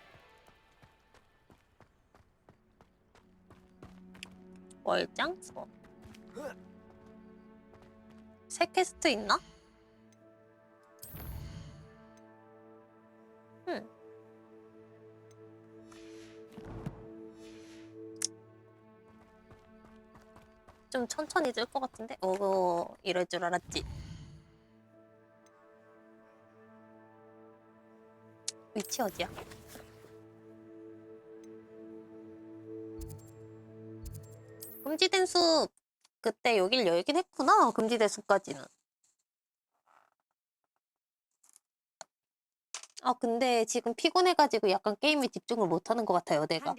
월장 수업. 새 퀘스트 있나? 좀 천천히 뜰 것 같은데? 이럴 줄 알았지. 위치 어디야? 금지된 숲! 그때 여길 열긴 했구나, 금지된 숲까지는. 아, 근데 지금 피곤해가지고 약간 게임에 집중을 못하는 것 같아요, 내가.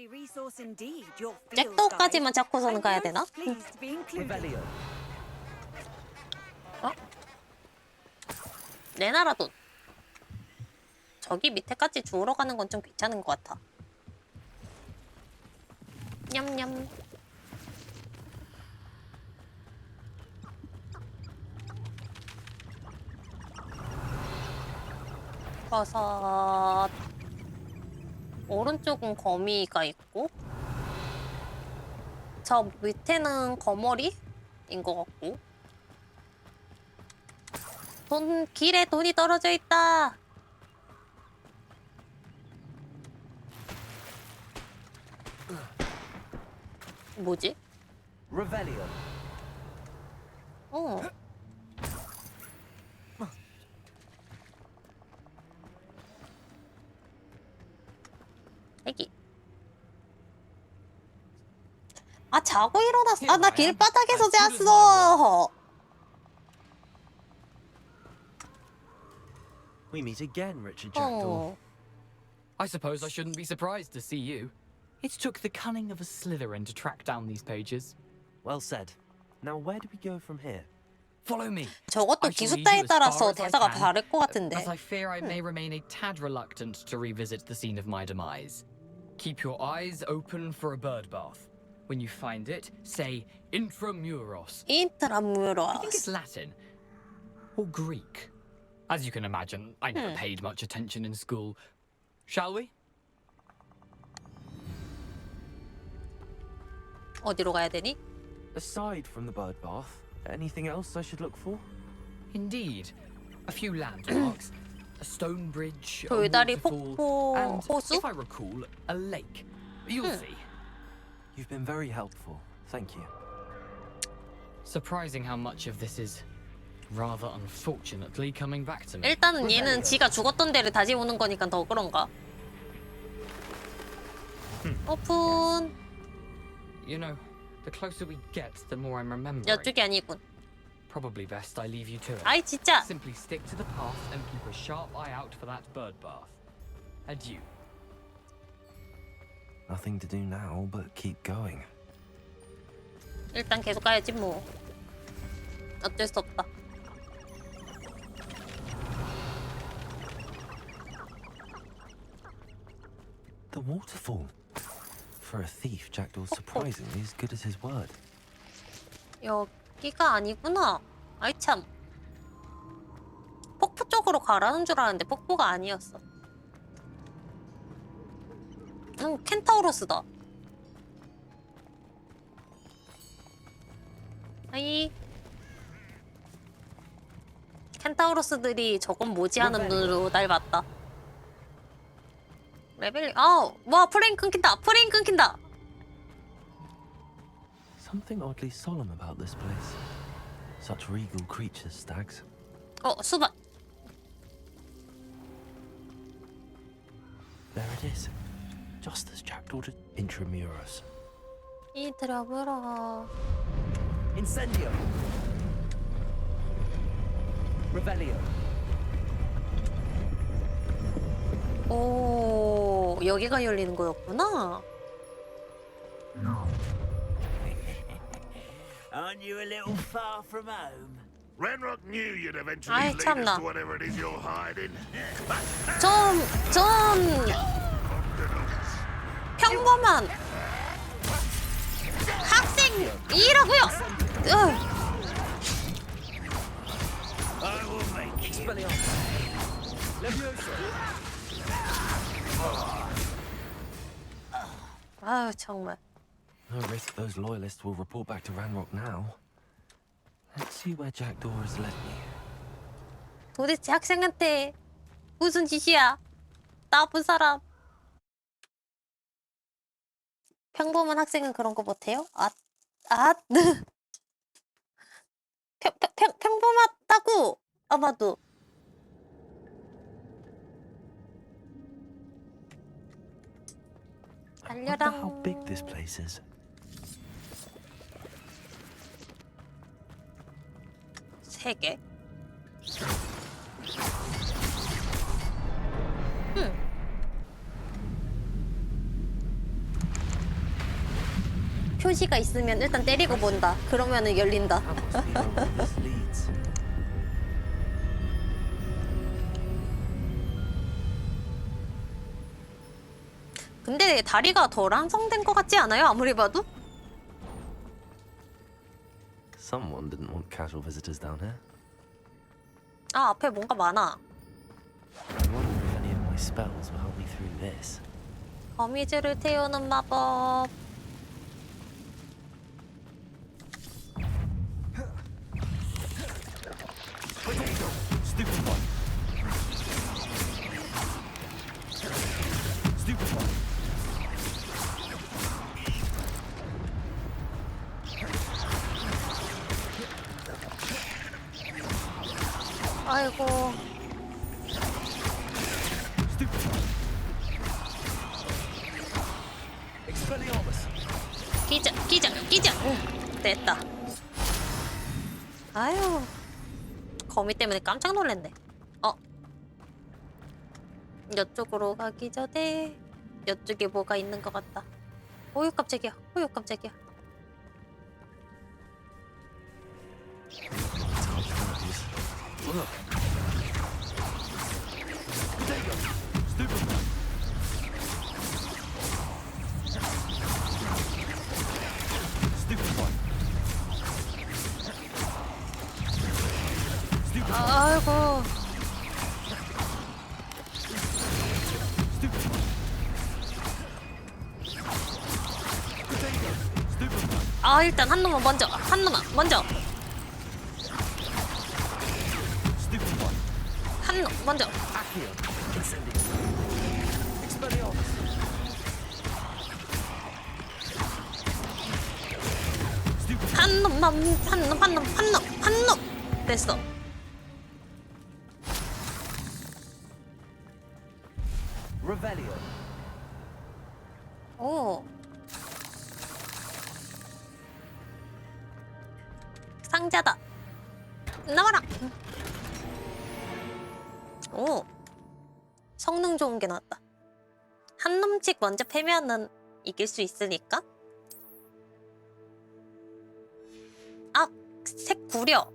잭도까지만 잡고서는 가야 되나? 어? 내 나라 돈. 저기 밑에까지 주우러 가는 건 좀 괜찮은 것 같아. 냠냠. 버섯. 오른쪽은 거미가 있고 저 밑에는 거머리인 것 같고 길에 돈이 떨어져 있다. 뭐지? Revelio. 애기. 아, 자고 일어났어. 아, 나 길바닥에서 잤어. We meet again, Richard Jackdaw. I suppose I shouldn't be surprised to see you. It took the cunning of a Slytherin to track down these pages. Well said. Now where do we go from here? Follow me. 저것도 기숙사에 따라서 대사가 다를 것 같은데. As I fear I may remain a tad reluctant to revisit the scene of my demise. Keep your eyes open for a bird bath. When you find it, say Intramuros. Intramuros. I think it's Latin or Greek. As you can imagine, I never paid much attention in school. Shall we? 어디로 가야 되니? Aside from the bird bath, anything else I should look for? Indeed. A few landmarks, a stone bridge, a 돌다리 waterfall, 폭포 and, 호수? if I recall, a lake. You'll see. You've been very helpful. Thank you. Surprising how much of this is rather unfortunately coming back to me. 일단은 얘는 지가 죽었던 데를 다시 오는 거니까 더 그런가? 오픈. You know, the closer we get, the more I'm remembering. 이쪽이 아니군. Probably best I leave you to it. 아이 진짜. Simply stick to the path and keep a sharp eye out for that bird bath. Adieu. Nothing to do now but keep going. 일단 계속 가야지 뭐. 어쩔 수 없다. The waterfall. For a thief, Jackdaw's surprisingly as good as his word. 여기가 아니구나. 아이 참. 폭포 쪽으로 가라는 줄 알았는데 폭포가 아니었어. 켄타우로스다. 아이. 켄타우로스들이 저건 뭐지 하는 눈으로 날 봤다. 레벨, 와, 프레임 끊긴다. 프레임 끊긴다. Something oddly solemn about this place. Such regal creatures, stags. 수박. There it is. Just as Jackdaw did. Intramuros. Intramuros. Incendio. Revelio. 오, 여기가 열리는 거였구나. Aren't you a little far from home? Renrock knew you'd eventually 아이, lead us 참나. to whatever it is you're hiding. 좀 평범한 학생이라고요. I will make you. 아유 정말. No risk those loyalists will report back to Ranrock now. Let's see where Jackdaw has led me. 도대체 학생한테 무슨 짓이야? 나쁜 사람. 평범한 학생은 그런 거 못해요? 평범하다고 아마도. I wonder how big this place is. 세 개. 표시가 있으면 일단 때리고 본다. 그러면은 열린다. 근데 다리가 덜 완성된 것 같지 않아요? 아무리 봐도? Someone didn't want casual visitors down here. 아, 앞에 뭔가 많아. I wonder if any of my spells will help me through this. 거미줄을 태우는 마법. Stupid one. Stupid one. 아이고. 끼자. 됐다. 아유. 거미 때문에 깜짝 놀랐네. 이쪽으로 가기 전에 이쪽에 뭐가 있는 것 같다. 어휴 깜짝이야. 아이고. 아 일단 한 놈만 먼저. 한 놈 먼저. 한 놈. 됐어. Revelio. 오. 상자다. 나와라. 오. 성능 좋은 게 나왔다. 한 놈씩 먼저 패면은 이길 수 있으니까. 아, 색 구려.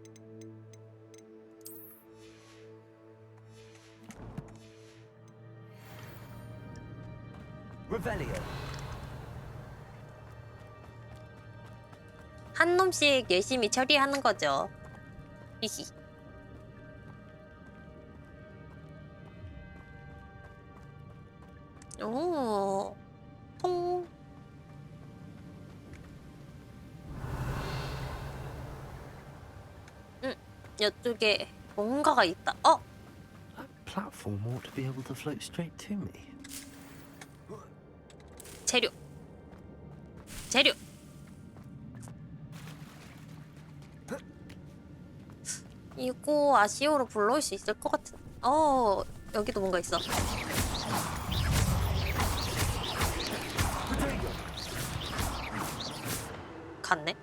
Revelio. 한 놈씩 열심히 처리하는 거죠. 히히. 오, 통. 이쪽에 뭔가가 있다. Platform ought to be able to float straight to me. 재료. 이거 아시오로 불러올 수 있을 것 같은. 여기도 뭔가 있어. 갔네.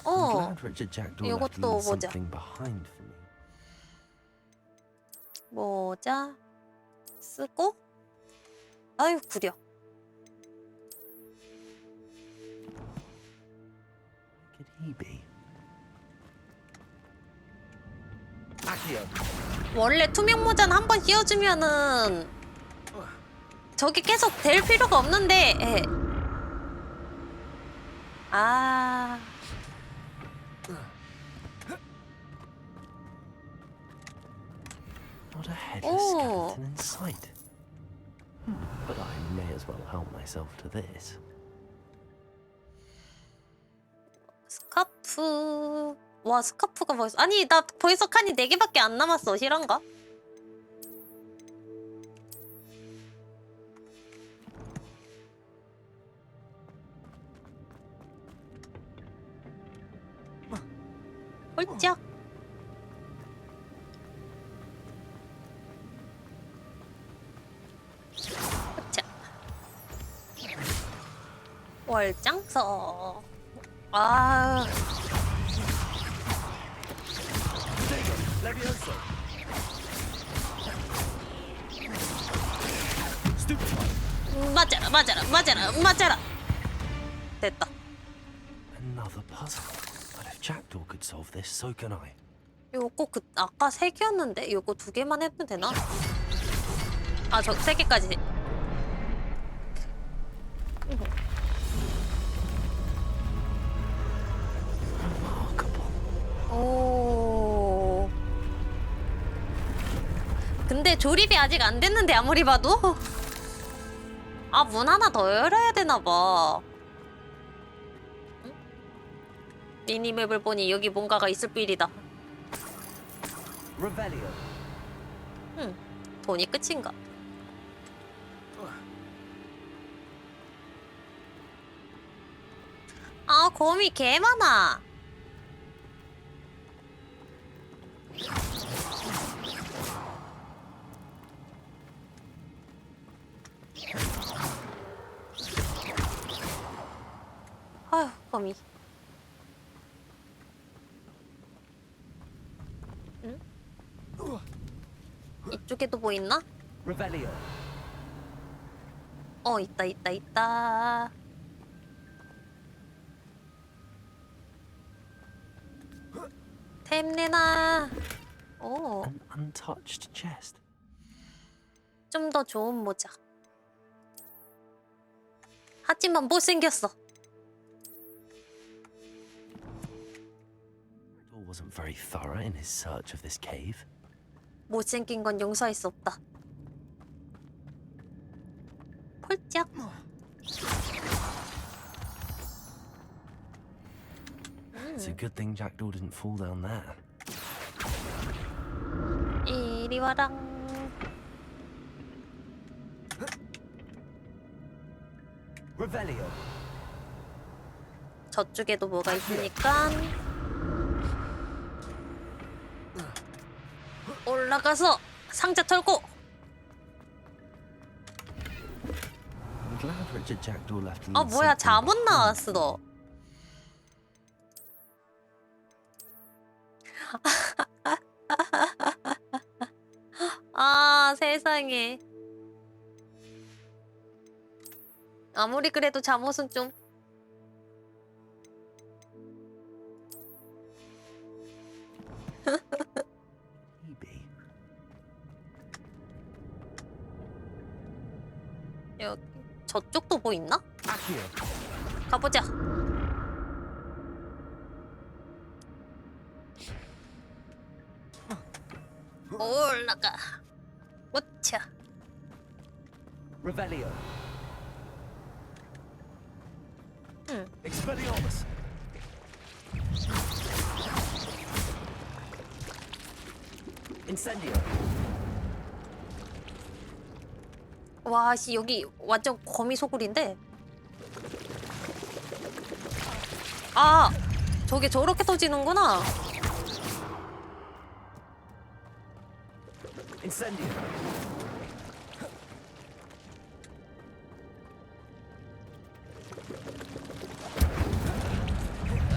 I'm glad Richard Jackdaw left 이것도 me 모자. something behind for me. 모자 쓰고. 아유 구려. Could he be? 원래 투명 모자는 한 번 씌워주면은 저게 계속 될 필요가 없는데. 아. Not a headless skeleton in sight. But I may as well help myself to this. 스카프. 와, 스카프가 벌써. 아니, 나 벌써 칸이 4개밖에 안 남았어. 실한가? 홀짝. 홀짝. 월장서. 아. 맞아라, 맞아라, 맞아라, 맞아라. 됐다. Another puzzle. But if Jackdaw could solve this, so can I. 요거 아까 3개였는데 요거 2개만 해도 되나? 아, 저 3개까지. 오. 근데 조립이 아직 안 됐는데 아무리 봐도. 아, 문 하나 더 열어야 되나 봐. 미니맵을 보니 여기 뭔가가 있을 필이다. 돈이 끝인가? 아, 거미 개 많아. 아휴, 거미. 응? 이쪽에도 뭐 있나? 있다, 있다, 있다. 템내나. 오. An untouched chest. 좀 더 좋은 모자. 하지만 못생겼어. Jackdaw wasn't very thorough in his search of this cave. 못생긴 건 용서할 수 없다. 폴짝. It's a good thing Jackdaw didn't fall down there. 이리 와랑. 저쪽에도 뭐가 있으니까 올라가서 상자 털고. I'm glad Richard Jackdaw left. 아, 뭐야, 잠옷 나왔어. 아, 세상에. 아무리 그래도 잠옷은 좀. 여기 저쪽도 뭐 있나? 가보자. 올라가. 오차. Revelio. 응. Expelliarmus. Incendio. 와, 씨, 여기 완전 거미 소굴인데. 아, 저게 저렇게 터지는구나. Incendio.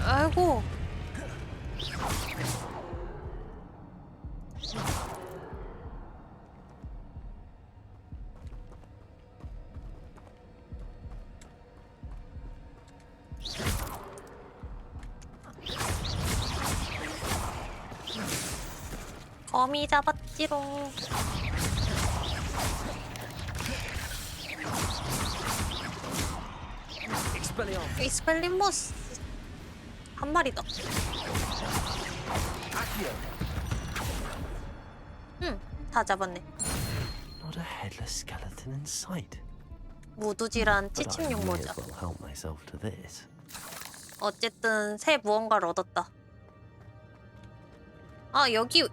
아이고. 거미 잡았지롱. 익스펠리모스 한 마리 더. 응. 다 잡았네. Not a headless skeleton in sight. 무두질한 But I 찌침용 may 모자. as well help myself to this. 어쨌든 새 무언가를 얻었다. 아 여기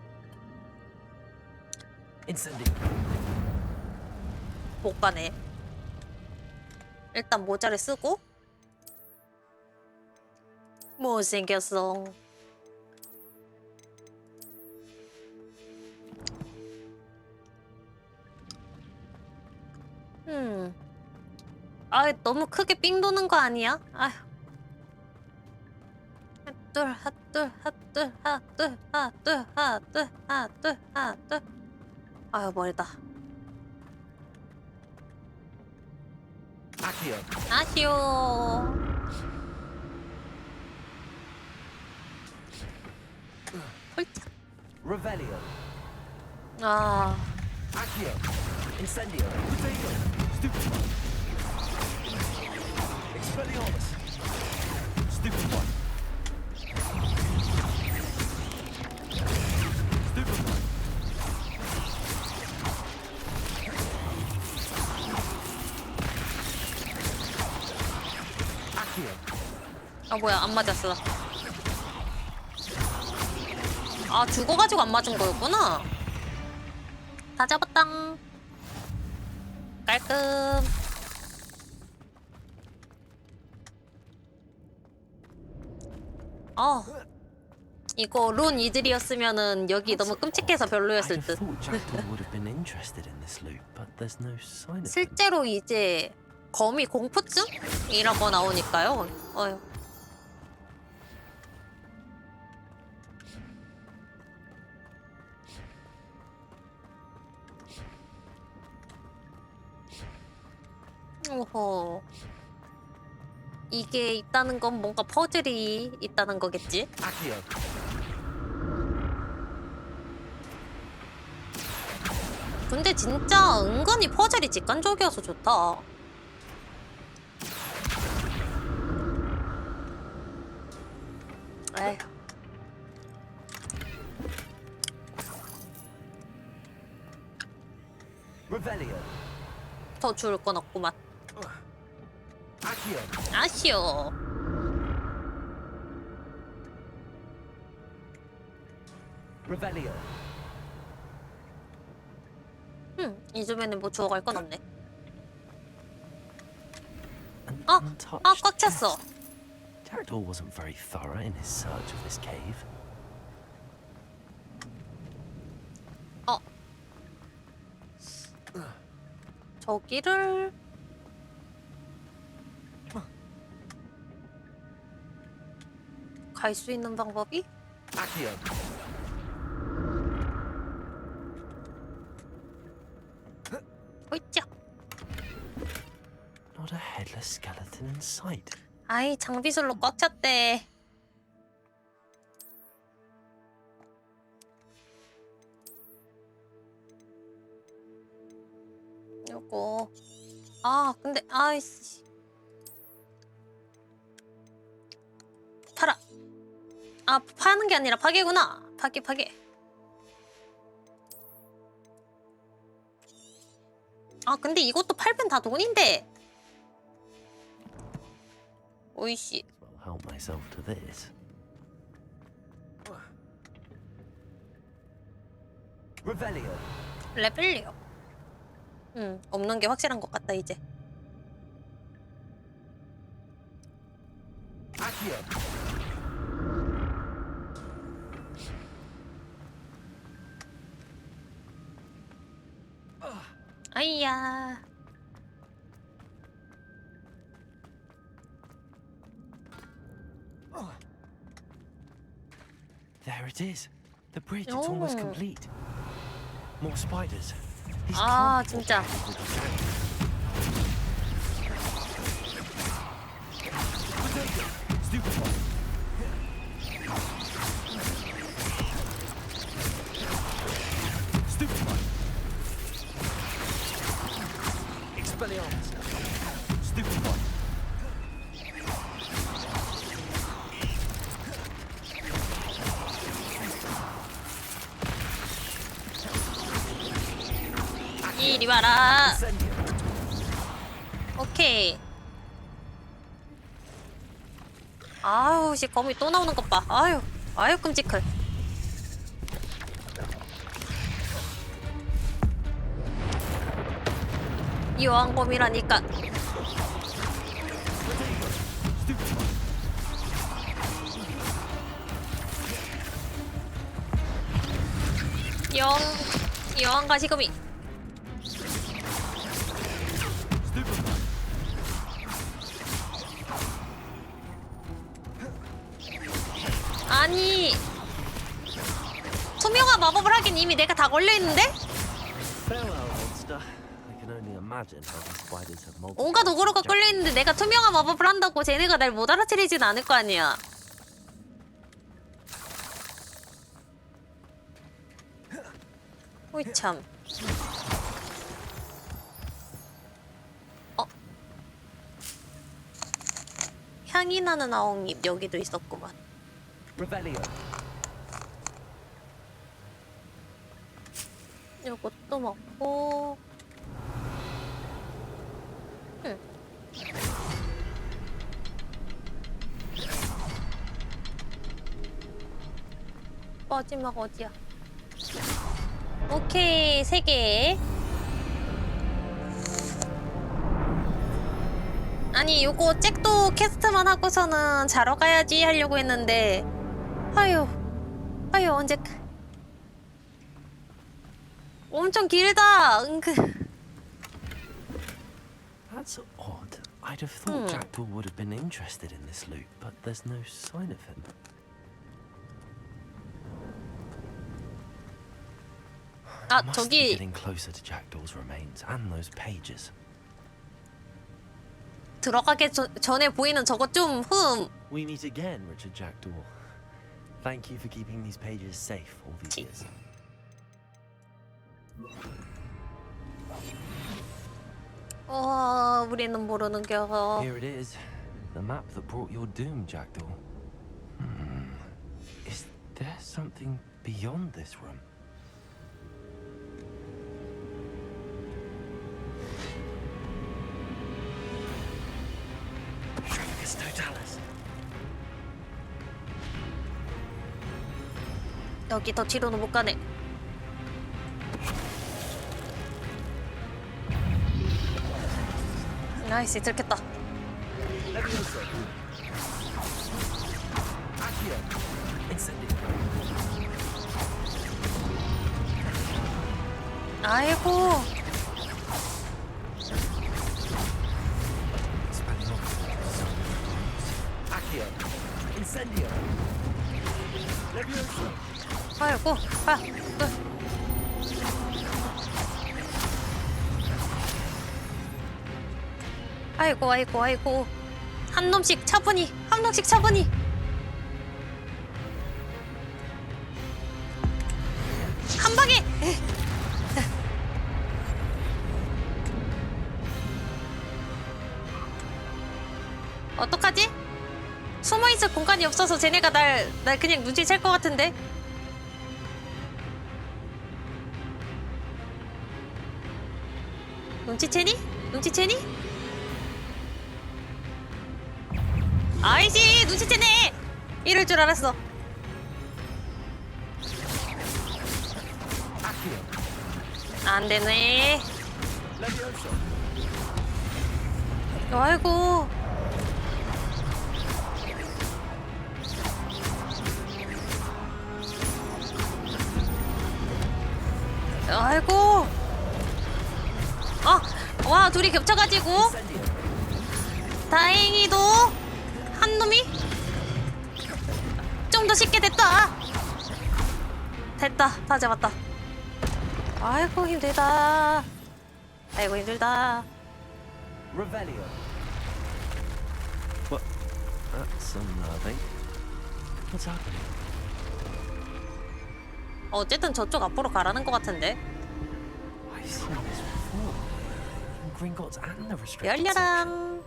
Incendio. 못 가네. 일단 모자를 쓰고. 못생겼어. 아 너무 크게 삥 도는 거 아니야? 아휴. 핫둘 핫둘 핫둘 핫둘 핫둘 핫둘 핫둘 핫둘. 아유 멀다. Accio. 아쉬워. 홀짝. Revelio. 아. Accio. Incendio. Potato. Stupefy. Expelliarmus. Stupefy. Stupefy. Accio. 아 뭐야 안 맞았어. 아 죽어가지고 안 맞은 거였구나. 다 잡았당. 깔끔. 이거 론 이들이었으면은 여기 너무 끔찍해서 별로였을 듯. 실제로 이제 거미 공포증? 이런 거 나오니까요. 어휴. 오호. 이게 있다는 건 뭔가 퍼즐이 있다는 거겠지? Accio. 근데 진짜 은근히 퍼즐이 직관적이어서 좋다. 에휴. Revelio. 더 주울 건 없구만. Accio. 아쉬워. Revelio. 이쯤에는 뭐 주워갈 건 없네. 꽉 찼어. Jackdaw wasn't very thorough in his search of this cave. 저기를 갈 수 있는 방법이? Accio. 홀짝. Not a headless skeleton in sight. 아이 장비술로 꽉 찼대. 요거. 근데 아이씨. 팔아. 파는 게 아니라 파괴구나. 파괴. 근데 이것도 팔면 다 돈인데. 오이씨. I'll help myself to this. Revelio. 레벨리오. 없는 게 확실한 것 같다 이제. Accio. 아이야. There it is. The bridge, it's almost complete. More spiders. These 아, can't be 진짜. Stupefy. Stupefy. Expelliarmus. Stupefy. 이리 와라. 오케이. 아우 씨 거미 또 나오는 것 봐. 아유 끔찍해. 여왕검이라니까. 여왕 가시거미. 아니 투명한 마법을 하긴 이미 내가 다 걸려있는데? 온갖 오그로가 끌려있는데 내가 투명한 마법을 한다고 쟤네가 날 못 알아채리진 않을 거 아니야. 오이 참. 향이 나는 아옹잎 여기도 있었구만. 요것도 먹고. 마지막 어디야? 오케이 3개. 아니 요거 잭도 캐스트만 하고서는 자러 가야지 하려고 했는데 아유 언제 엄청 길다. 은근. That's odd. I'd have thought Jackdaw would have been interested in this loot, but there's no sign of him. 아 Must be 저기 getting closer to Jackdaw's remains and those pages. 들어가기 전에 보이는 저거 좀 We meet again, Richard Jackdaw. Thank you for keeping these pages safe all these years. 우리는 모르는 겨. Here it is, the map that brought your doom, Jackdaw. Is there something beyond this room? Shrifgus Totalis. 여기 더 뒤로는 못 가네. 나이스 들켰다. 아이고. 아이고. 아이고. 한 놈씩 차분히. 한 방에. 어떡하지? 숨어있을 공간이 없어서 쟤네가 날 그냥 눈치챌 것 같은데? 눈치채니? 아이씨 눈치채네! 이럴 줄 알았어. 안 되네. 아이고. 와 둘이 겹쳐가지고 다행히도 한 놈이 좀 더 쉽게 됐다. 다 잡았다. 아이고 힘들다. Revelio. What? That's unnerving. What's happening? 어쨌든 저쪽 앞으로 가라는 것 같은데. I've seen this before. In Gringotts and the restricted 열려랑.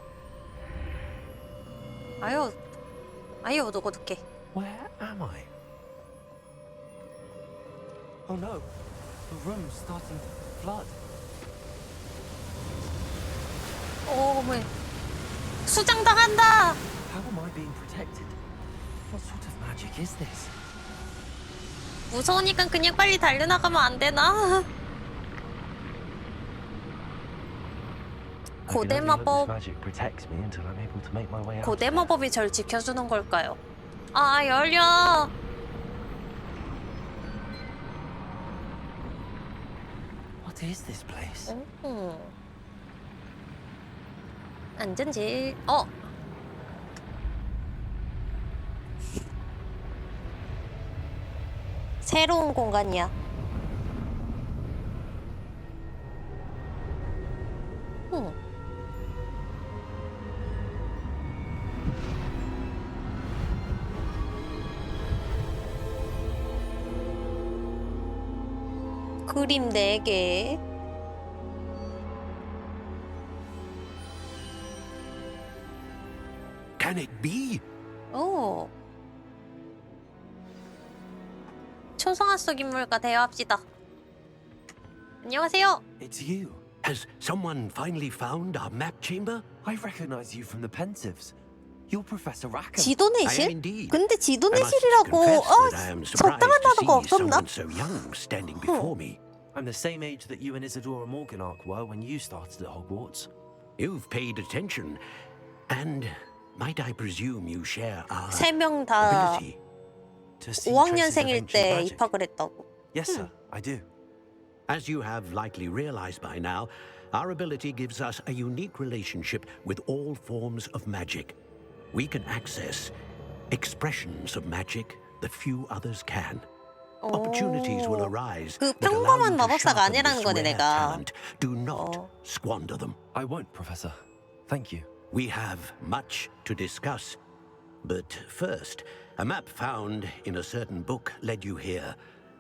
아유 어둑어둑해. Where am I? Oh no, the room's starting to flood. 어머. 수장당한다. How am I being protected? What sort of magic is this? 무서우니까 그냥 빨리 달려나가면 안 되나? 고대 마법. Magic protects me until I'm able to make my way out. 고대 마법이 절 지켜주는 걸까요? 아, 열려. What is this place? 안전지. 새로운 공간이야. 그림 4개. Can it be? 오. 초성화 속 인물과 대화합시다. 안녕하세요. It's you. Has someone finally found our map chamber? I recognize you from the Pensieves. You're Professor Rackham. 지도 내실? I am indeed. 근데 지도 I must 내실이라고. confess that I am surprised 적당한 to 단어가 see 없었나? someone so young standing before me. I'm the same age that you and Isadora Morganach were when you started at Hogwarts. You've paid attention, and might I presume you share our 3명 다 ability? To see traces of 5학년생일 ancient 때 magic. 입학을 했다고. Yes, sir, I do. As you have likely realized by now, our ability gives us a unique relationship with all forms of magic. We can access expressions of magic that few others can. Opportunities will arise 그 that allow 평범한 you to 마법사가 sharpen 아니라는 this 거네, rare 내가. talent. Do not squander them. I won't, Professor. Thank you. We have much to discuss. But first, a map found in a certain book led you here.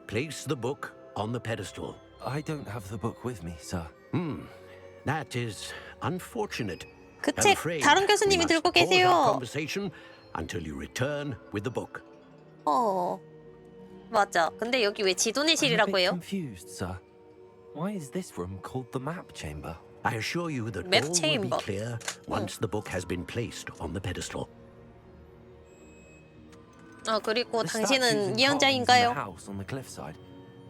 Place the book on the pedestal. I don't have the book with me, sir. That is unfortunate. 그 I'm 책 afraid 다른 we 교수님이 must 들고 pause our 계세요. conversation until you return with the book. 맞아. 근데 여기 왜 지도 I'm a 내실이라고 bit 해요? confused, sir. Why is this room called the Map Chamber? I assure you that Map all chamber. will be clear once the book has been placed on the pedestal. 그리고 The statues 당신은 and carvings in the 예언자인가요? house on the cliffside.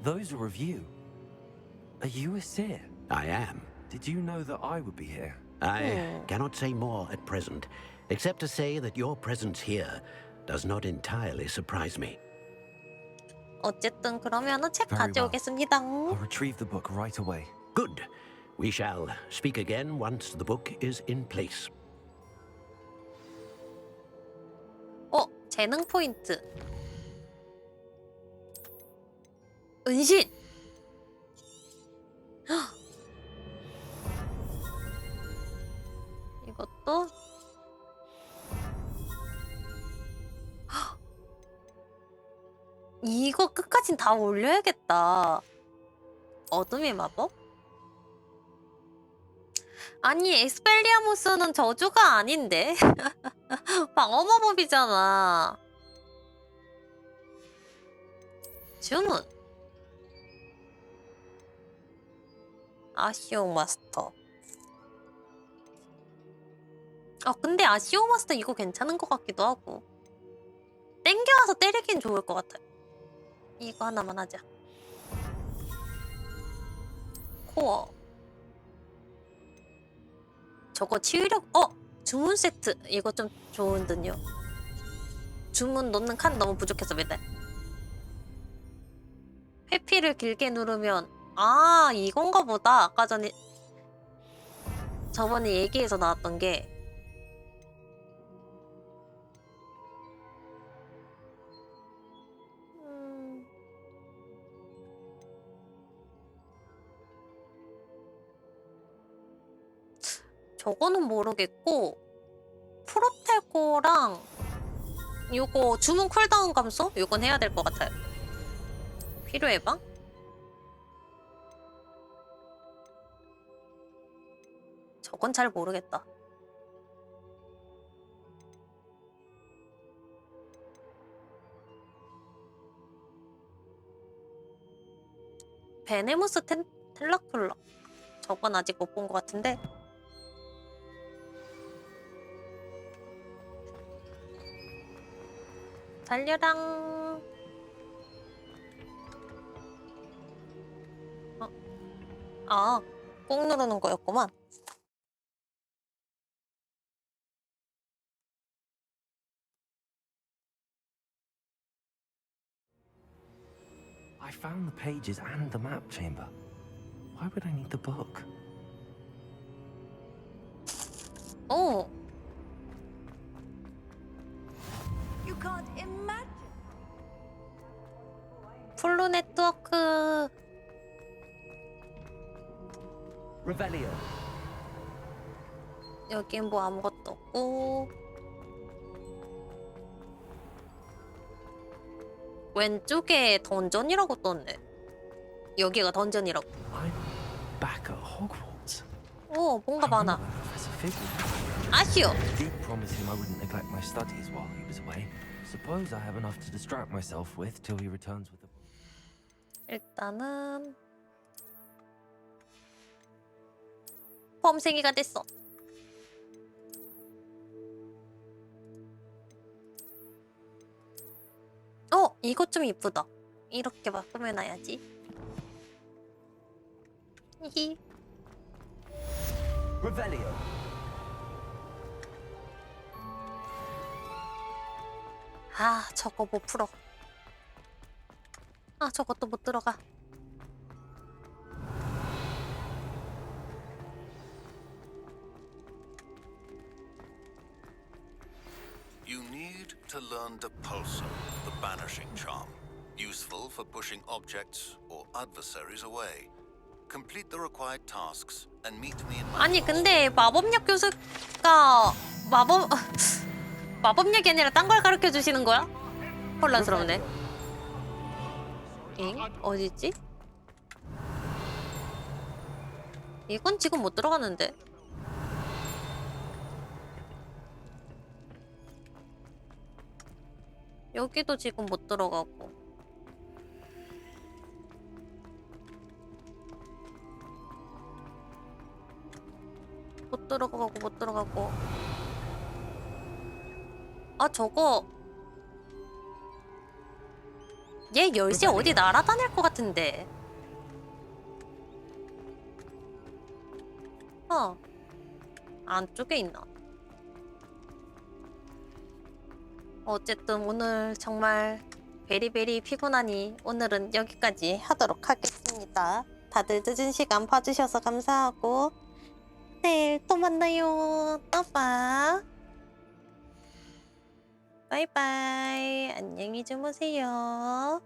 Those are of you. Are you a seer? I am. Did you know that I would be here? I cannot say more at present, except to say that your presence here does not entirely surprise me. 어쨌든 그러면은 책 Very well. 가져오겠습니다. I'll retrieve the book right away. Good. We shall speak again once the book is in place. 재능 포인트. 은신. 헉. 이것도 헉. 이거 끝까진 다 올려야겠다. 어둠의 마법? 아니 엑스펠리아무스는 저주가 아닌데 방어 마법이잖아. 주문. 아시오 마스터. 근데 아시오 마스터 이거 괜찮은 것 같기도 하고. 땡겨와서 때리긴 좋을 것 같아요. 이거 하나만 하자. 코어. 저거 치유력. 주문 세트. 이거 좀 좋은 듯요. 주문 넣는 칸 너무 부족해서 매달. 회피를 길게 누르면 이건가 보다. 아까 전에 저번에 얘기해서 나왔던 게 저거는 모르겠고 프로테고랑 요거 주문 쿨다운 감소? 요건 해야 될 것 같아요. 필요 예방? 저건 잘 모르겠다. 베네무스 텔라쿨러. 저건 아직 못 본 것 같은데. 달려랑. 아, 꾹 누르는 거였구만. I found the pages and the map chamber. Why would I need the book? 오. You can't imagine. 플루 네트워크. Revelio. 여긴 뭐 아무것도 없고. 왼쪽에 던전이라고 떴네. 여기가 던전이라고. I'm back at Hogwarts. 오, 뭔가 많아. Professor Fig. 아쉬워. I did promise him I wouldn't neglect my studies while he was away. Suppose I have enough to distract myself with till he returns with the book. 일단은 범생이가 됐어. 이것 좀 이쁘다. 이렇게 막 꾸며놔야지. 히히. Revelio. 아, 저거 못 풀어. 아, 저것도 못 들어가. You need to learn Depulso, the banishing charm. Useful for pushing objects or adversaries away. Complete the required tasks and meet me in my 아니 근데 마법력 교수가 마법력이 아니라 딴 걸 가르쳐 주시는 거야? 혼란스럽네. 잉? 어디있지? 이건 지금 못 들어가는데. 여기도 지금 못 들어가고. 못 들어가고. 아, 저거 얘 열쇠 어디 날아다닐 것 같은데. 안쪽에 있나? 어쨌든 오늘 정말 베리베리 피곤하니 오늘은 여기까지 하도록 하겠습니다. 다들 늦은 시간 봐주셔서 감사하고 내일 또 만나요. 또 봐. 바이바이. 안녕히 주무세요.